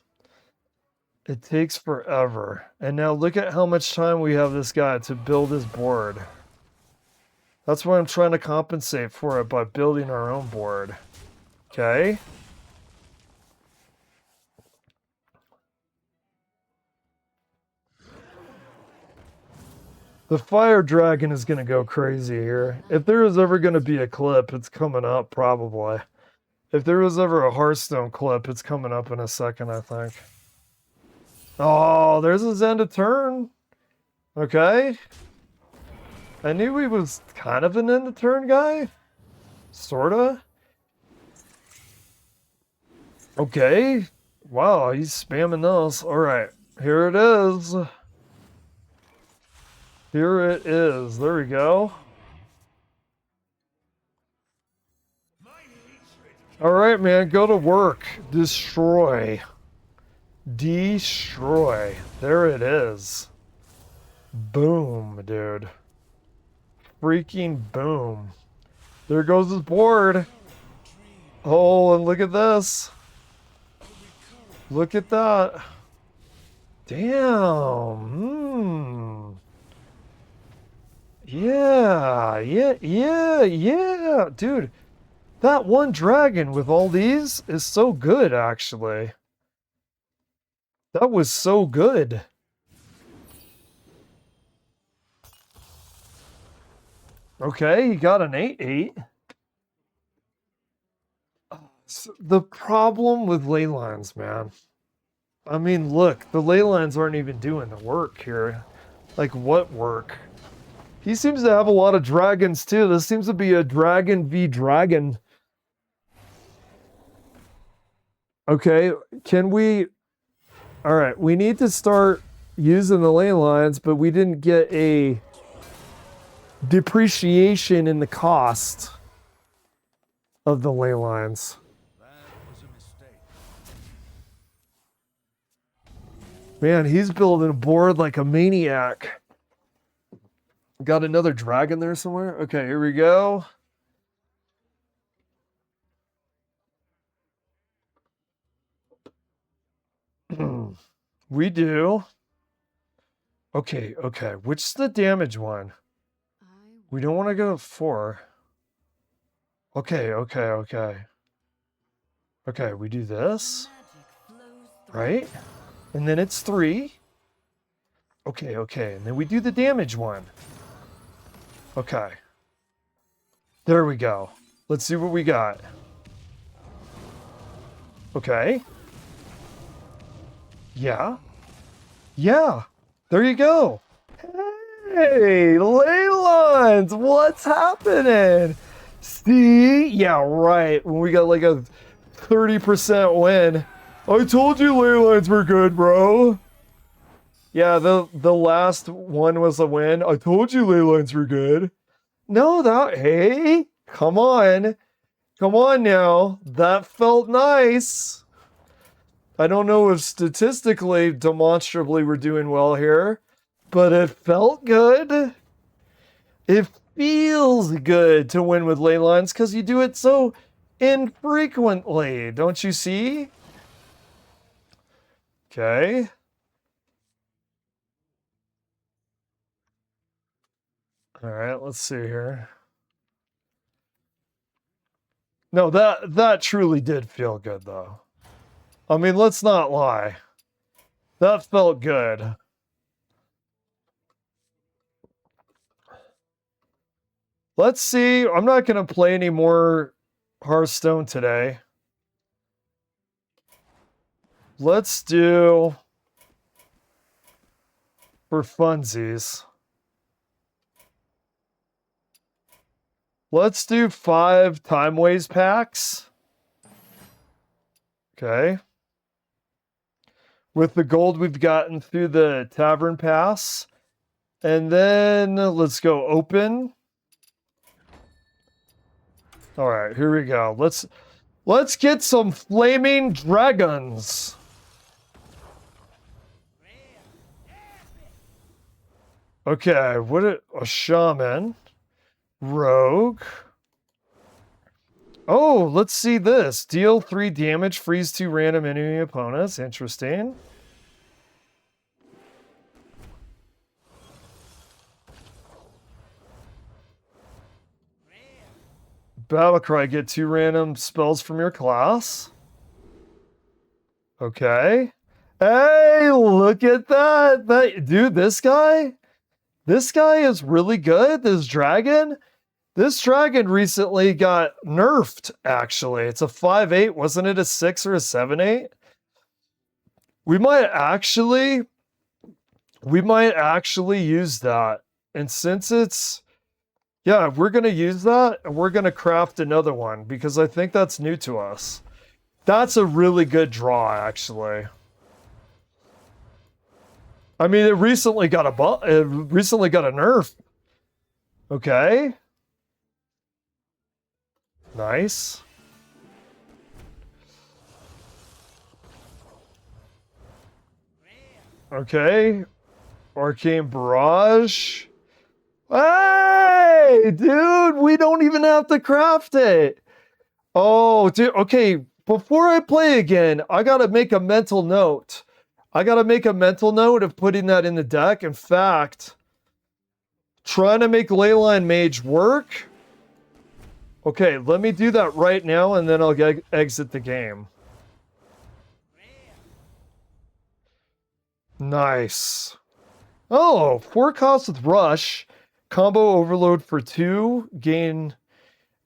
It takes forever. And now look at how much time we have this guy to build his board. That's why I'm trying to compensate for it by building our own board. Okay. The fire dragon is going to go crazy here. If there is ever going to be a clip, it's coming up probably. If there was ever a Hearthstone clip, it's coming up in a second, I think. Oh, there's his end of turn. Okay. I knew he was kind of an end of turn guy. Sorta. Okay. Wow, he's spamming those. Alright. Here it is. Here it is. There we go. Alright, man. Go to work. Destroy. Destroy. There it is. Boom, dude. Freaking boom. There goes his board. Oh, and look at this. Look at that. Damn. Yeah. Dude, that one dragon with all these is so good, actually. That was so good. Okay, he got an 8-8. The problem with ley lines, man. I mean, look, the ley lines aren't even doing the work here. Like, what work? He seems to have a lot of dragons, too. This seems to be a dragon v dragon. Okay, can we... Alright, we need to start using the ley lines, but we didn't get a depreciation in the cost of the ley lines. Man, he's building a board like a maniac. Got another dragon there somewhere? Okay, here we go. We do. Okay. Which is the damage one? We don't want to go to 4. Okay. Okay, we do this. Right? And then it's 3. Okay. And then we do the damage one. Okay. There we go. Let's see what we got. Okay. Yeah. There you go. Hey, ley lines. What's happening? See? Yeah, right. When we got like a 30% win. I told you ley lines were good, bro. Yeah, the last one was a win. I told you ley lines were good. No, hey, come on. Come on now. That felt nice. I don't know if statistically, demonstrably we're doing well here, but it felt good. It feels good to win with ley lines because you do it so infrequently, don't you see? Okay. All right, let's see here. No, that truly did feel good, though. I mean, let's not lie. That felt good. Let's see. I'm not going to play any more Hearthstone today. Let's do, for funsies, let's do 5 Time Ways packs. Okay. With the gold we've gotten through the Tavern Pass. And then let's go open. All right, here we go. Let's get some flaming dragons. Okay, a shaman, rogue. Oh, let's see this. Deal 3 damage, freeze 2 random enemy opponents. Interesting. Battlecry, get 2 random spells from your class. Okay. Hey, look at that. Dude, this guy is really good. This dragon recently got nerfed, actually. It's a 5-8. Wasn't it a 6 or a 7-8? We might actually use that. And since it's, yeah, we're going to use that and we're going to craft another one because I think that's new to us. That's a really good draw, actually. I mean, it recently got a nerf. Okay. Nice. Okay. Arcane Barrage. Hey, dude, we don't even have to craft it. Oh, dude, okay. Before I play again, I gotta make a mental note. I gotta make a mental note of putting that in the deck. In fact, trying to make Leyline Mage work. Okay, let me do that right now, and then I'll exit the game. Nice. Oh, 4 costs with Rush. Combo Overload for 2. Gain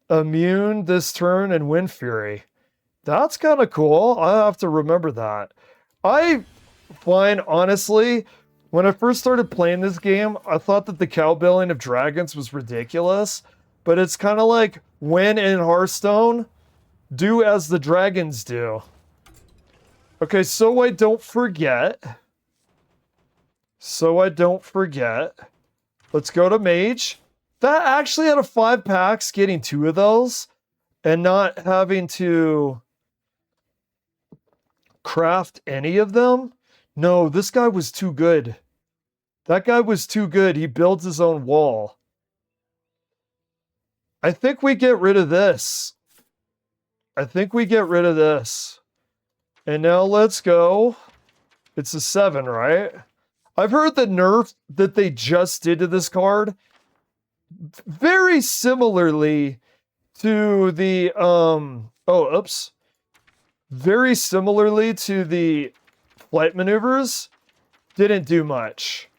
Immune this turn and Wind Fury. That's kind of cool. I have to remember that. I find, honestly, when I first started playing this game, I thought that the cowbelling of dragons was ridiculous. But it's kind of like when in Hearthstone, do as the dragons do. Okay, so I don't forget. Let's go to Mage. That actually out of 5 packs, getting 2 of those and not having to craft any of them. No, this guy was too good. That guy was too good. He builds his own wall. I think we get rid of this. And now let's go. It's a 7, right? I've heard the nerf that they just did to this card very similarly to the very similarly to the flight maneuvers didn't do much.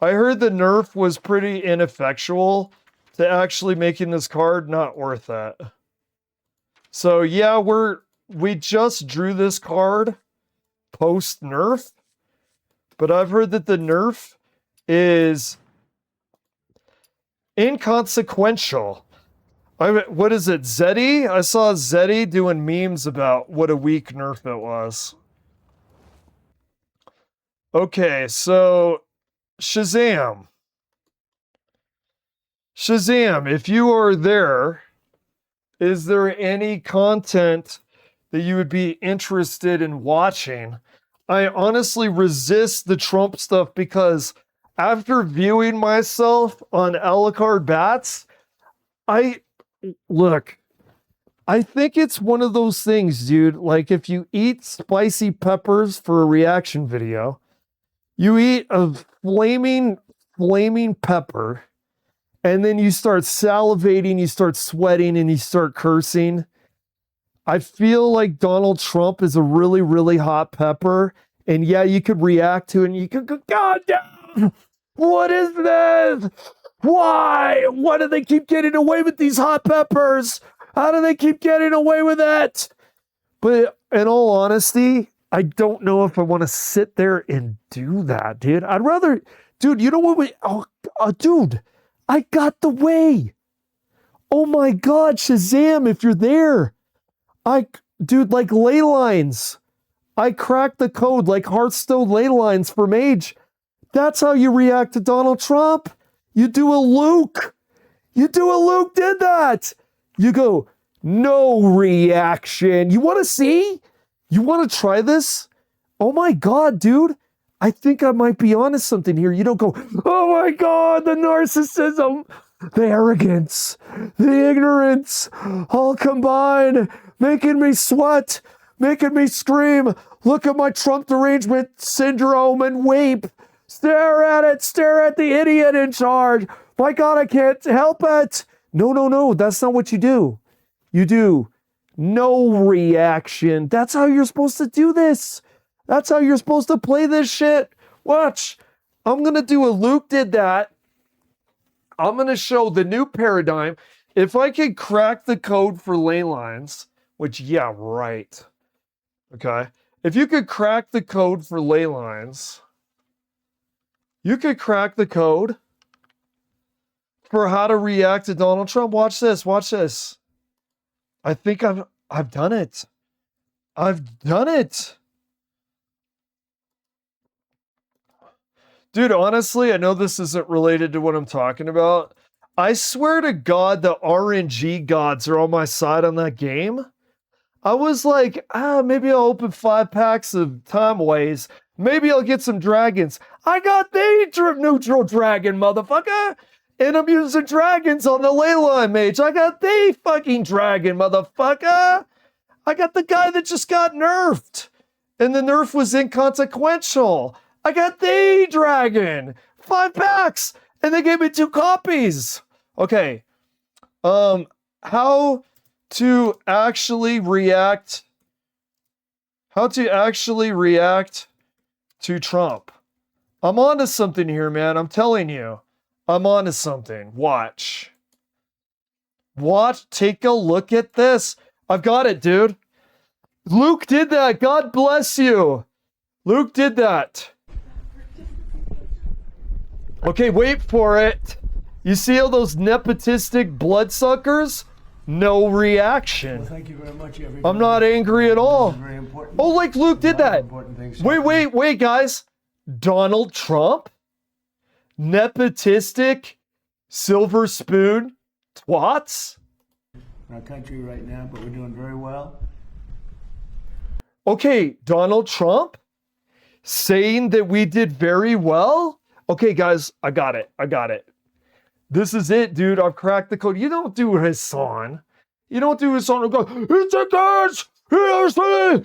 I heard the nerf was pretty ineffectual to actually making this card not worth it. So yeah, we just drew this card post nerf, but I've heard that the nerf is inconsequential. What is it, Zeddy? I saw Zeddy doing memes about what a weak nerf it was. Okay, so Shazam. Shazam, if you are there, is there any content that you would be interested in watching? I honestly resist the Trump stuff because after viewing myself on Alucard Bats, I think it's one of those things, dude. Like if you eat spicy peppers for a reaction video, you eat a flaming pepper, and then you start salivating, you start sweating, and you start cursing. I feel like Donald Trump is a really, really hot pepper. And yeah, you could react to it and you could go, God damn, what is this? Why? Why do they keep getting away with these hot peppers? How do they keep getting away with it? But in all honesty, I don't know if I want to sit there and do that, dude. I'd rather, dude, you know what dude, I got the way. Oh my God, Shazam, if you're there. Dude, like ley lines. I cracked the code like Hearthstone ley lines for Mage. That's how you react to Donald Trump. You do a Luke. Did that. You go, no reaction. You want to see? You want to try this? Oh my God, dude. I think I might be onto something here. You don't go, oh my God, the narcissism, the arrogance, the ignorance, all combined, making me sweat, making me scream. Look at my Trump derangement syndrome and weep. Stare at it. Stare at the idiot in charge. My God, I can't help it. No. That's not what you do. You do no reaction. That's how you're supposed to do this. That's how you're supposed to play this shit. Watch. I'm going to do a Luke did that. I'm going to show the new paradigm. If I could crack the code for ley lines, which, yeah, right. Okay. If you could crack the code for ley lines, you could crack the code for how to react to Donald Trump. Watch this. Watch this. I think I've done it. I've done it. Dude, honestly, I know this isn't related to what I'm talking about. I swear to God, the RNG gods are on my side on that game. I was like, maybe I'll open 5 packs of time ways. Maybe I'll get some dragons. I got the neutral dragon, motherfucker. And I'm using dragons on the ley line mage. I got the fucking dragon, motherfucker. I got the guy that just got nerfed. And the nerf was inconsequential. I got the dragon. 5 packs. And they gave me 2 copies. Okay. How to actually react to Trump. I'm onto something here, man. I'm telling you. I'm onto something. Watch. Take a look at this. I've got it, dude. Luke did that. God bless you. Luke did that. Okay, wait for it. You see all those nepotistic bloodsuckers? No reaction. Well, thank you very much, everybody. I'm not angry at all. Very important. Oh, like Luke did that. Wait, guys. Donald Trump? Nepotistic silver spoon twats? In our country right now, but we're doing very well. Okay, Donald Trump saying that we did very well? Okay, guys, I got it. This is it, dude. I've cracked the code. You don't do his song. You don't do his song and go, it's a dance! No.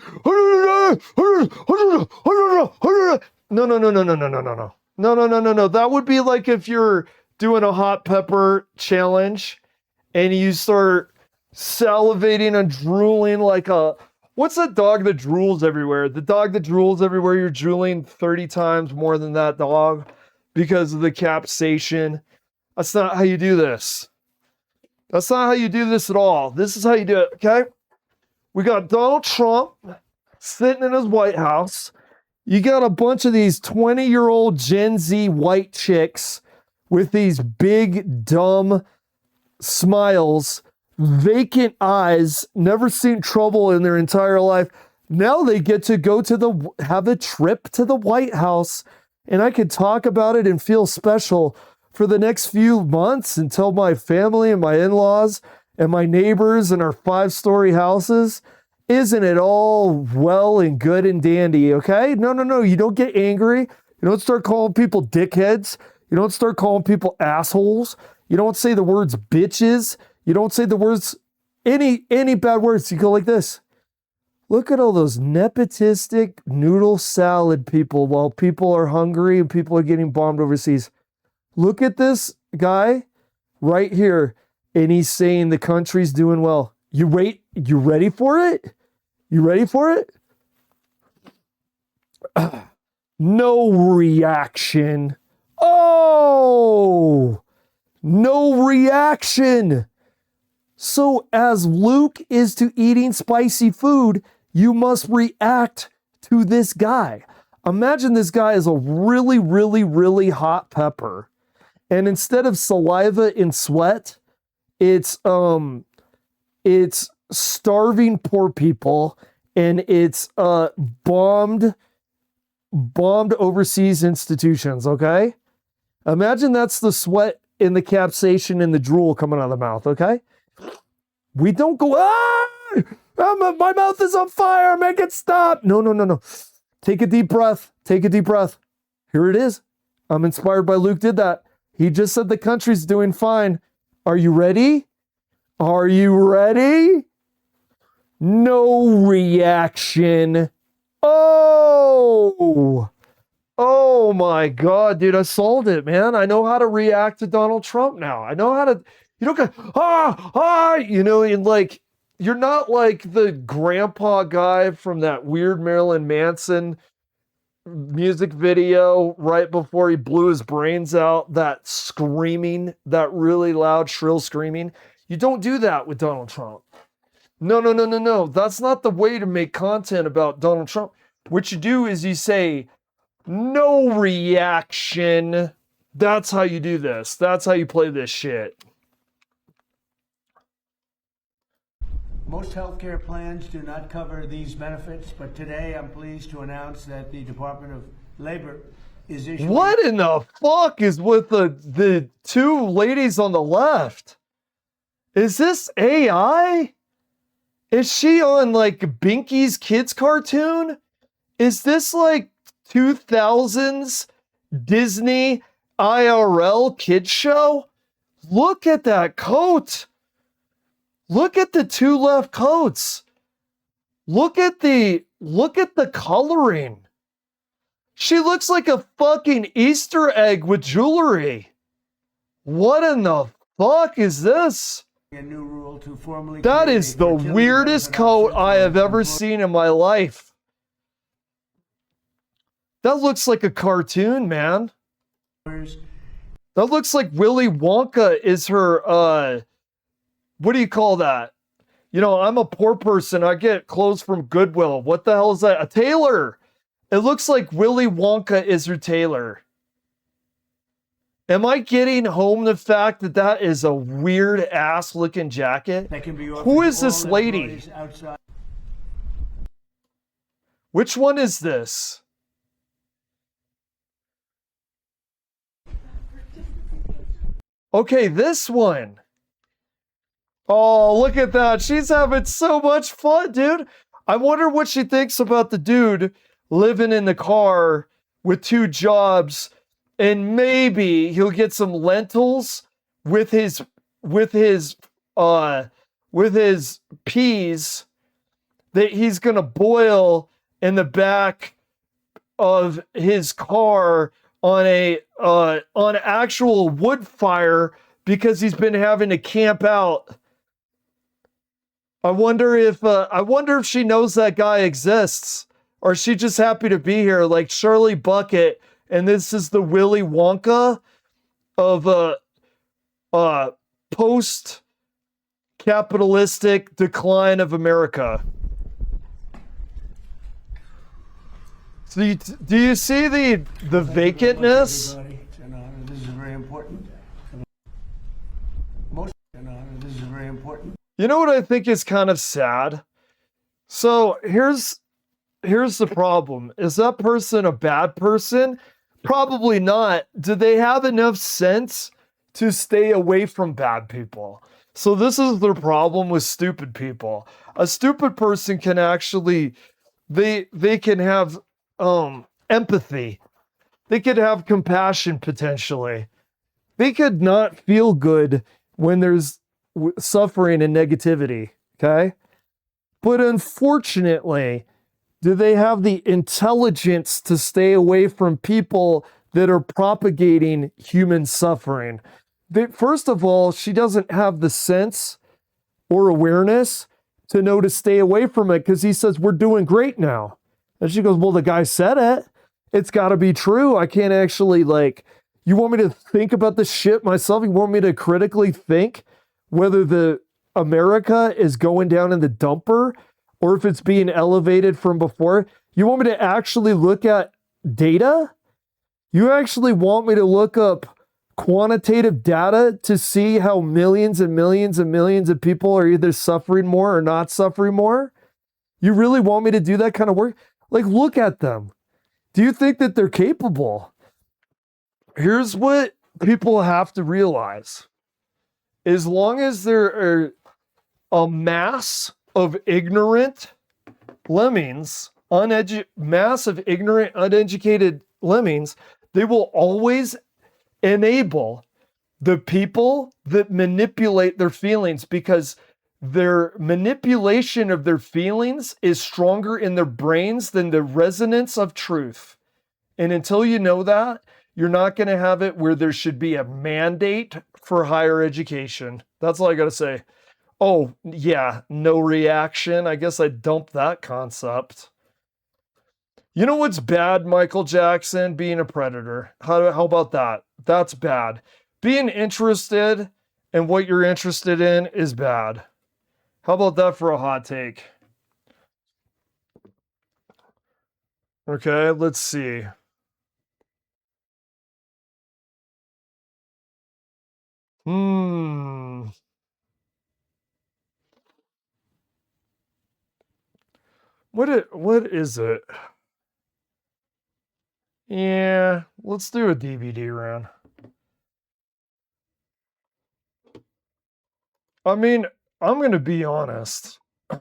No. That would be like if you're doing a hot pepper challenge and you start salivating and drooling like a... What's that dog that drools everywhere? The dog that drools everywhere, you're drooling 30 times more than that dog because of the capsation. That's not how you do this. That's not how you do this at all. This is how you do it, okay? We got Donald Trump sitting in his White House. You got a bunch of these 20-year-old Gen Z white chicks with these big, dumb smiles, vacant eyes, never seen trouble in their entire life. Now they get to go to have a trip to the White House, and I could talk about it and feel special for the next few months and tell my family and my in-laws and my neighbors and our 5-story houses. Isn't it all well and good and dandy, okay? No. You don't get angry. You don't start calling people dickheads. You don't start calling people assholes. You don't say the words bitches. You don't say the words, any bad words. You go like this. Look at all those nepotistic noodle salad people while people are hungry and people are getting bombed overseas. Look at this guy right here, and he's saying the country's doing well. You ready for it? You ready for it? No reaction. Oh, no reaction. So as Luke is to eating spicy food, you must react to this guy. Imagine this guy is a really, really, really hot pepper. And instead of saliva and sweat, it's starving poor people, and it's bombed overseas institutions, okay? Imagine that's the sweat and the capsation and the drool coming out of the mouth, okay? We don't go, my mouth is on fire, make it stop. No. Take a deep breath. Here it is. I'm inspired by Luke did that. He just said the country's doing fine. Are you ready? No reaction. Oh my God, dude, I solved it, man. I know how to react to Donald Trump now. I know how to, you don't go, and like, you're not like the grandpa guy from that weird Marilyn Manson music video right before he blew his brains out, that screaming, that really loud, shrill screaming. You don't do that with Donald Trump. No. That's not the way to make content about Donald Trump. What you do is you say, no reaction. That's how you do this. That's how you play this shit. Most healthcare plans do not cover these benefits, but today I'm pleased to announce that the Department of Labor is issuing... What in the fuck is with the two ladies on the left? Is this AI? Is she on like Binky's kids cartoon? Is this like 2000s Disney IRL kids show? Look at that coat. Look at the two left coats. Look at the coloring. She looks like a fucking Easter egg with jewelry. What in the fuck is this? A new rule to formally That create is a the fertility weirdest benefit coat option I for have ever employees. seen in my life. That looks like a cartoon, man. That looks like Willy Wonka is her, what do you call that? You know, I'm a poor person. I get clothes from Goodwill. What the hell is that? A tailor. It looks like Willy Wonka is her tailor. Am I getting home the fact that that is a weird ass looking jacket? That can be offered Who is to this all lady? employees outside. Which one is this? Okay, this one. Oh, look at that. She's having so much fun, dude. I wonder what she thinks about the dude living in the car with two jobs, and maybe he'll get some lentils with his peas that he's gonna boil in the back of his car on on actual wood fire because he's been having to camp out. I wonder if she knows that guy exists, or is she just happy to be here, like Shirley Bucket, and this is the Willy Wonka of post-capitalistic decline of America. So do you see the vacantness? Everybody, it's an honor. This is very important. This is very important. You know what I think is kind of sad? So here's the problem. Is that person a bad person? Probably not. Do they have enough sense to stay away from bad people? So this is their problem with stupid people. A stupid person can actually, they can have empathy. They could have compassion potentially. They could not feel good when there's suffering and negativity, okay? But unfortunately, do they have the intelligence to stay away from people that are propagating human suffering? First of all, she doesn't have the sense or awareness to know to stay away from it because he says, we're doing great now. And she goes, well, the guy said it. It's got to be true. I can't actually, like, you want me to think about this shit myself? You want me to critically think whether the America is going down in the dumper or if it's being elevated from before? You want me to actually look at data? You actually want me to look up quantitative data to see how millions and millions and millions of people are either suffering more or not suffering more? You really want me to do that kind of work? Like, look at them. Do you think that they're capable? Here's what people have to realize. As long as there are a mass of ignorant lemmings, mass of ignorant, uneducated lemmings, they will always enable the people that manipulate their feelings because their manipulation of their feelings is stronger in their brains than the resonance of truth. And until you know that, you're not going to have it where there should be a mandate for higher education. That's all I got to say. Oh, yeah, no reaction. I guess I dumped that concept. You know what's bad, Michael Jackson? Being a predator. How about that? That's bad. Being interested in what you're interested in is bad. How about that for a hot take? Okay, let's see. Hmm. What is it? Yeah, let's do a DVD round. I mean, I'm gonna be honest. I'm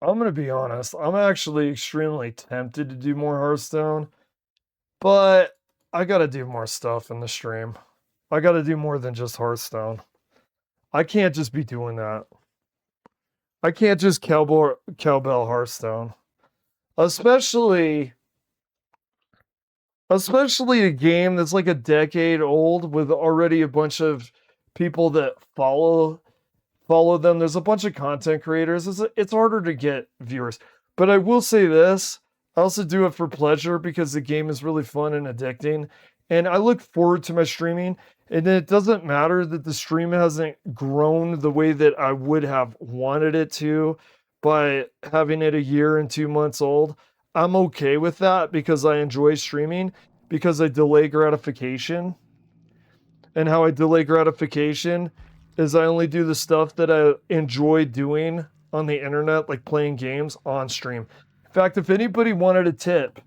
gonna be honest. I'm actually extremely tempted to do more Hearthstone, but I gotta do more stuff in the stream. I gotta do more than just Hearthstone. I can't just be doing that. I can't just cowbell Hearthstone. Especially especially a game that's like a decade old with already a bunch of people that follow them. There's a bunch of content creators. It's harder to get viewers. But I will say this, I also do it for pleasure because the game is really fun and addicting. And I look forward to my streaming. And it doesn't matter that the stream hasn't grown the way that I would have wanted it to by having it a year and 2 months old. I'm okay with that because I enjoy streaming, because I delay gratification. And how I delay gratification is I only do the stuff that I enjoy doing on the internet, like playing games on stream. In fact, if anybody wanted a tip,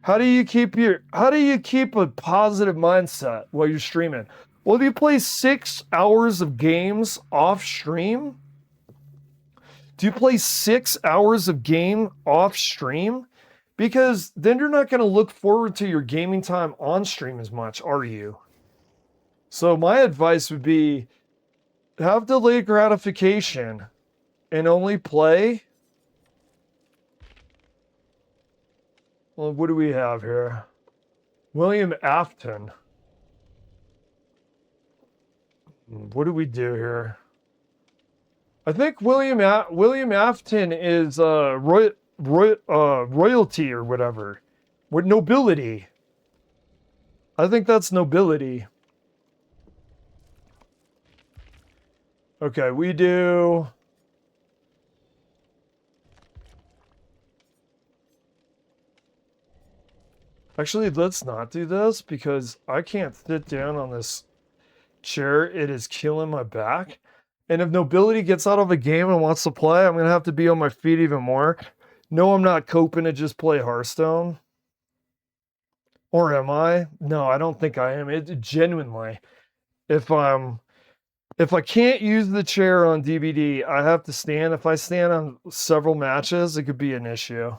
how do you keep a positive mindset while you're streaming? Well, do you play 6 hours of games off stream? Do you play 6 hours of game off stream? Because then you're not going to look forward to your gaming time on stream as much, are you? So my advice would be have delayed gratification and only play. Well, what do we have here? William Afton. What do we do here? I think William Afton is royalty or whatever. With nobility. I think that's nobility. Okay, we do. Actually, let's not do this because I can't sit down on this chair. It is killing my back. And if nobility gets out of a game and wants to play, I'm going to have to be on my feet even more. No, I'm not coping to just play Hearthstone. Or am I? No, I don't think I am. It genuinely. If I can't use the chair on DVD, I have to stand. If I stand on several matches, it could be an issue.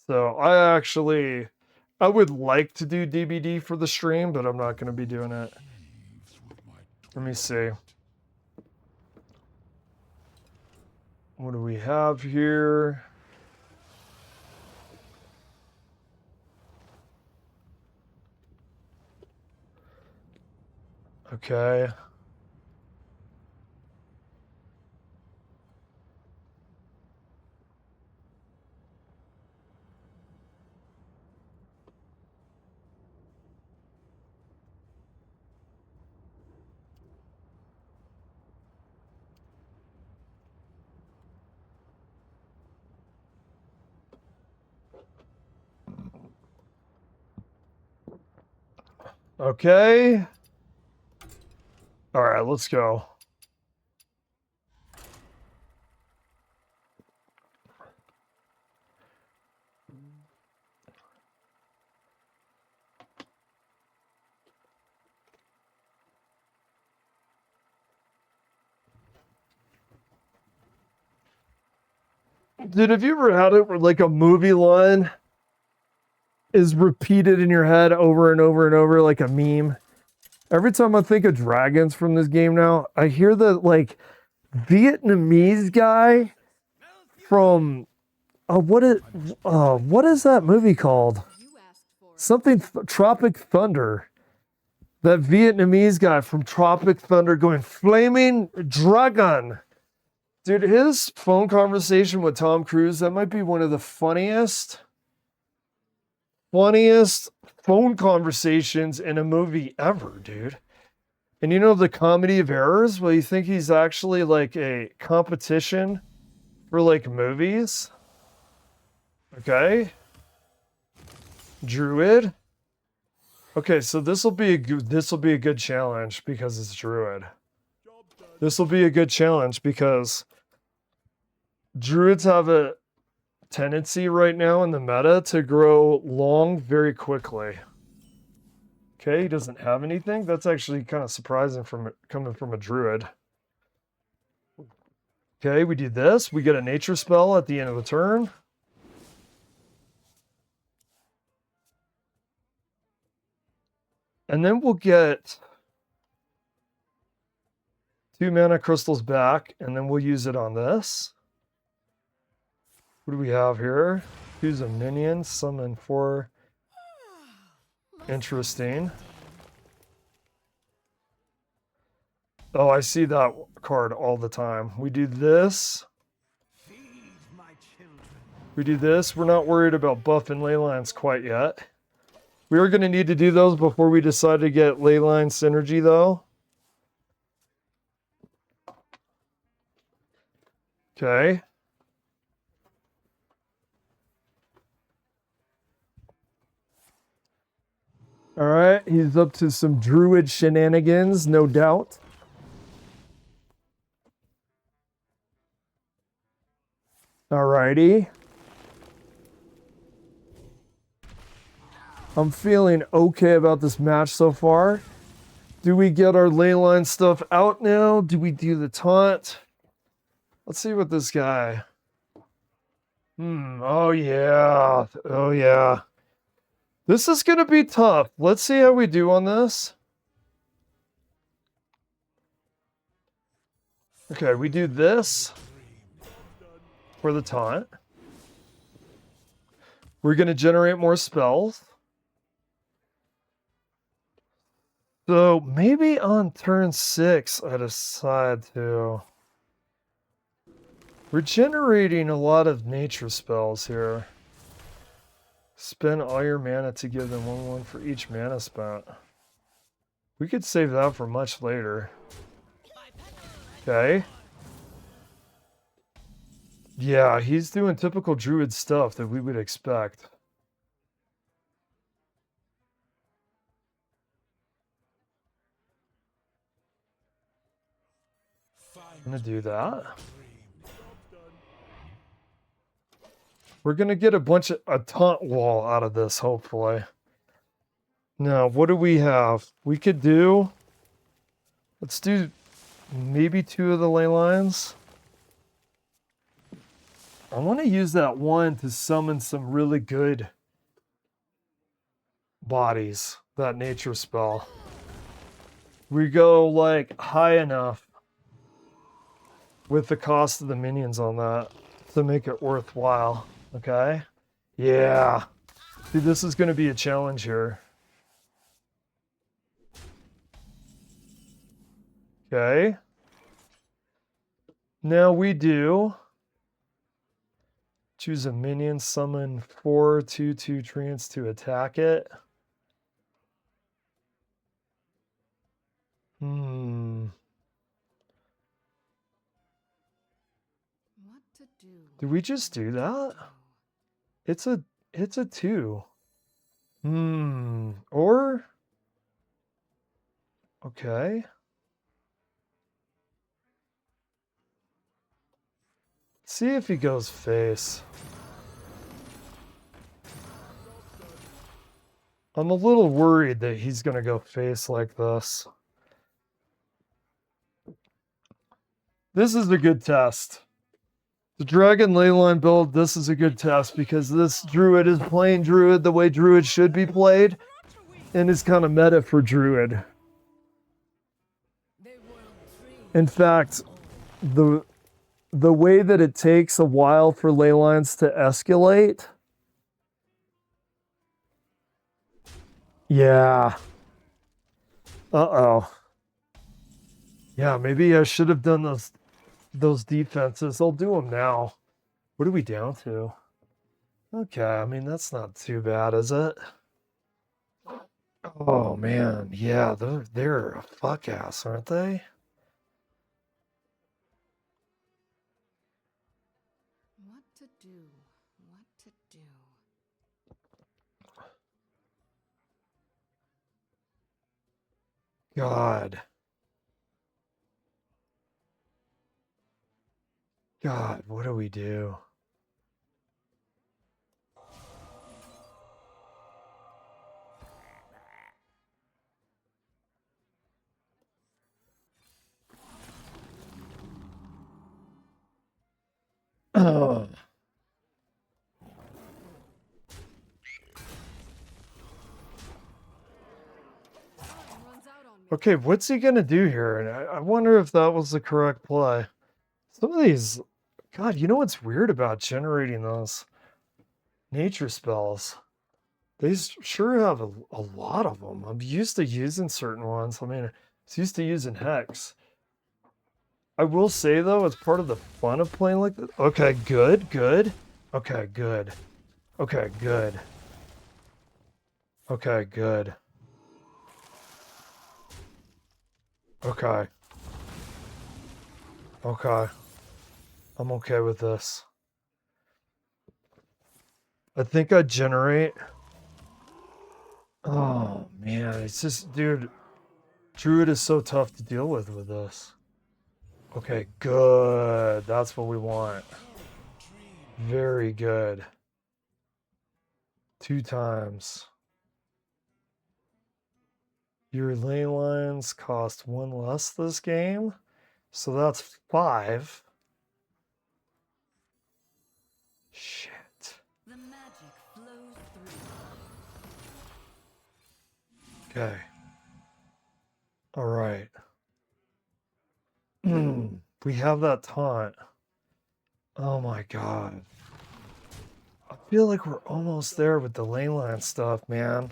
So I would like to do DVD for the stream, but I'm not going to be doing it. Let me see. What do we have here? Okay. Okay. All right, let's go. Dude, have you ever had it where like a movie line is repeated in your head over and over and over like a meme? Every time I think of dragons from this game now, I hear the like Vietnamese guy from what is that movie called? Something Tropic Thunder. That Vietnamese guy from Tropic Thunder going flaming dragon. Dude, his phone conversation with Tom Cruise, that might be one of the funniest phone conversations in a movie ever, dude. And you know the comedy of errors? Well, you think he's actually like a competition for like movies? Okay. Druid. Okay, so this will be a good challenge because it's Druid. This will be a good challenge because Druids have a tendency right now in the meta to grow long very quickly. Okay, he doesn't have anything. That's actually kind of surprising coming from a Druid. Okay, we do this. We get a nature spell at the end of the turn. And then we'll get 2 mana crystals back, and then we'll use it on this. What do we have here? Choose a minion, summon 4. Interesting. Oh, I see that card all the time. We do this. We do this. We're not worried about buff and Leylines quite yet. We are going to need to do those before we decide to get Leyline synergy, though. Okay. All right, he's up to some Druid shenanigans, no doubt. Alrighty. I'm feeling okay about this match so far. Do we get our Leyline stuff out now? Do we do the taunt? Let's see what this guy... Oh yeah. Oh yeah. This is going to be tough. Let's see how we do on this. Okay, we do this for the taunt. We're going to generate more spells. So maybe on turn 6, I decide to... We're generating a lot of nature spells here. Spend all your mana to give them 1/1 for each mana spent. We could save that for much later. Okay. Yeah, he's doing typical Druid stuff that we would expect. I'm gonna do that. We're gonna get a taunt wall out of this, hopefully. Now, what do we have? We could do... Let's do maybe 2 of the ley lines. I want to use that one to summon some really good bodies, that nature spell. We go like high enough with the cost of the minions on that to make it worthwhile. Okay? Yeah. See, this is going to be a challenge here. Okay. Now we do choose a minion, summon 4 2/2 treants to attack it. What to do? Do we just do that? It's a 2. Or okay. See if he goes face. I'm a little worried that he's going to go face like this. This is a good test. The Dragon Leyline build, this is a good test because this Druid is playing Druid the way Druid should be played and is kind of meta for Druid. In fact, the way that it takes a while for ley lines to escalate. Yeah. Uh-oh. Yeah, maybe I should have done those defenses. I'll do them now. What are we down to? Okay, I mean, that's not too bad, is it? Oh, man. Yeah, they're a fuck ass, aren't they? What to do? What to do? God. God, what do we do? Oh. Okay, what's he gonna do here? And I wonder if that was the correct play. Some of these, God, you know what's weird about generating those nature spells? They sure have a lot of them. I'm used to using certain ones. I mean, I was used to using Hex. I will say, though, it's part of the fun of playing like this. Okay, good, good. Okay, good. Okay, good. Okay, good. Okay. Okay. I'm okay with this. I think I generate. Oh, man. It's just, dude, Druid is so tough to deal with this. Okay, good. That's what we want. Very good. 2 times. Your lane lines cost 1 less this game. So that's 5. Shit. The magic flows through. Okay. All right. We have that taunt. Oh my god. I feel like we're almost there with the lane line stuff, man.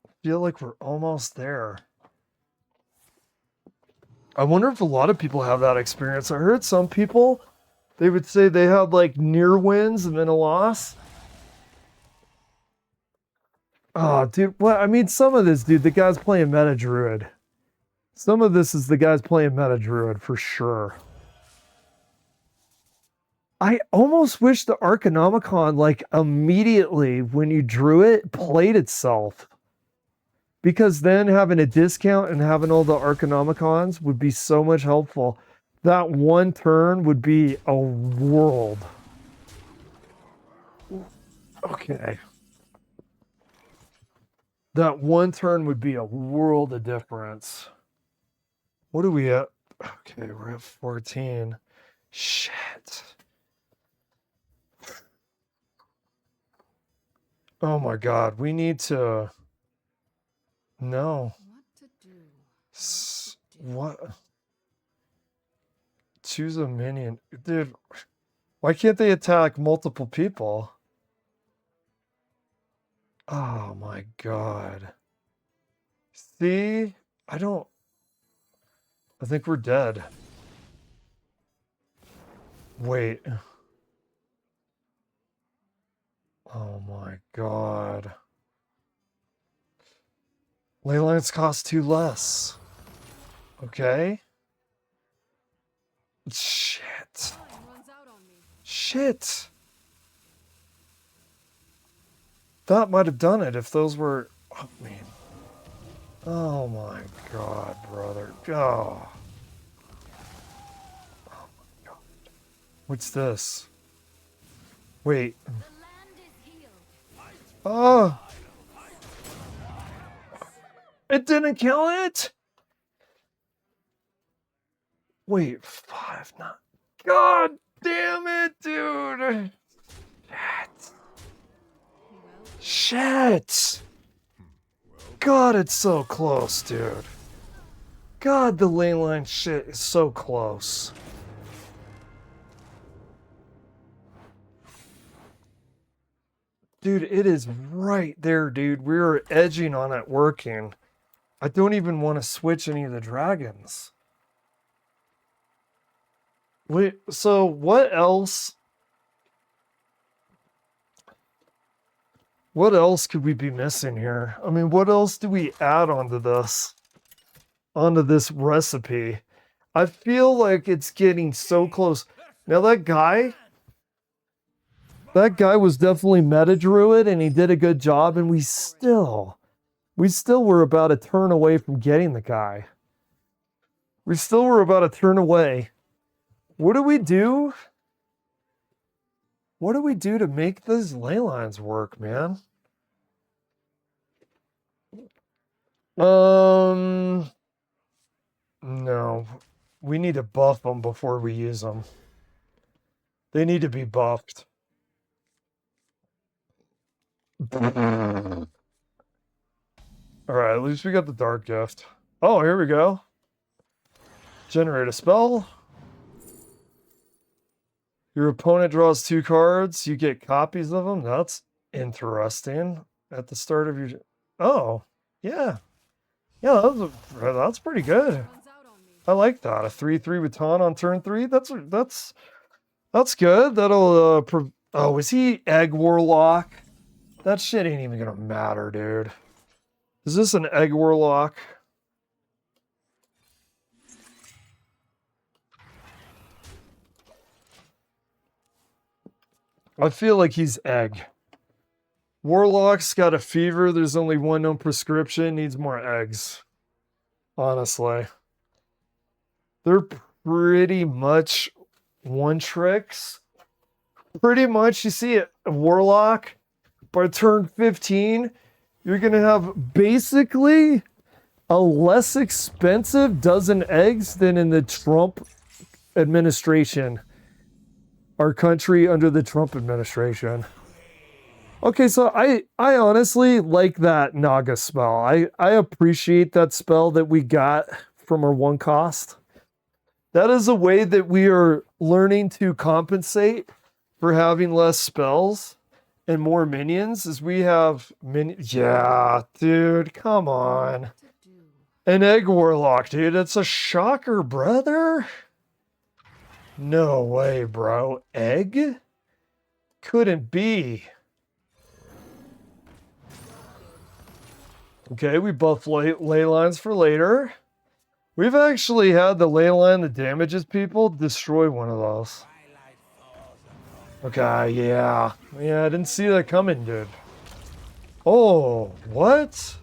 I feel like we're almost there. I wonder if a lot of people have that experience. I heard some people, they would say they had like near wins and then a loss. Oh, dude, what? I mean, some of this, dude, the guy's playing Meta Druid. Some of this is the guy's playing Meta Druid for sure. I almost wish the Arcanomicon, like, immediately when you drew it, played itself. Because then having a discount and having all the Arcanomicons would be so much helpful. That one turn would be a world. Okay. That one turn would be a world of difference. What are we at? Okay, we're at 14. Shit. Oh my god, we need to... No. What to do? What? Choose a minion. Dude, why can't they attack multiple people? Oh my god. See? I think we're dead. Wait. Oh my god. Ley lines cost 2 less. Okay. Shit. Shit. That might have done it if those were... Oh, man. Oh my god, brother. Oh. Oh my god. What's this? Wait. Oh. It didn't kill it? Wait, 5, not... God damn it, dude! Shit! God, it's so close, dude. God, the lane line shit is so close. Dude, it is right there, dude. We were edging on it working. I don't even want to switch any of the dragons. Wait, so what else? What else could we be missing here? I mean, what else do we add onto this? Onto this recipe? I feel like it's getting so close. Now that guy was definitely Meta Druid and he did a good job, and we still We still were about a turn away from getting the guy. We still were about a turn away. What do we do? What do we do to make those ley lines work, man? No. We need to buff them before we use them. They need to be buffed. Alright, at least we got the Dark Gift. Oh, here we go. Generate a spell. Your opponent draws 2 cards. You get copies of them. That's interesting. At the start of your... Oh, yeah. Yeah, that's pretty good. I like that. A 3/3 with taunt on turn 3. That's good. That'll... Oh, is he Egg Warlock? That shit ain't even gonna matter, dude. Is this an Egg Warlock? I feel like he's Egg. Warlock's got a fever. There's only one known prescription. Needs more eggs. Honestly. They're pretty much one tricks. Pretty much, you see a Warlock, by turn 15, you're going to have basically a less expensive dozen eggs than in the Trump administration. Our country under the Trump administration. Okay, so I honestly like that Naga spell. I appreciate that spell that we got from our 1 cost. That is a way that we are learning to compensate for having less spells and more minions, as we have Yeah, dude, come on. An Egg Warlock, dude. It's a shocker, brother. No way, bro. Egg? Couldn't be. Okay, we buff ley lines for later. We've actually had the ley line that damages people destroy one of those. Okay, yeah. Yeah, I didn't see that coming, dude. Oh, what?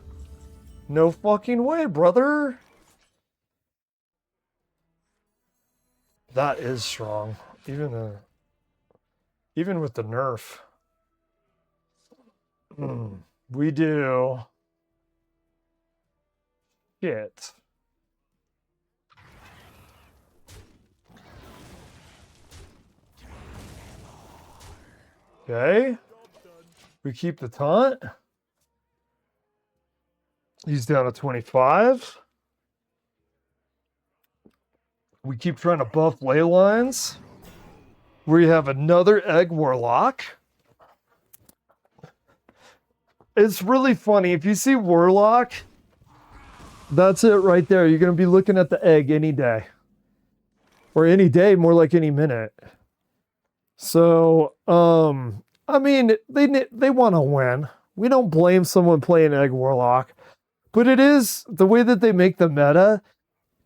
No fucking way, brother. That is strong. Even with the nerf. We do. Shit. Okay. We keep the taunt. He's down to 25. We keep trying to buff ley lines. We have another Egg Warlock. It's really funny. If you see Warlock, that's it right there. You're going to be looking at the egg any day. Or any day, more like any minute. So, I mean, they want to win. We don't blame someone playing Egg Warlock. But it is, the way that they make the meta,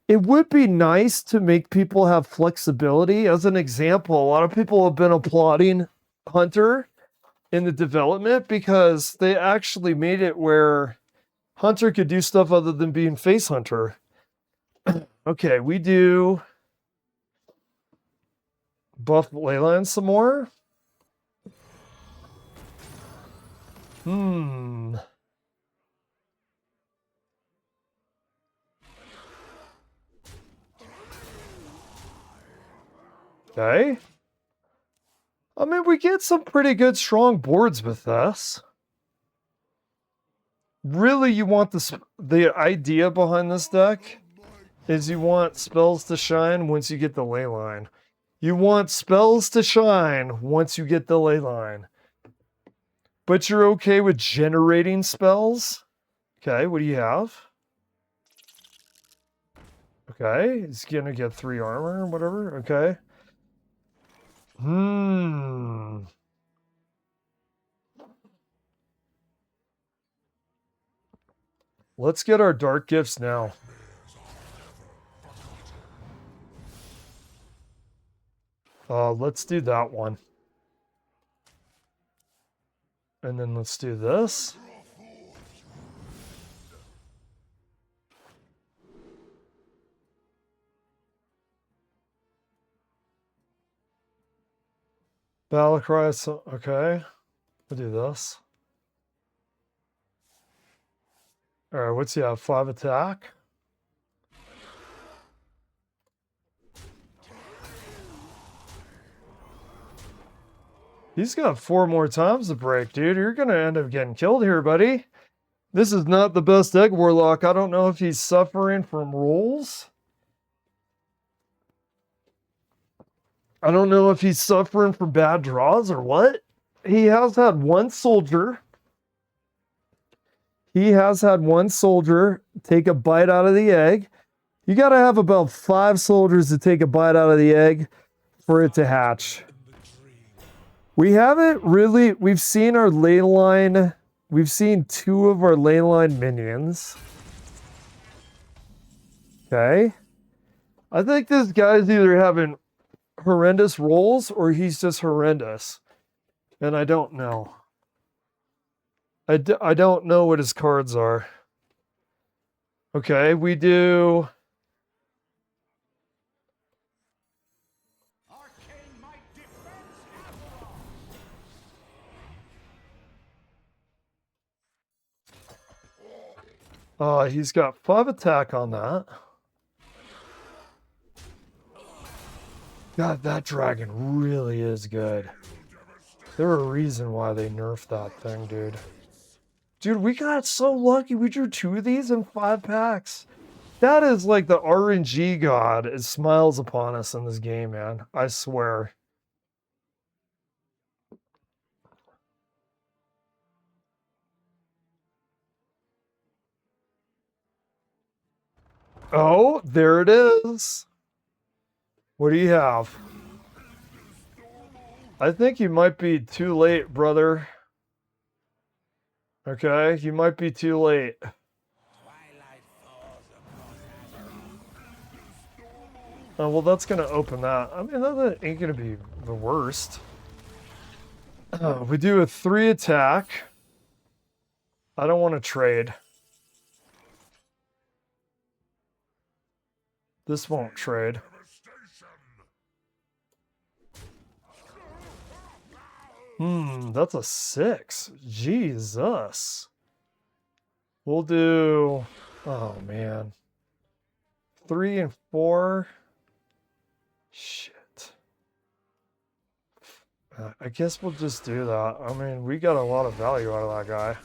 it would be nice to make people have flexibility. As an example, a lot of people have been applauding Hunter in the development because they actually made it where Hunter could do stuff other than being face Hunter. Okay, we do buff Leyland some more. Okay. I mean, we get some pretty good strong boards with this. Really, you want the idea behind this deck is you want spells to shine once you get the ley line. You want spells to shine once you get the ley line. But you're okay with generating spells? Okay, what do you have? Okay, he's gonna get 3 armor or whatever. Okay. Let's get our dark gifts now. Let's do that one. And then let's do this. Battle cry. So, okay. We'll do this. Alright, what's he have? 5 attack? He's got 4 more times to break, dude. You're gonna end up getting killed here, buddy. This is not the best Egg Warlock. I don't know if he's suffering from rolls. I don't know if he's suffering from bad draws or what. He has had one soldier. He has had one soldier take a bite out of the egg. You got to have about 5 soldiers to take a bite out of the egg for it to hatch. We haven't really... We've seen our ley line... We've seen 2 of our ley line minions. Okay. I think this guy's either having horrendous rolls or he's just horrendous. And I don't know. I don't know what his cards are. Okay, we do... he's got 5 attack on that. God, that dragon really is good. There's a reason why they nerfed that thing, dude. Dude, we got so lucky. We drew 2 of these in 5 packs. That is like the RNG god. It smiles upon us in this game, man. I swear. Oh, there it is. What do you have? I think you might be too late, brother. Okay, you might be too late. Oh, well, that's going to open that. I mean, that ain't going to be the worst. We do a 3 attack. I don't want to trade. This won't trade. That's a 6. Jesus. We'll do... Oh, man. 3 and 4. Shit. I guess we'll just do that. I mean, we got a lot of value out of that guy.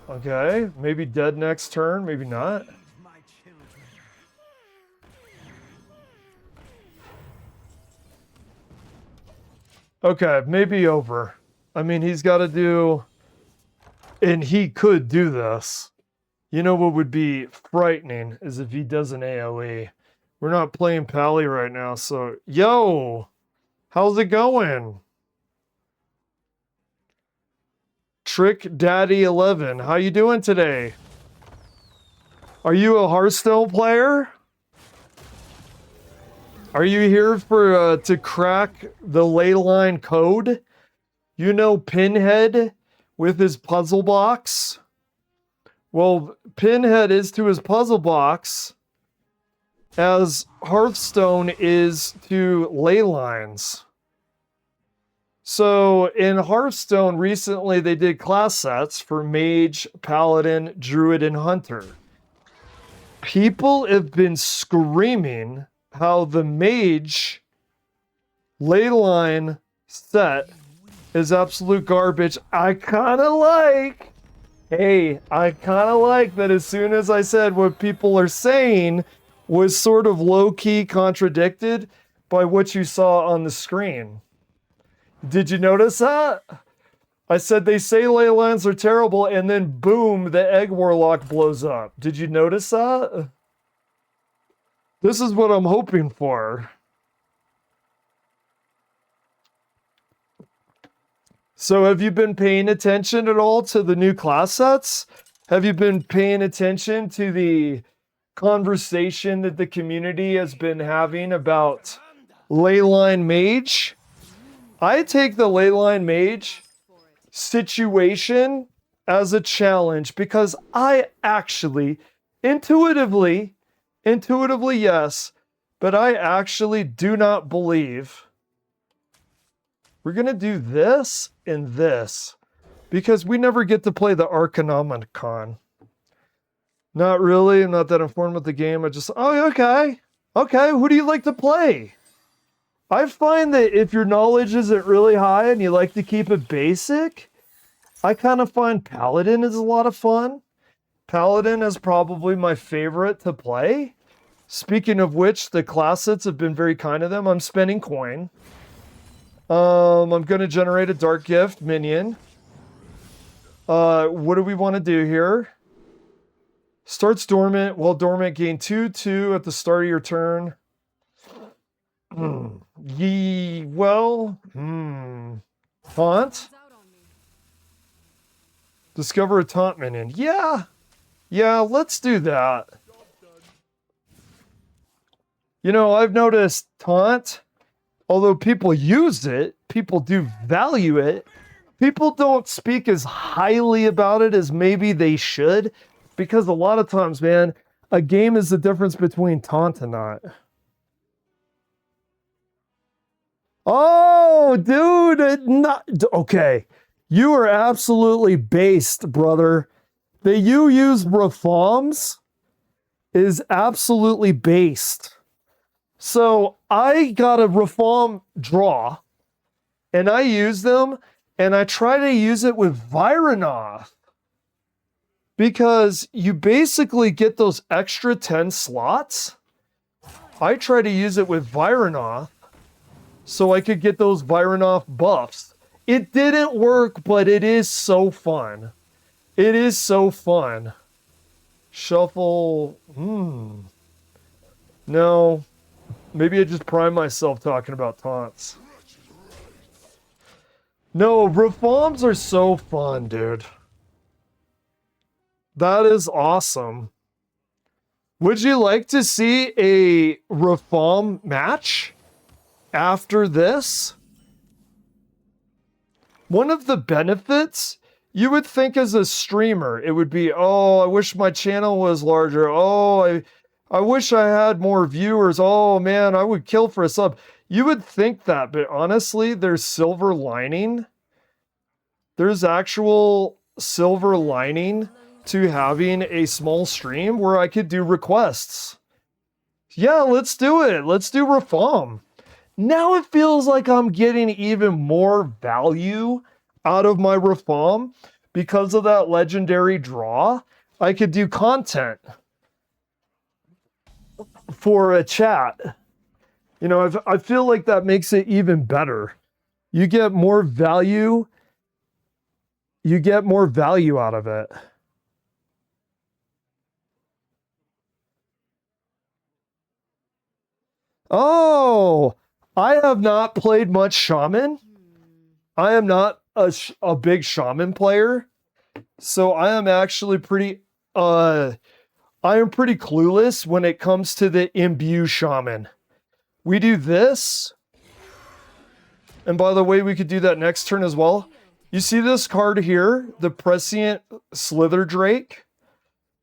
Okay, maybe dead next turn, maybe not. Okay, maybe over. I mean, he's got to do... And he could do this. You know what would be frightening is if he does an AoE. We're not playing Pally right now, so... Yo! How's it going? Trick Daddy 11, how you doing today? Are you a Hearthstone player? Are you here for to crack the ley line code? You know Pinhead with his puzzle box? Well, Pinhead is to his puzzle box as Hearthstone is to ley lines. So in Hearthstone recently they did class sets for Mage, Paladin, Druid, and Hunter. People have been screaming how the Mage ley line set is absolute garbage. I kind of like that as soon as I said what people are saying was sort of low-key contradicted by what you saw on the screen. Did you notice that? I said they say ley lines are terrible, and then boom, the Egg Warlock blows up. Did you notice that? This is what I'm hoping for. So have you been paying attention at all to the new class sets? Have you been paying attention to the conversation that the community has been having about Leyline Mage? I take the Leyline Mage situation as a challenge because I actually, intuitively, yes, but I actually do not believe we're going to do this and this because we never get to play the Arcanomicon. Not really. I'm not that informed with the game. Oh, okay. Okay, who do you like to play? I find that if your knowledge isn't really high and you like to keep it basic, I kind of find Paladin is a lot of fun. Paladin is probably my favorite to play. Speaking of which, the classets have been very kind to them. I'm spending coin. I'm going to generate a Dark Gift minion. What do we want to do here? Starts dormant. While dormant, gain 2/2 at the start of your turn. Taunt? Discover a taunt minion. Yeah, let's do that. You know, I've noticed taunt, although people use it, people do value it, people don't speak as highly about it as maybe they should, because a lot of times, man, a game is the difference between taunt and not. Oh, dude, okay. You are absolutely based, brother. That you use reforms is absolutely based. So I got a reform draw, and I use them, and I try to use it with Viranoth. Because you basically get those extra 10 slots. I try to use it with Viranoth so I could get those Viranoth buffs. It didn't work, but it is so fun. It is so fun. Shuffle. No. Maybe I just prime myself talking about taunts. No, reforms are so fun, dude. That is awesome. Would you like to see a reform match after this? One of the benefits, you would think as a streamer, it would be, oh, I wish my channel was larger. Oh, I wish I had more viewers. Oh, man, I would kill for a sub. You would think that, but honestly, there's silver lining. There's actual silver lining to having a small stream where I could do requests. Yeah, let's do it. Let's do reform. Now it feels like I'm getting even more value out of my reform because of that legendary draw. I could do content for a chat. You know, I feel like that makes it even better. You get more value. You get more value out of it. Oh, I have not played much Shaman. I am not a big Shaman player. So I am actually I am pretty clueless when it comes to the Imbue Shaman. We do this. And by the way, we could do that next turn as well. You see this card here, the Prescient Slither Drake?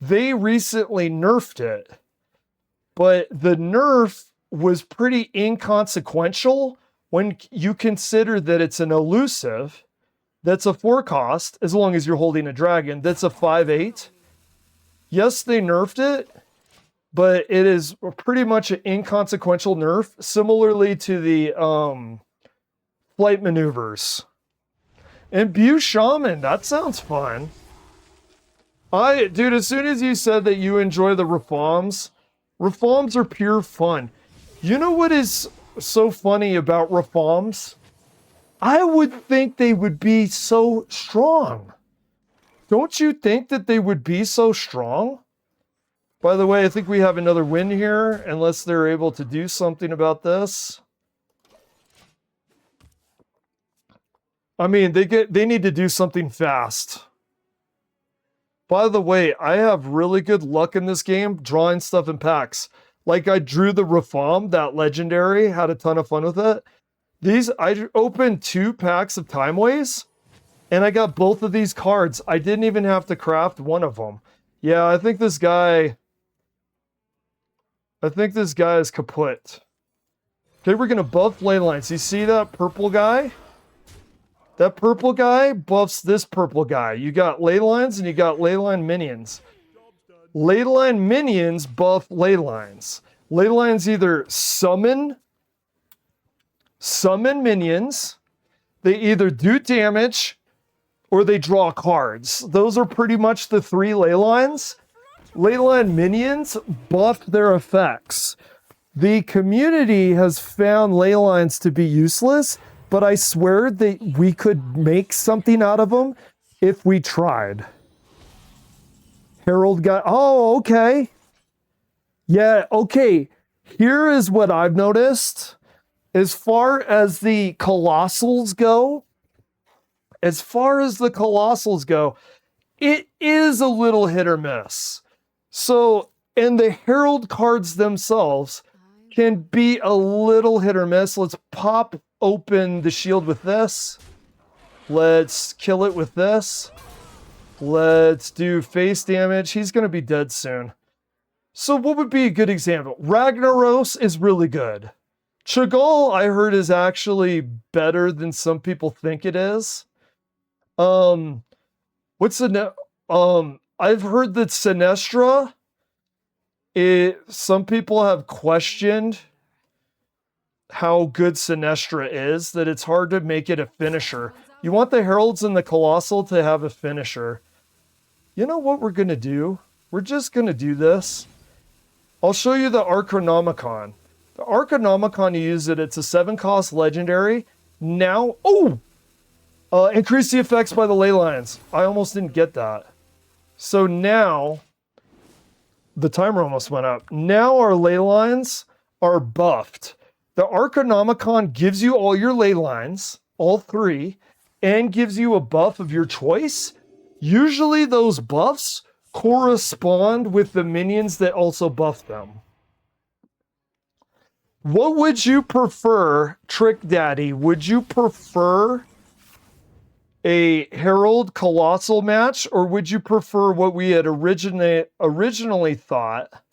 They recently nerfed it. But the nerf was pretty inconsequential when you consider that it's an elusive, that's a 4-cost, as long as you're holding a dragon, that's a 5/8. Yes, they nerfed it, but it is pretty much an inconsequential nerf, similarly to the flight maneuvers. Imbue Shaman, that sounds fun. Dude, as soon as you said that you enjoy the reforms are pure fun. You know what is so funny about reforms? I would think they would be so strong. Don't you think that they would be so strong? By the way, I think we have another win here, unless they're able to do something about this. I mean, they need to do something fast. By the way, I have really good luck in this game drawing stuff in packs. Like I drew the Reform, that legendary, had a ton of fun with it. I opened 2 packs of Timeways, and I got both of these cards. I didn't even have to craft one of them. Yeah, I think this guy... I think this guy is kaput. Okay, we're gonna buff ley lines. You see that purple guy? That purple guy buffs this purple guy. You got ley lines and you got ley line minions. Ley line minions buff ley lines. Ley lines either summon minions, they either do damage, or they draw cards. Those are pretty much the three ley lines. Ley line minions buff their effects. The community has found ley lines to be useless, but I swear that we could make something out of them if we tried. Herald got, oh, okay. Yeah, okay. Here is what I've noticed. As far as the colossals go, it is a little hit or miss. So, and the Herald cards themselves can be a little hit or miss. Let's pop open the shield with this. Let's kill it with this. Let's do face damage. He's going to be dead soon. So what would be a good example? Ragnaros is really good. Chagall, I heard, is actually better than some people think it is. I've heard that Sinestra, some people have questioned how good Sinestra is, that it's hard to make it a finisher. You want the Heralds and the Colossal to have a finisher. You know what we're going to do? We're just going to do this. I'll show you the Archronomicon. The Archronomicon, you use it. It's a 7-cost legendary. Now, increase the effects by the ley lines. I almost didn't get that. So now, the timer almost went up. Now our ley lines are buffed. The Archronomicon gives you all your ley lines, all 3, and gives you a buff of your choice. Usually those buffs correspond with the minions that also buff them. What would you prefer, Trick Daddy? Would you prefer a Herald Colossal match, or would you prefer what we had originally thought?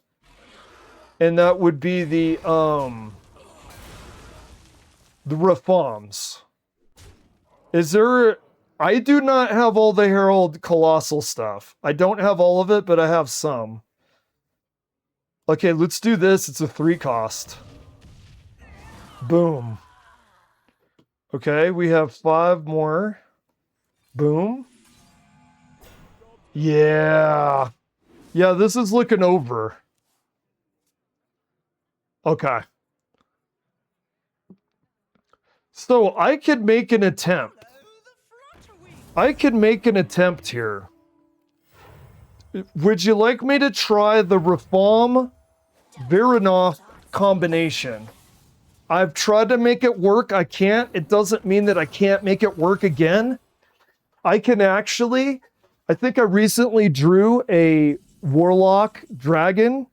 And that would be the reforms. I do not have all the Herald Colossal stuff. I don't have all of it, but I have some. Okay, let's do this. It's a 3-cost. Boom. Okay, we have 5 more. Boom. Yeah. Yeah, this is looking over. Okay. So I could make an attempt. Here. Would you like me to try the Reform Viranov combination? I've tried to make it work. I can't. It doesn't mean that I can't make it work again. I can actually, I think I recently drew a Warlock Dragon.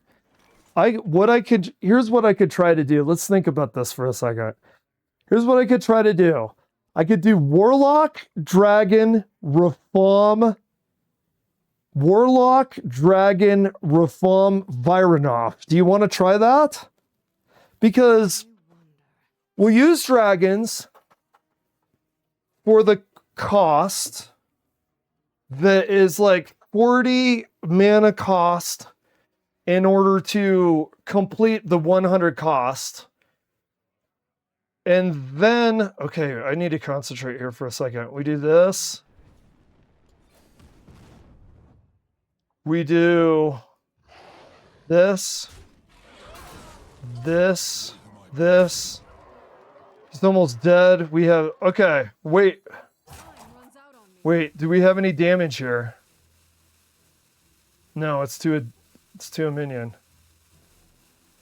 Here's what I could try to do. Let's think about this for a second. Here's what I could try to do. I could do Warlock, Dragon, Reform, Viranov. Do you want to try that? Because we'll use dragons for the cost that is like 40 mana cost in order to complete the 100 cost. And then, okay, I need to concentrate here for a second. We do this. We do this. This. He's almost dead. We have, okay, wait. Wait, do we have any damage here? No, it's to a minion.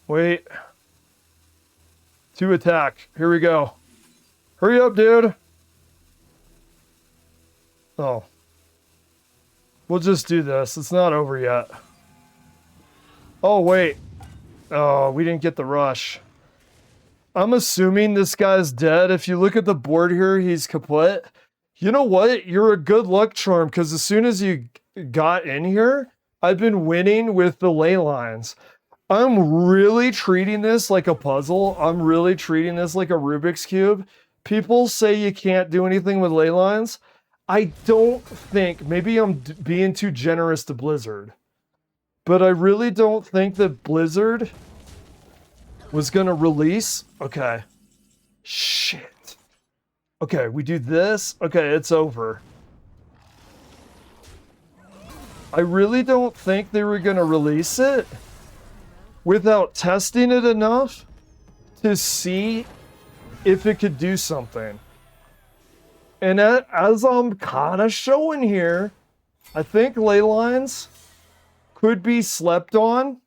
Wait. 2 attack. Here we go. Hurry up, dude. Oh. We'll just do this. It's not over yet. Oh, wait. Oh, we didn't get the rush. I'm assuming this guy's dead. If you look at the board here, he's kaput. You know what? You're a good luck charm, because as soon as you got in here, I've been winning with the ley lines. I'm really treating this like a puzzle. I'm really treating this like a Rubik's Cube. People say you can't do anything with ley lines. I don't think, maybe I'm being too generous to Blizzard, but I really don't think that Blizzard was going to release. Okay. Shit. Okay, we do this. Okay, it's over. I really don't think they were going to release it without testing it enough to see if it could do something. And as I'm kind of showing here, I think ley lines could be slept on.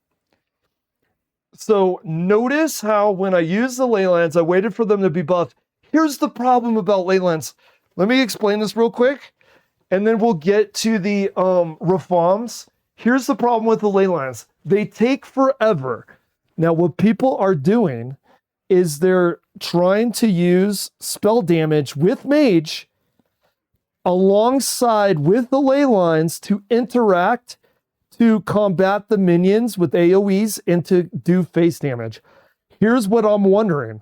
So notice how when I use the ley lines, I waited for them to be buffed. Here's the problem about ley lines. Let me explain this real quick, and then we'll get to the reforms. Here's the problem with the ley lines. They take forever. Now, what people are doing is they're trying to use spell damage with mage alongside with the ley lines to interact, to combat the minions with AoEs, and to do face damage. Here's what I'm wondering.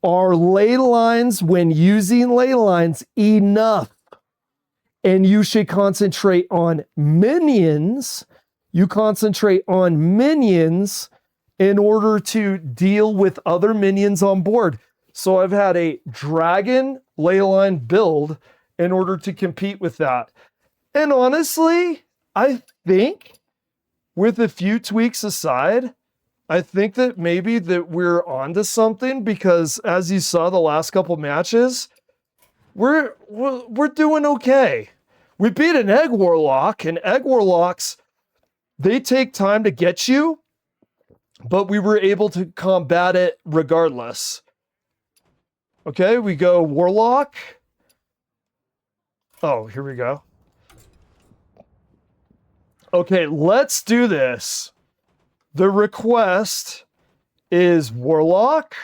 Are ley lines, when using ley lines, enough? And you should concentrate on minions. You concentrate on minions in order to deal with other minions on board. So I've had a dragon ley line build in order to compete with that. And honestly, I think with a few tweaks aside, I think that maybe that we're onto something, because as you saw the last couple matches, we're doing okay. We beat an egg warlock, and egg warlocks, they take time to get you, but we were able to combat it regardless. Okay, we go warlock. Oh, here we go. Okay, let's do this. The request is warlock,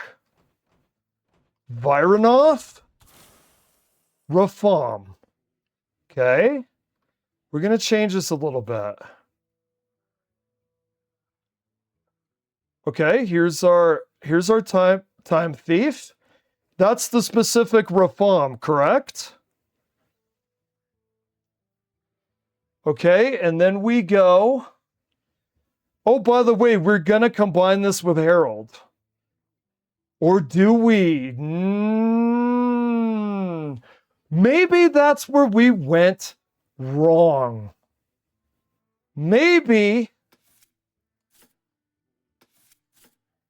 Vironov, Rafam. Okay, we're gonna change this a little bit. Okay, here's our time thief. That's the specific Rafam, correct? Okay, and then we go. Oh, by the way, we're gonna combine this with Herald. Or do we? Maybe that's where we went wrong. Maybe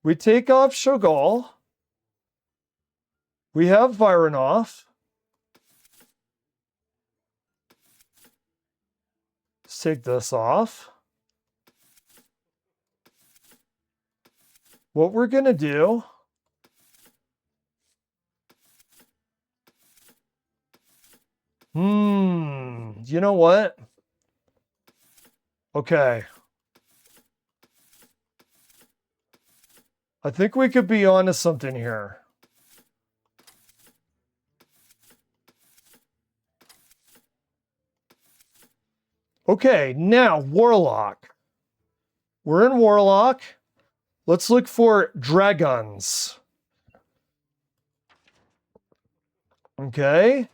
we take off Shogal. We have Vironov. Let's take this off. What we're going to do you know what? Okay. I think we could be onto something here. Okay, now Warlock. We're in Warlock. Let's look for dragons. Okay.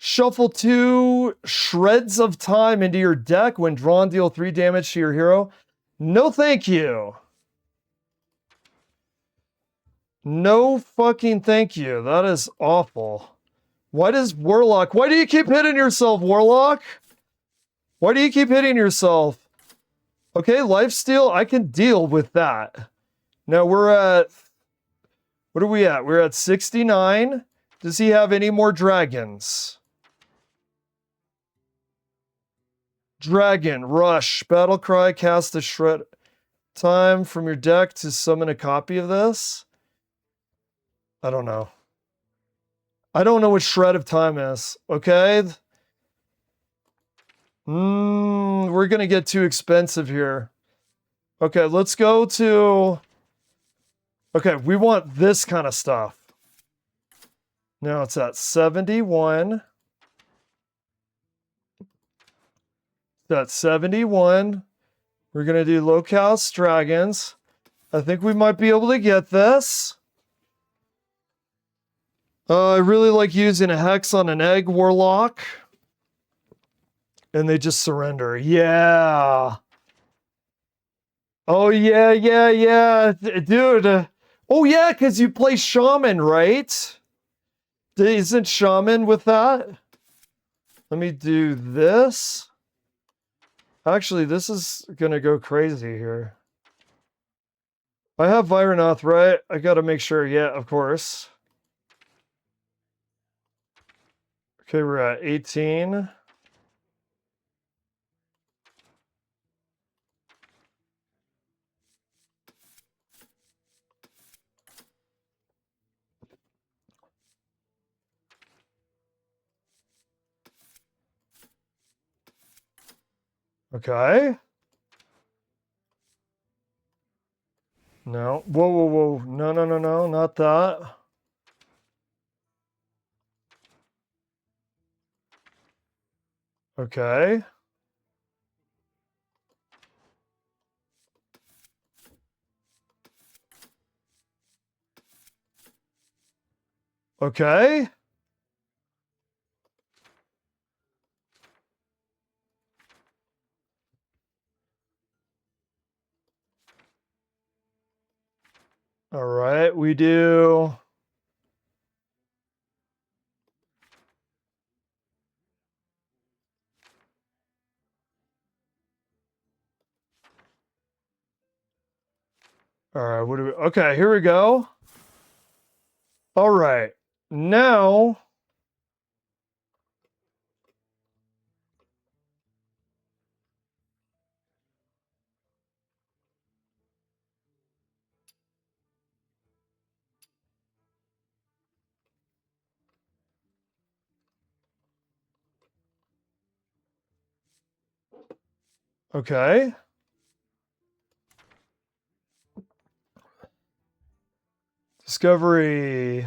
Shuffle 2 shreds of time into your deck. When drawn, deal 3 damage to your hero. No thank you. No fucking thank you. That is awful. Why does Warlock... Why do you keep hitting yourself, Warlock? Why do you keep hitting yourself? Okay, lifesteal, I can deal with that. Now we're at... What are we at? We're at 69. Does he have any more dragons? Dragon, rush, battle cry, cast a shred time from your deck to summon a copy of this. I don't know. I don't know what shred of time is. Okay. We're going to get too expensive here. Okay, let's go to... Okay, we want this kind of stuff. Now it's at 71. That's 71. We're gonna do Locust Dragons. I think we might be able to get this. I really like using a Hex on an Egg Warlock. And they just surrender. Yeah. Oh, yeah. Dude. Oh, yeah, because you play Shaman, right? Isn't Shaman with that? Let me do this. Actually, this is going to go crazy here. I have Vironoth, right? I got to make sure. Yeah, of course. Okay, we're at 18. Okay. No. Whoa. No, not that. Okay. Okay. All right, we do. All right, what do we? Okay, here we go. All right, now. Okay. Discovery.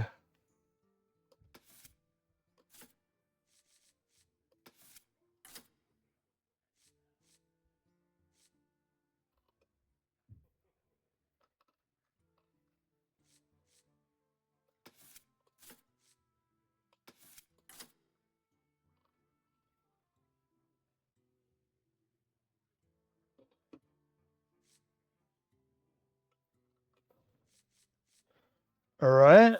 All right.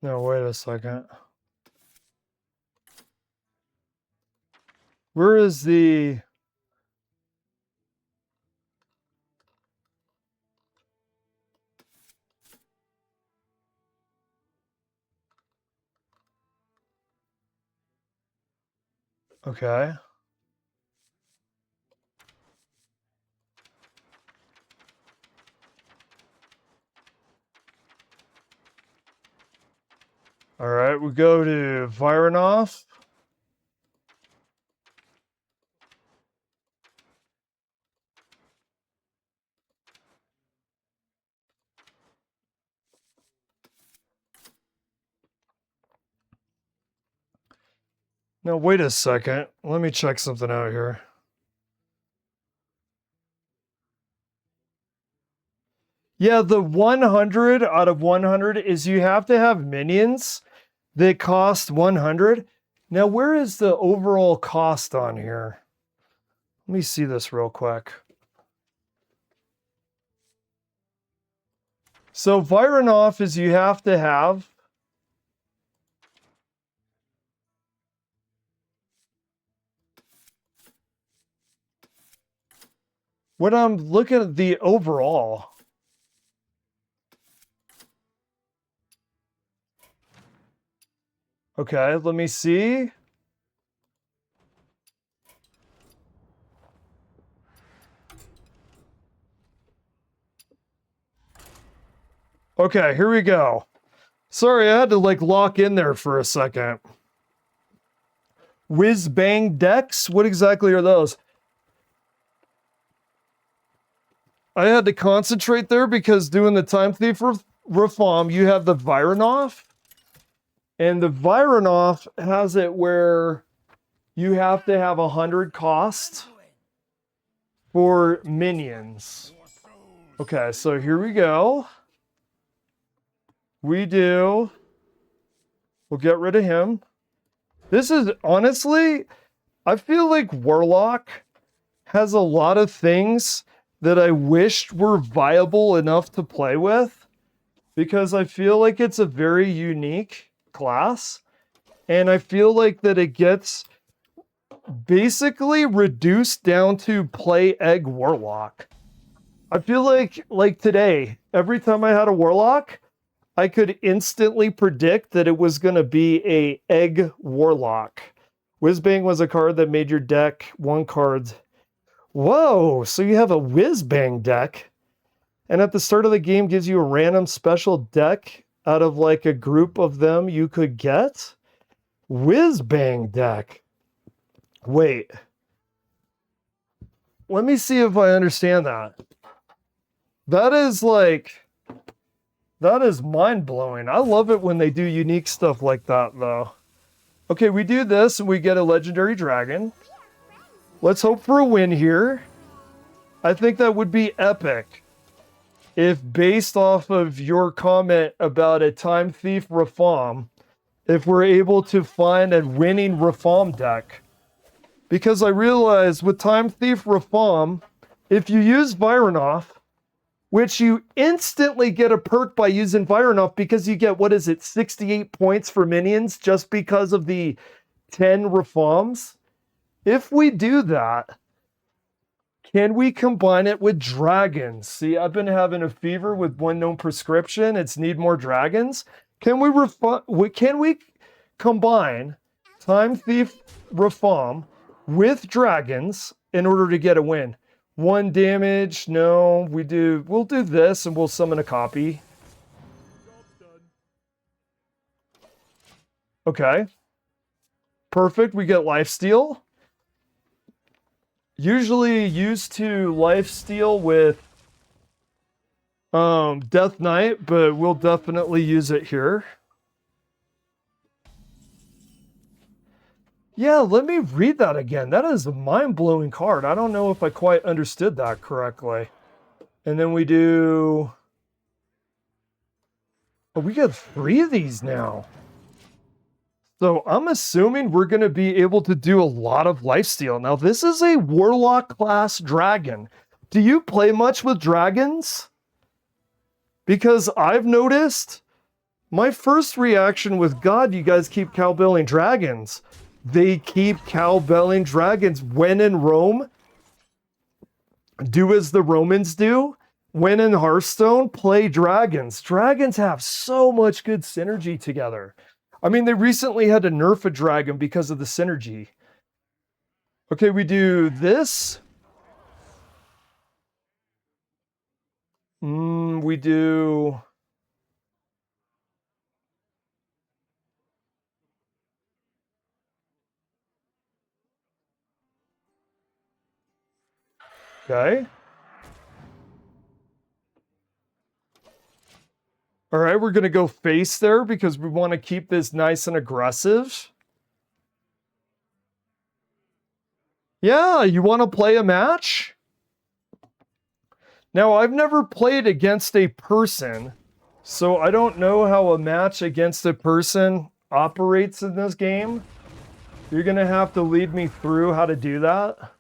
No, wait a second. Where is the? Okay. All right, we go to Vironoth. No, wait a second. Let me check something out here. Yeah, the 100 out of 100 is you have to have minions that cost 100. Now, where is the overall cost on here? Let me see this real quick. So Vironoff is you have to have. When I'm looking at the overall. Okay, let me see. Okay, here we go. Sorry, I had to like lock in there for a second. Whiz bang decks? What exactly are those? I had to concentrate there because doing the Time Thief Reform, you have the Vironov. And the Vironov has it where you have to have 100 cost for minions. Okay, so here we go. We'll get rid of him. This is, honestly, I feel like Warlock has a lot of things that I wished were viable enough to play with, because I feel like it's a very unique class, and I feel like that it gets basically reduced down to play egg Warlock. I feel like today, every time I had a Warlock, I could instantly predict that it was going to be a egg Warlock. Whizbang was a card that made your deck one card. Whoa, so you have a Whizbang deck, and at the start of the game gives you a random special deck out of like a group of them you could get? Whizbang deck. Wait. Let me see if I understand that. That is mind-blowing. I love it when they do unique stuff like that, though. Okay, we do this and we get a legendary dragon. Let's hope for a win here. I think that would be epic if, based off of your comment about a Time Thief Reform, if we're able to find a winning Reform deck. Because I realize with Time Thief Reform, if you use Vironov, which you instantly get a perk by using Vironov because you get, 68 points for minions just because of the 10 Reforms? If we do that, can we combine it with dragons? See, I've been having a fever with one known prescription. It's need more dragons. Can we combine Time Thief Reform with dragons in order to get a win? 1 damage? No, we'll do this and we'll summon a copy. Okay. Perfect, we get lifesteal. Usually used to lifesteal with Death Knight, but we'll definitely use it here. Yeah, let me read that again. That is a mind-blowing card. I don't know if I quite understood that correctly. And then we do... Oh, we got 3 of these now. So I'm assuming we're going to be able to do a lot of lifesteal. Now, this is a Warlock class dragon. Do you play much with dragons? Because I've noticed my first reaction was, God, you guys keep cowbelling dragons. They keep cowbelling dragons. When in Rome, do as the Romans do. When in Hearthstone, play dragons. Dragons have so much good synergy together. I mean, they recently had to nerf a dragon because of the synergy. Okay, we do this. We do... Okay. All right, we're going to go face there because we want to keep this nice and aggressive. Yeah, you want to play a match? Now, I've never played against a person, so I don't know how a match against a person operates in this game. You're going to have to lead me through how to do that.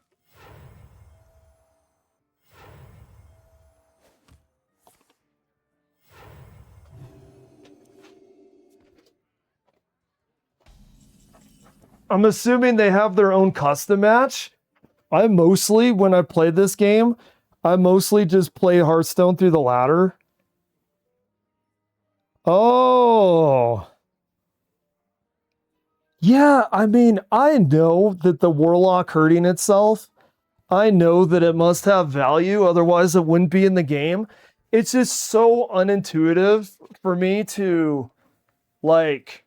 I'm assuming they have their own custom match. I mostly, when I play this game, I mostly just play Hearthstone through the ladder. Oh. Yeah, I mean, I know that the Warlock hurting itself, I know that it must have value, otherwise it wouldn't be in the game. It's just so unintuitive for me to, like,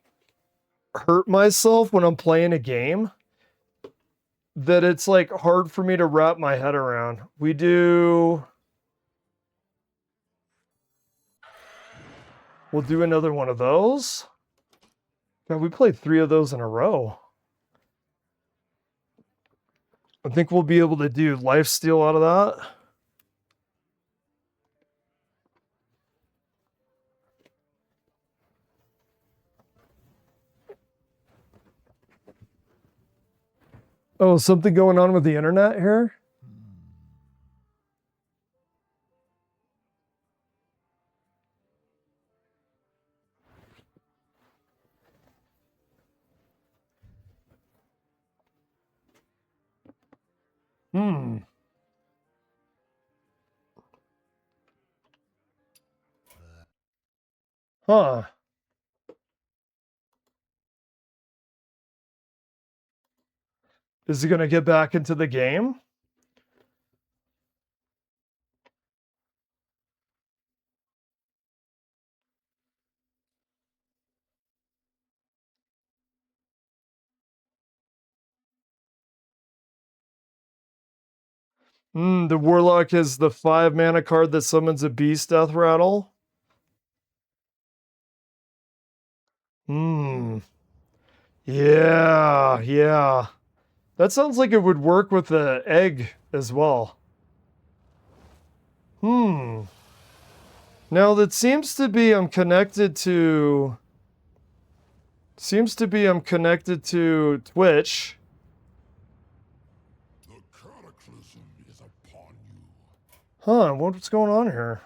hurt myself when I'm playing a game. that it's like hard for me to wrap my head around. We'll do another one of those. God, we played 3 of those in a row. I think we'll be able to do lifesteal out of that. Oh, something going on with the internet here? Huh. Is he going to get back into the game? The Warlock is the 5 mana card that summons a Beast Death Rattle. Yeah, yeah. That sounds like it would work with the egg as well. Now that seems to be I'm connected to Twitch. The cataclysm is upon you. Huh, what's going on here?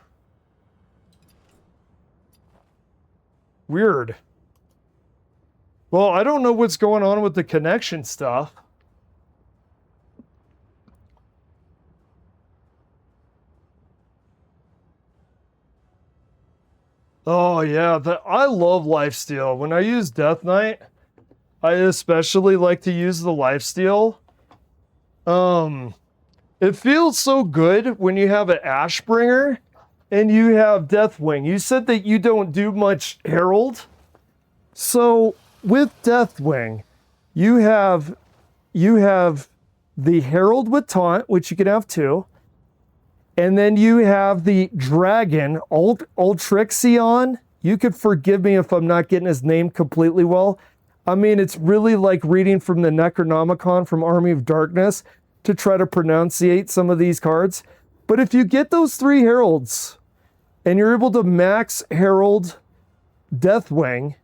Weird. Well, I don't know what's going on with the connection stuff. Oh yeah, I love lifesteal. When I use Death Knight, I especially like to use the lifesteal. It feels so good when you have an Ashbringer and you have Deathwing. You said that you don't do much Herald. So with Deathwing, you have the Herald with Taunt, which you can have 2. And then you have the Dragon, Ultrixion. You could forgive me if I'm not getting his name completely well. I mean, it's really like reading from the Necronomicon from Army of Darkness to try to pronunciate some of these cards. But if you get those 3 Heralds and you're able to max Herald Deathwing,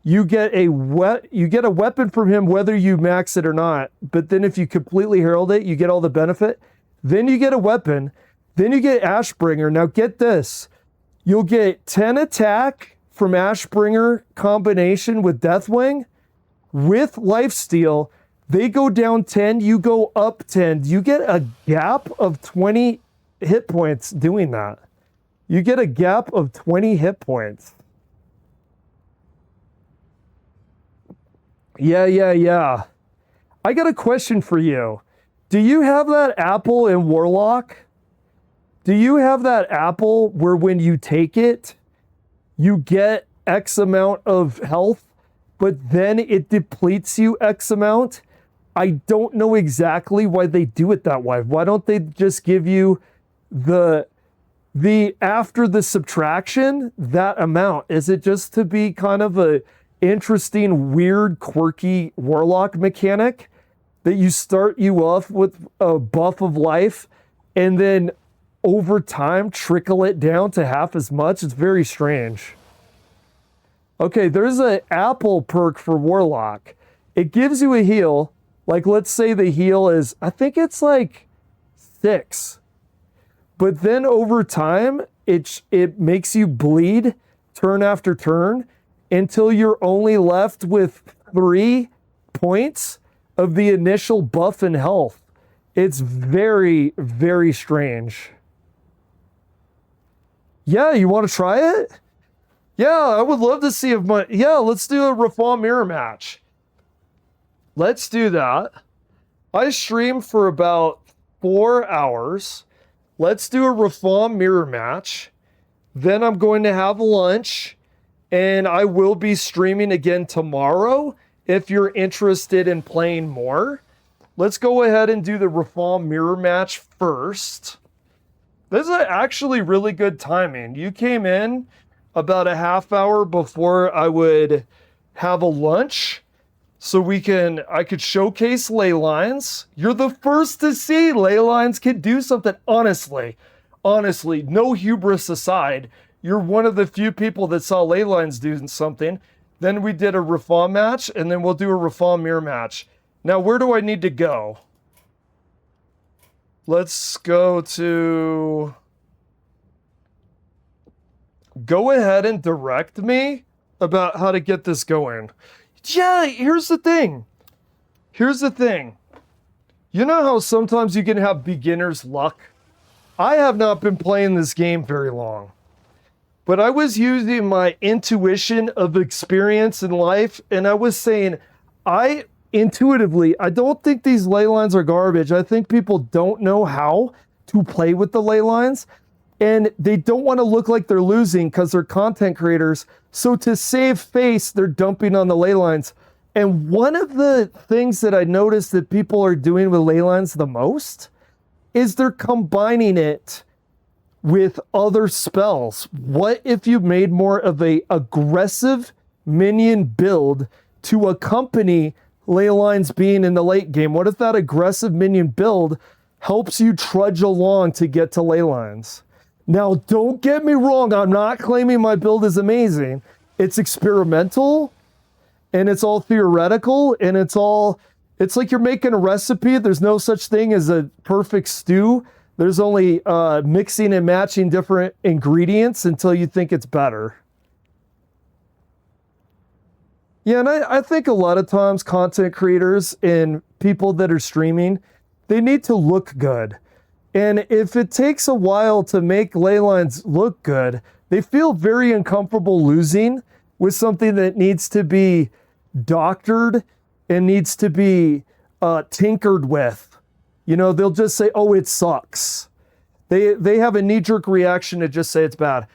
you get a weapon from him whether you max it or not. But then if you completely Herald it, you get all the benefit. Then you get a weapon. Then you get Ashbringer. Now get this. You'll get 10 attack from Ashbringer combination with Deathwing with Lifesteal. They go down 10, you go up 10. You get a gap of 20 hit points doing that. You get a gap of 20 hit points. Yeah. I got a question for you. Do you have that apple in Warlock? Do you have that apple where when you take it, you get X amount of health, but then it depletes you X amount? I don't know exactly why they do it that way. Why don't they just give you the after the subtraction, that amount? Is it just to be kind of a interesting, weird, quirky Warlock mechanic that you start you off with a buff of life and then over time trickle it down to half as much? It's very strange. Okay, there's an apple perk for Warlock. It gives you a heal. Like, let's say the heal is, I think it's like 6. But then over time, it makes you bleed turn after turn until you're only left with 3 points of the initial buff and health. It's very, very strange. Yeah, you want to try it? Yeah, I would love to see if let's do a Rafal mirror match. Let's do that. I stream for about 4 hours. Let's do a Rafal mirror match. Then I'm going to have lunch and I will be streaming again tomorrow if you're interested in playing more. let's go ahead and do the reform mirror match first. This is actually really good timing. You came in about a half hour before I would have a lunch, so I could showcase ley lines. You're the first to see ley lines can do something. Honestly, no hubris aside, you're one of the few people that saw ley lines do something. Then we did a reform match, and then we'll do a reform mirror match. Now, where do I need to go? Let's go to... Go ahead and direct me about how to get this going. Yeah, here's the thing. You know how sometimes you can have beginner's luck? I have not been playing this game very long. But I was using my intuition of experience in life, and I was saying, I don't think these ley lines are garbage. I think people don't know how to play with the ley lines. And they don't want to look like they're losing because they're content creators. So to save face, they're dumping on the ley lines. And one of the things that I noticed that people are doing with ley lines the most is they're combining it with other spells. What if you made more of a aggressive minion build to accompany ley lines being in the late game? What if that aggressive minion build helps you trudge along to get to ley lines? Now, don't get me wrong. I'm not claiming my build is amazing. It's experimental, and it's all theoretical, and it's like you're making a recipe. There's no such thing as a perfect stew. There's only mixing and matching different ingredients until you think it's better. Yeah, and I think a lot of times content creators and people that are streaming, they need to look good. And if it takes a while to make ley lines look good, they feel very uncomfortable losing with something that needs to be doctored and needs to be tinkered with. You know, they'll just say, oh, it sucks. They have a knee-jerk reaction to just say it's bad.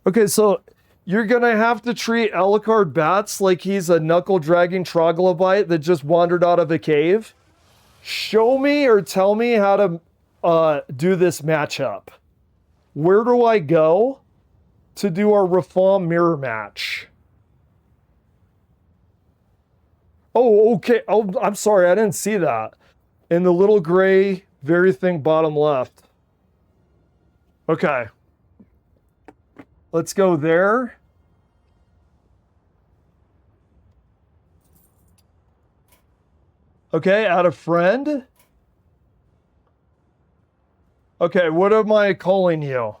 Okay, so you're going to have to treat Alucard Bats like he's a knuckle-dragging troglodyte that just wandered out of a cave. Show me or tell me how to do this matchup. Where do I go to do our reform mirror match? Oh, okay. Oh, I'm sorry. I didn't see that. In the little gray, very thing bottom left. Okay. Let's go there. Okay, add a friend. Okay, what am I calling you?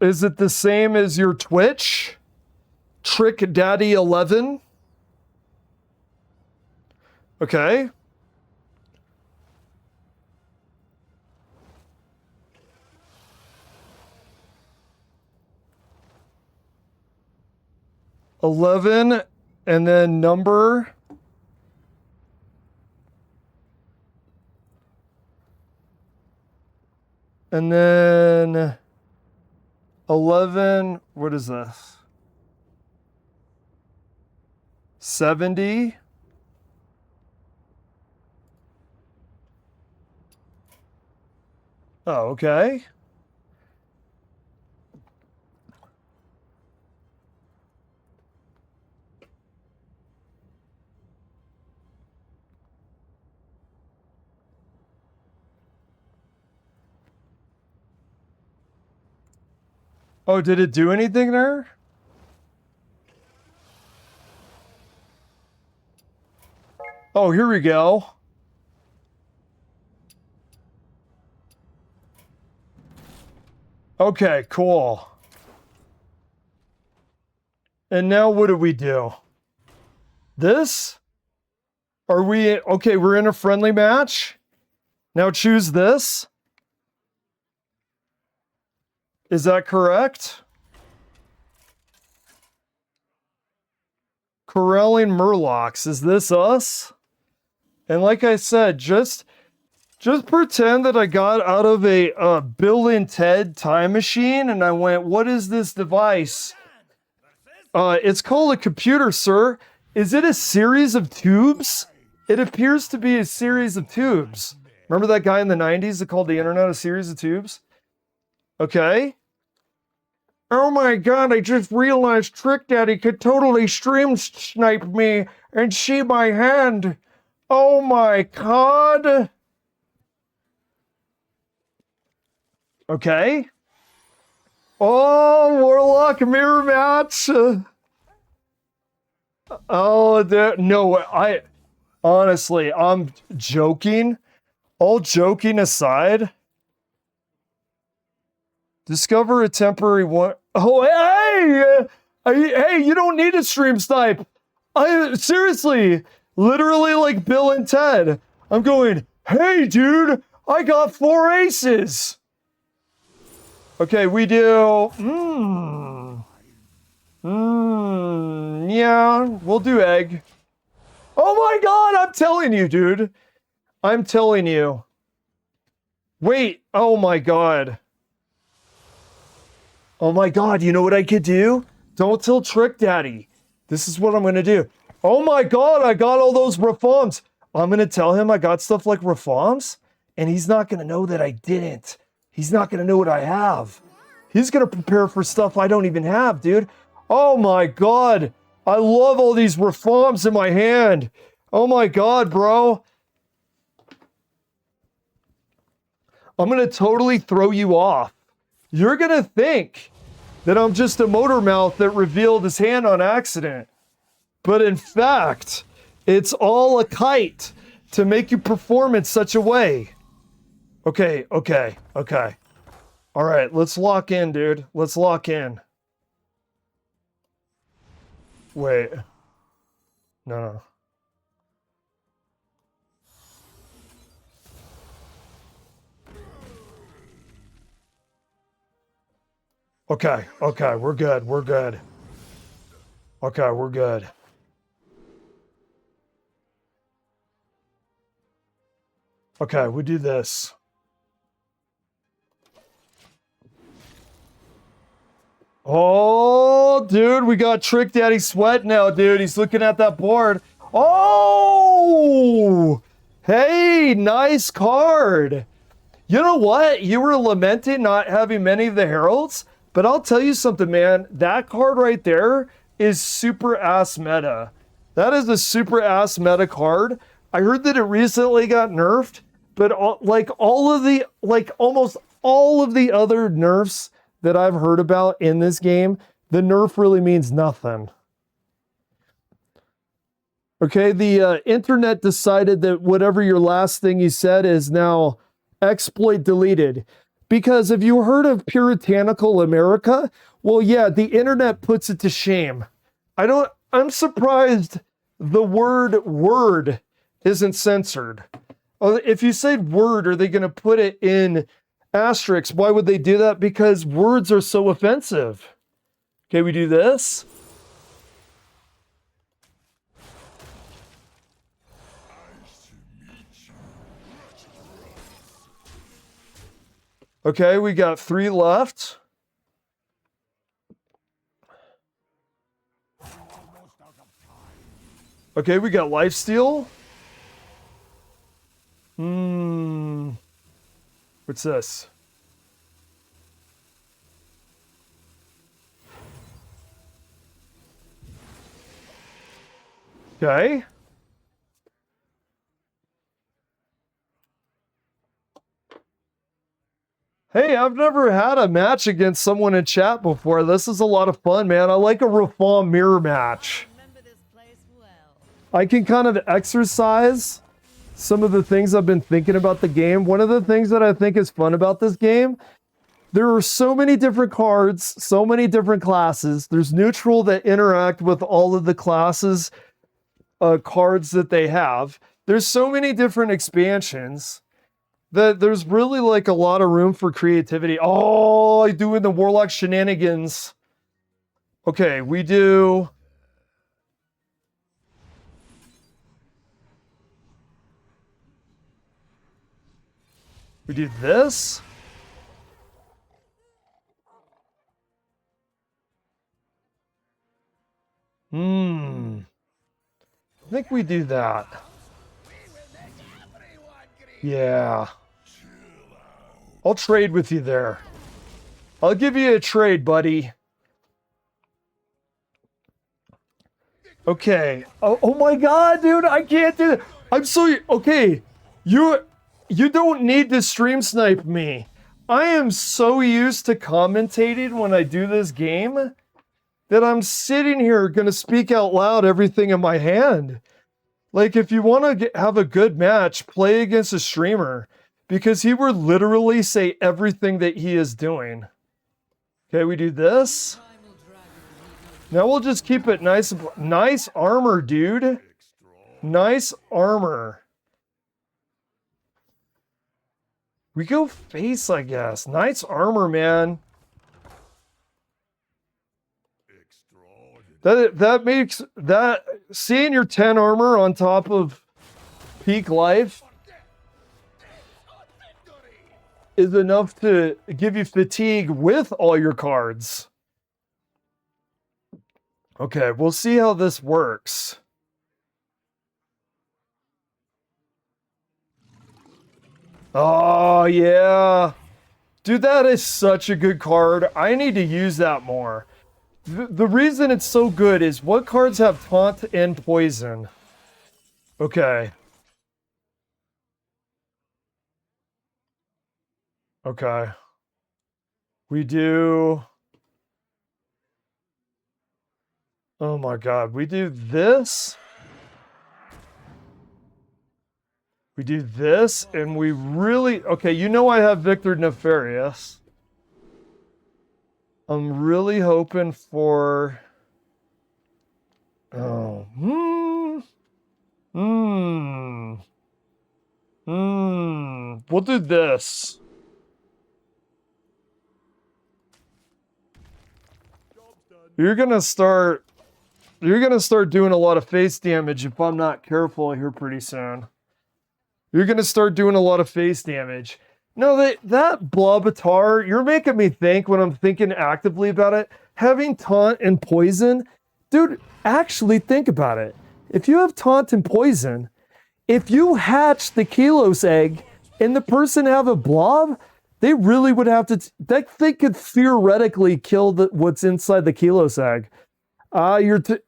Is it the same as your Twitch? Trick Daddy 11? Okay. $11 and then number. And then 11, what is this? 70. Oh, okay. Oh, did it do anything there? Oh, here we go. Okay, cool. And now what do we do? This? Are we... Okay, we're in a friendly match. Now choose this. Is that correct? Corralling Murlocs. Is this us? And like I said, just pretend that I got out of a Bill and Ted time machine and I went, what is this device? It's called a computer, sir. Is it a series of tubes? It appears to be a series of tubes. Remember that guy in the 90s that called the internet a series of tubes? Okay. Oh my god, I just realized Trick Daddy could totally stream snipe me and see my hand. Oh my god. Okay. Oh, Warlock mirror match. No, honestly, I'm joking. All joking aside, discover a temporary one. Oh, hey, you don't need a stream snipe. Seriously, literally like Bill and Ted. I'm going, hey, dude, I got 4 aces. Okay, we do. Yeah, we'll do egg. Oh my god, I'm telling you, dude. I'm telling you. Wait, oh my god. Oh my god, you know what I could do? Don't tell Trick Daddy. This is what I'm gonna do. Oh my god, I got all those reforms. I'm gonna tell him I got stuff like reforms, and he's not gonna know that I didn't. He's not gonna know what I have. He's gonna prepare for stuff I don't even have, dude. Oh my god. I love all these reforms in my hand. Oh my god, bro. I'm gonna totally throw you off. You're gonna think that I'm just a motor mouth that revealed his hand on accident. But in fact, it's all a kite to make you perform in such a way. Okay. All right, let's lock in, dude. Let's lock in. Wait. No. Okay, we're good. Okay, we're good. Okay, we do this. Oh, dude, we got Trick Daddy Sweat now, dude. He's looking at that board. Oh! Hey, nice card. You know what? You were lamenting not having many of the heralds, but I'll tell you something, man. That card right there is super ass meta. That is a super ass meta card. I heard that it recently got nerfed, but almost all of the other nerfs that I've heard about in this game, the nerf really means nothing. Okay, the internet decided that whatever your last thing you said is now exploit deleted. Because have you heard of puritanical America? Well, yeah, the internet puts it to shame. I'm surprised the word isn't censored. If you say word, are they going to put it in asterisks? Why would they do that? Because words are so offensive. Okay, we do this. Okay, we got 3 left. Okay, we got lifesteal. What's this? Okay. Hey, I've never had a match against someone in chat before. This is a lot of fun, man. I like a reform mirror match. I can kind of exercise some of the things I've been thinking about the game. One of the things that I think is fun about this game, there are so many different cards, so many different classes. There's neutral that interact with all of the classes, cards that they have. There's so many different expansions that there's really like a lot of room for creativity. Oh, I doing the Warlock shenanigans. Okay, we do... We do this. I think we do that. Yeah. I'll trade with you there. I'll give you a trade, buddy. Okay. Oh my god, dude, I can't do it. I'm so okay. You don't need to stream snipe me. I am so used to commentating when I do this game that I'm sitting here gonna speak out loud everything in my hand. Like, if you want to have a good match, play against a streamer, because he will literally say everything that he is doing. Okay, we do this. Now we'll just keep it nice. Nice armor, dude. Nice armor. We go face, I guess. Nice armor, man. That makes that seeing your 10 armor on top of peak life is enough to give you fatigue with all your cards. Okay, we'll see how this works. Oh, yeah. Dude, that is such a good card. I need to use that more. The reason it's so good is what cards have taunt and poison? Okay. Okay. We do... Oh my god, we do this. We do this, and we really... Okay, you know I have Victor Nefarious. I'm really hoping for... Oh, We'll do this. You're gonna start doing a lot of face damage if I'm not careful here pretty soon. You're gonna start doing a lot of face damage. No, that Blobatar, you're making me think when I'm thinking actively about it. Having taunt and poison, dude, actually think about it. If you have taunt and poison, if you hatch the Kelos egg and the person have a blob, they really would have to, they could theoretically kill what's inside the Kelos egg.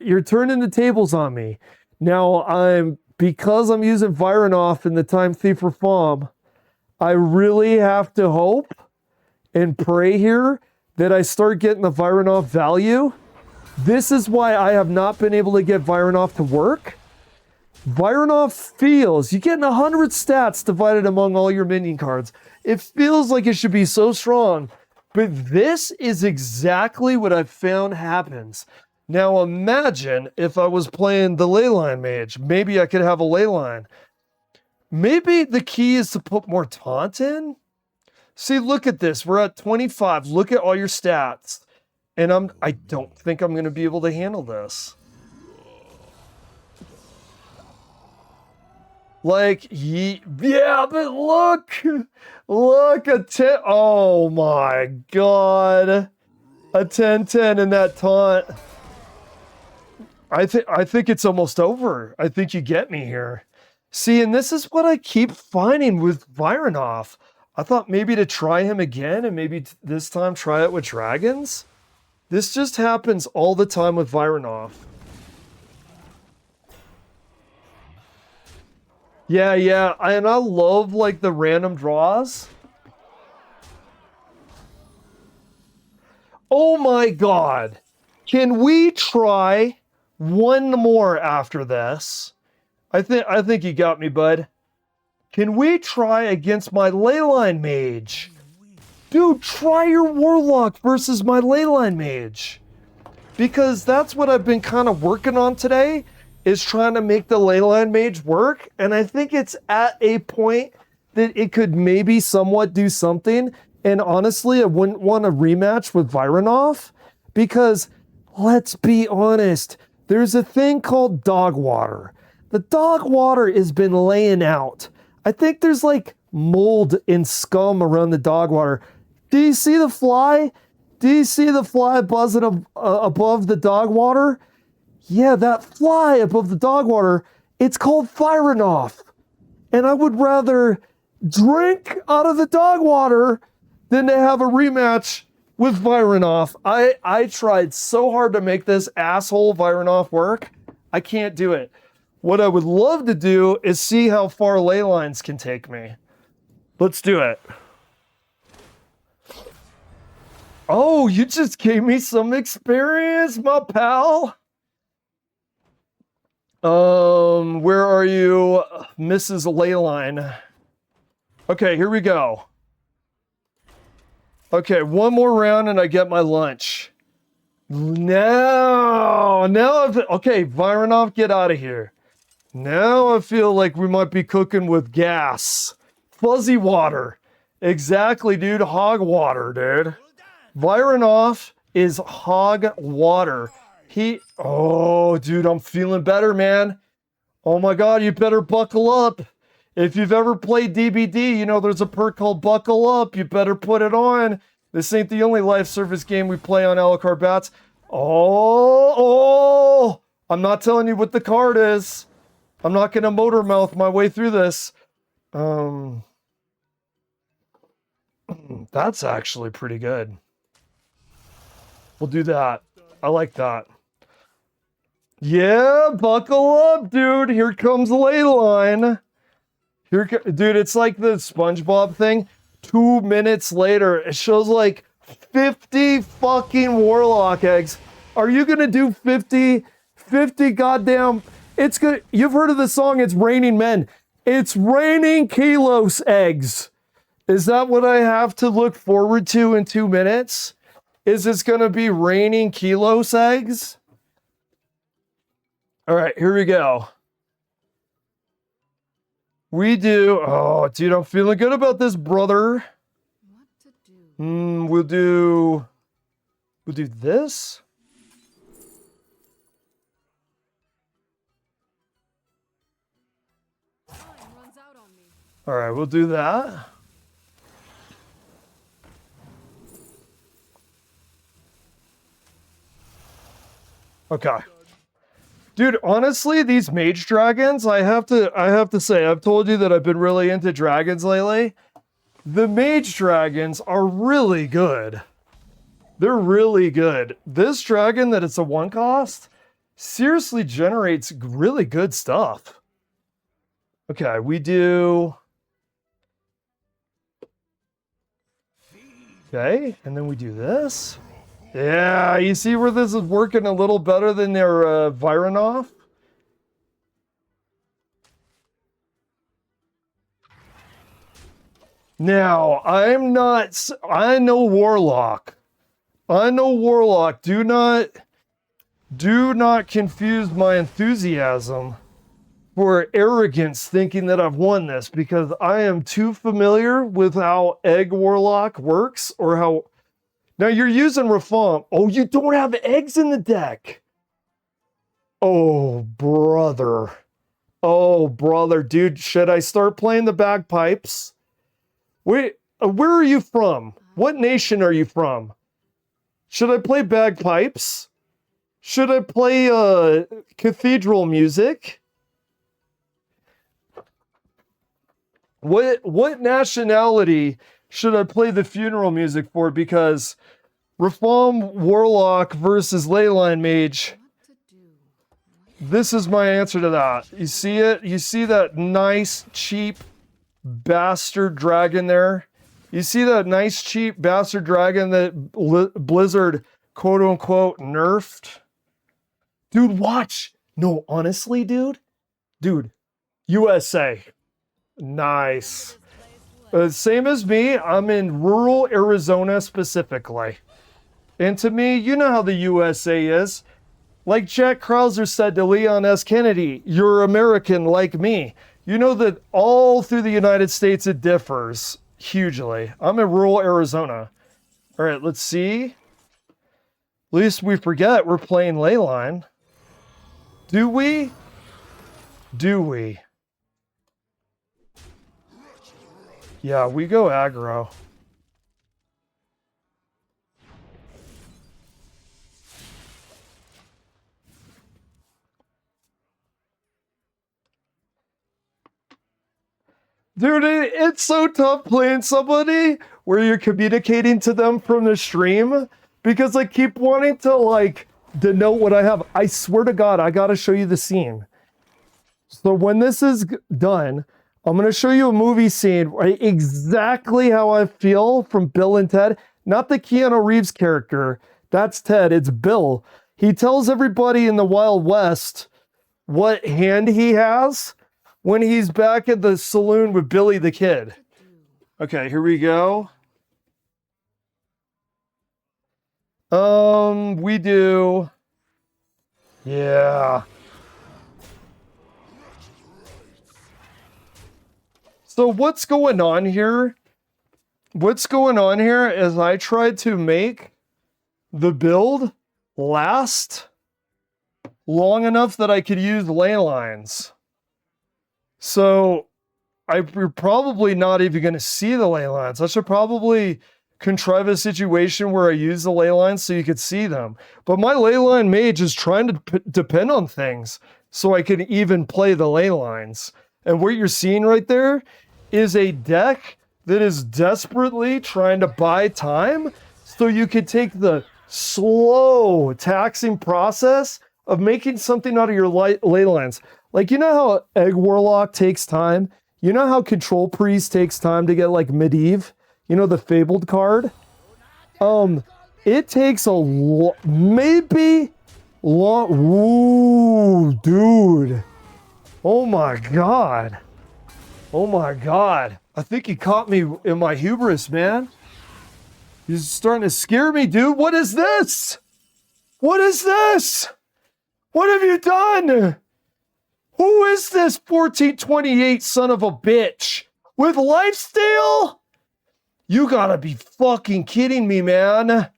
You're turning the tables on me. Now because I'm using Vironoff in the Time Thief Reform, I really have to hope and pray here that I start getting the Vironoff value. This is why I have not been able to get Vironoff to work. Vironoff feels, you're getting 100 stats divided among all your minion cards. It feels like it should be so strong, but this is exactly what I've found happens. Now imagine if I was playing the Leyline Mage. Maybe I could have a Leyline. Maybe the key is to put more taunt in? See, look at this. We're at 25. Look at all your stats. And I don't think I'm going to be able to handle this. Like, yeah, but look, a 10, oh my god, a 10-10 in that taunt. I think it's almost over. I think you get me here. See, and this is what I keep finding with Vironoff. I thought maybe to try him again and maybe this time try it with dragons. This just happens all the time with Vironoff. Yeah, and I love like the random draws. Oh my god. Can we try one more after this? I think you got me, bud. Can we try against my Leyline Mage? Dude, try your Warlock versus my Leyline Mage. Because that's what I've been kind of working on today, is trying to make the Leyline Mage work. And I think it's at a point that it could maybe somewhat do something. And honestly, I wouldn't want a rematch with Vironoff. Because, let's be honest, there's a thing called dog water. The dog water has been laying out. I think there's like mold and scum around the dog water. Do you see the fly? Do you see the fly buzzing above the dog water? Yeah, that fly above the dog water, it's called Vironoff. And I would rather drink out of the dog water than to have a rematch with Vironov. I tried so hard to make this asshole Vironov work. I can't do it. What I would love to do is see how far ley lines can take me. Let's do it. Oh, you just gave me some experience, my pal. Where are you, Mrs. Leyline? Okay, here we go. Okay, one more round and I get my lunch. Now okay, Vironov, get out of here. Now I feel like we might be cooking with gas. Fuzzy water. Exactly, dude. Hog water, dude. Vironov is hog water. Oh, dude, I'm feeling better, man. Oh my God, you better buckle up. If you've ever played DBD, you know there's a perk called Buckle Up. You better put it on. This ain't the only live service game we play on Alucard Bats. Oh, I'm not telling you what the card is. I'm not going to motor mouth my way through this. That's actually pretty good. We'll do that. I like that. Yeah, buckle up, dude. Here comes Leyline. Dude, it's like the SpongeBob thing. 2 minutes later, it shows like 50 fucking Warlock eggs. Are you gonna do 50 goddamn... It's good. You've heard of the song, It's Raining Men. It's raining Kilos eggs. Is that what I have to look forward to in 2 minutes? Is this gonna be raining Kilos eggs? All right, here we go. We do. Oh, dude, I'm feeling good about this, brother. What to do? We'll do this. Time runs out on me. All right, we'll do that. Okay. Dude, honestly, these mage dragons, I have to say, I've told you that I've been really into dragons lately. The mage dragons are really good. They're really good. This dragon that it's a one cost seriously generates really good stuff. Okay, we do... Okay, and then we do this. Yeah, you see where this is working a little better than their Vironov? Now, I know Warlock. I know Warlock. Do not confuse my enthusiasm for arrogance thinking that I've won this, because I am too familiar with how Egg Warlock works, or how... Now you're using Reform. Oh, you don't have eggs in the deck. Oh, brother. Oh, brother. Dude, should I start playing the bagpipes? Wait, where are you from? What nation are you from? Should I play bagpipes? Should I play cathedral music? What nationality should I play the funeral music for? Because Reform Warlock versus Leyline Mage. What to do? This is my answer to that. You see it? You see that nice, cheap bastard dragon there? You see that nice, cheap bastard dragon that Blizzard, quote unquote, nerfed? Dude, watch. No, honestly, dude. Dude, USA. Nice. Same as me, I'm in rural Arizona specifically. And to me, you know how the USA is. Like Jack Krauser said to Leon S. Kennedy, you're American like me. You know that all through the United States it differs hugely. I'm in rural Arizona. All right, let's see. At least we forget we're playing Leyline. Do we? Do we? Yeah, we go aggro. Dude, it's so tough playing somebody where you're communicating to them from the stream because I keep wanting to like denote what I have. I swear to God, I gotta show you the scene. So when this is done, I'm gonna show you a movie scene, right? Exactly how I feel from Bill and Ted. Not the Keanu Reeves character. That's Ted. It's Bill. He tells everybody in the Wild West what hand he has when he's back at the saloon with Billy the Kid. Okay, here we go. We do. Yeah. So what's going on here? What's going on here is I tried to make the build last long enough that I could use ley lines. So you're probably not even going to see the ley lines. I should probably contrive a situation where I use the ley lines so you could see them. But my ley line mage is trying to depend on things so I can even play the ley lines. And what you're seeing right there is a deck that is desperately trying to buy time so you could take the slow taxing process of making something out of your ley lines. Like, you know how Egg Warlock takes time? You know how Control Priest takes time to get like Medivh? You know, the Fabled card? It takes a maybe long. Ooh, dude. Oh my God. Oh my God. I think he caught me in my hubris, man. He's starting to scare me, dude. What is this? What is this? What have you done? Who is this 1428 son of a bitch? With lifesteal? You gotta be fucking kidding me, man.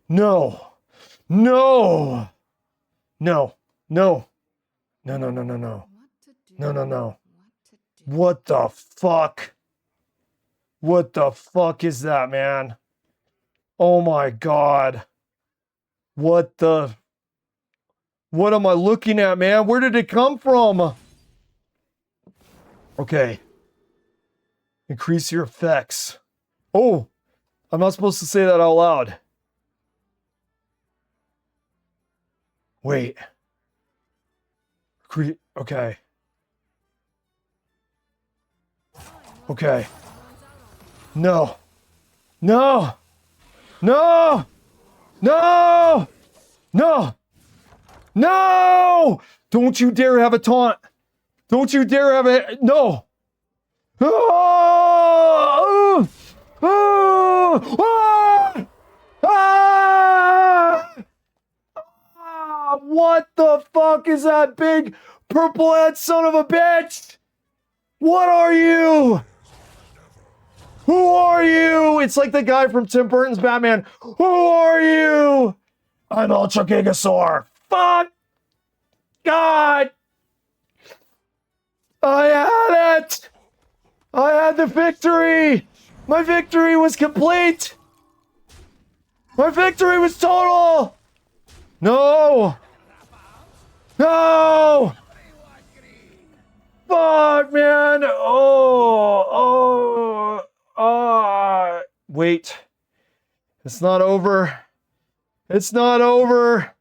No. No. No. No. No, no, no, no, no. No, no, no. What the fuck? What the fuck is that, man? Oh my God. What am I looking at, man? Where did it come from? Okay. Increase your effects. Oh, I'm not supposed to say that out loud. Wait. Okay. Okay. No. No. No. No. No. No. Don't you dare have a taunt. Don't you dare have it. No. Oh! Oh! Ah! Ah! What the fuck is that big purple-head son of a bitch? What are you? Who are you? It's like the guy from Tim Burton's Batman. Who are you? I'm Ultra Gigasaur. Fuck! God! I had it! I had the victory! My victory was complete! My victory was total! No! No! Fuck, man! Wait. It's not over. It's not over.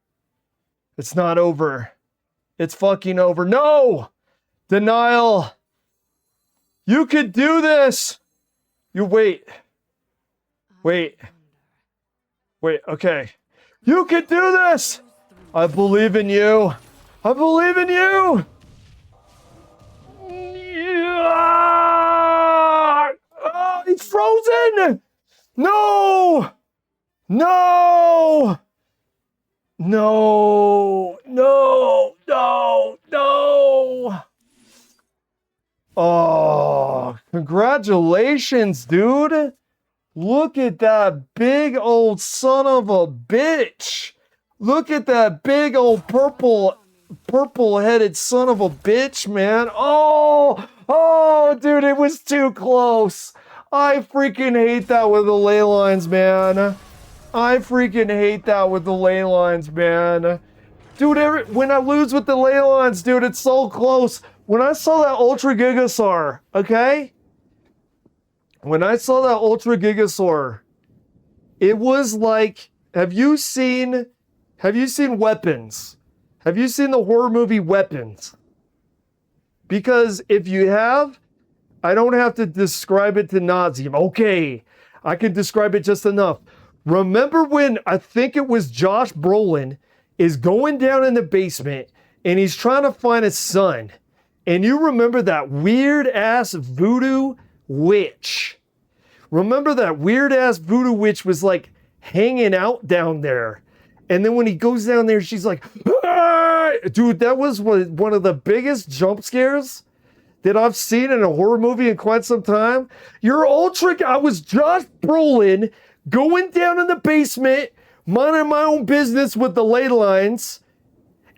It's not over. It's fucking over. No! Denial! You could do this! You wait. Wait. Wait, okay. You could do this! I believe in you. I believe in you! Oh, he's frozen! No! No! No! No! No! No! Oh, congratulations, dude. Look at that big old son of a bitch. Look at that big old purple-headed son of a bitch, man. Oh, dude, it was too close. I freaking hate that with the ley lines, man. I freaking hate that with the ley lines, man. Dude, when I lose with the ley lines, dude, it's so close. When I saw that Ultra Gigasaur, okay? When I saw that Ultra Gigasaur, it was like, have you seen Weapons? Have you seen the horror movie Weapons? Because if you have, I don't have to describe it to nauseam. Okay, I can describe it just enough. Remember when, I think it was Josh Brolin is going down in the basement and he's trying to find his son. And you remember that weird ass voodoo witch. Remember that weird ass voodoo witch was like hanging out down there. And then when he goes down there, she's like, "Ah!" Dude, that was one of the biggest jump scares that I've seen in a horror movie in quite some time. I was Josh Brolin going down in the basement, minding my own business with the ley lines.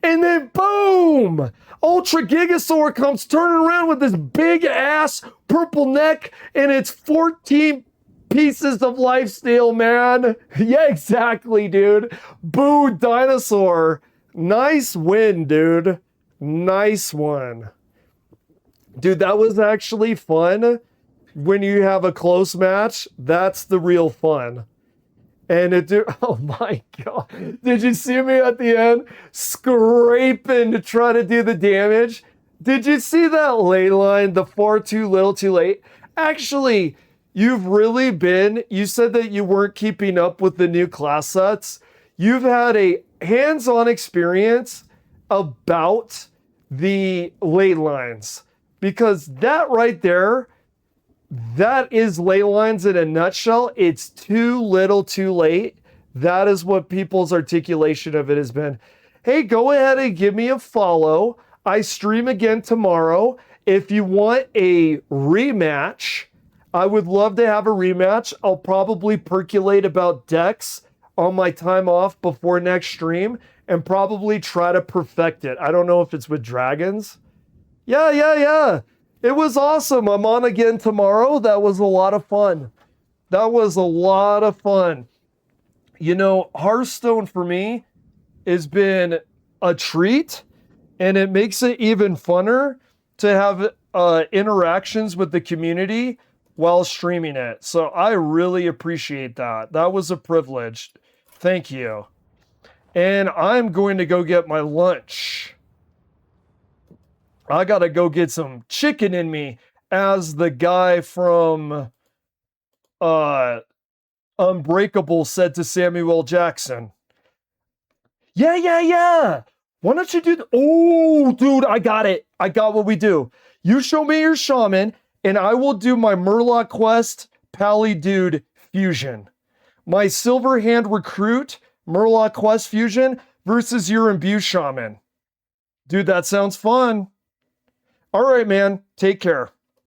And then boom, Ultra Gigasaur comes turning around with this big ass purple neck and it's 14 pieces of lifesteal, man. Yeah, exactly, dude. Boo, dinosaur. Nice win, dude. Nice one. Dude, that was actually fun. When you have a close match, that's the real fun. And oh my God. Did you see me at the end scraping to try to do the damage? Did you see that ley line, the far too little too late? Actually, you said that you weren't keeping up with the new class sets. You've had a hands-on experience about the ley lines. Because that right there, that is ley lines in a nutshell. It's too little too late. That is what people's articulation of it has been. Hey, go ahead and give me a follow. I stream again tomorrow. If you want a rematch, I would love to have a rematch. I'll probably percolate about decks on my time off before next stream and probably try to perfect it. I don't know if it's with dragons. Yeah. It was awesome. I'm on again tomorrow. That was a lot of fun. You know, Hearthstone for me has been a treat, and it makes it even funner to have interactions with the community while streaming it. So I really appreciate that. That was a privilege. Thank you. And I'm going to go get my lunch. I gotta go get some chicken in me, as the guy from Unbreakable said to Samuel L. Jackson. Yeah. Why don't you do oh, dude, I got it. I got what we do. You show me your shaman, and I will do my Murloc Quest Pally Dude fusion. My Silver Hand Recruit Murloc Quest fusion versus your Imbue Shaman. Dude, that sounds fun. All right, man. Take care.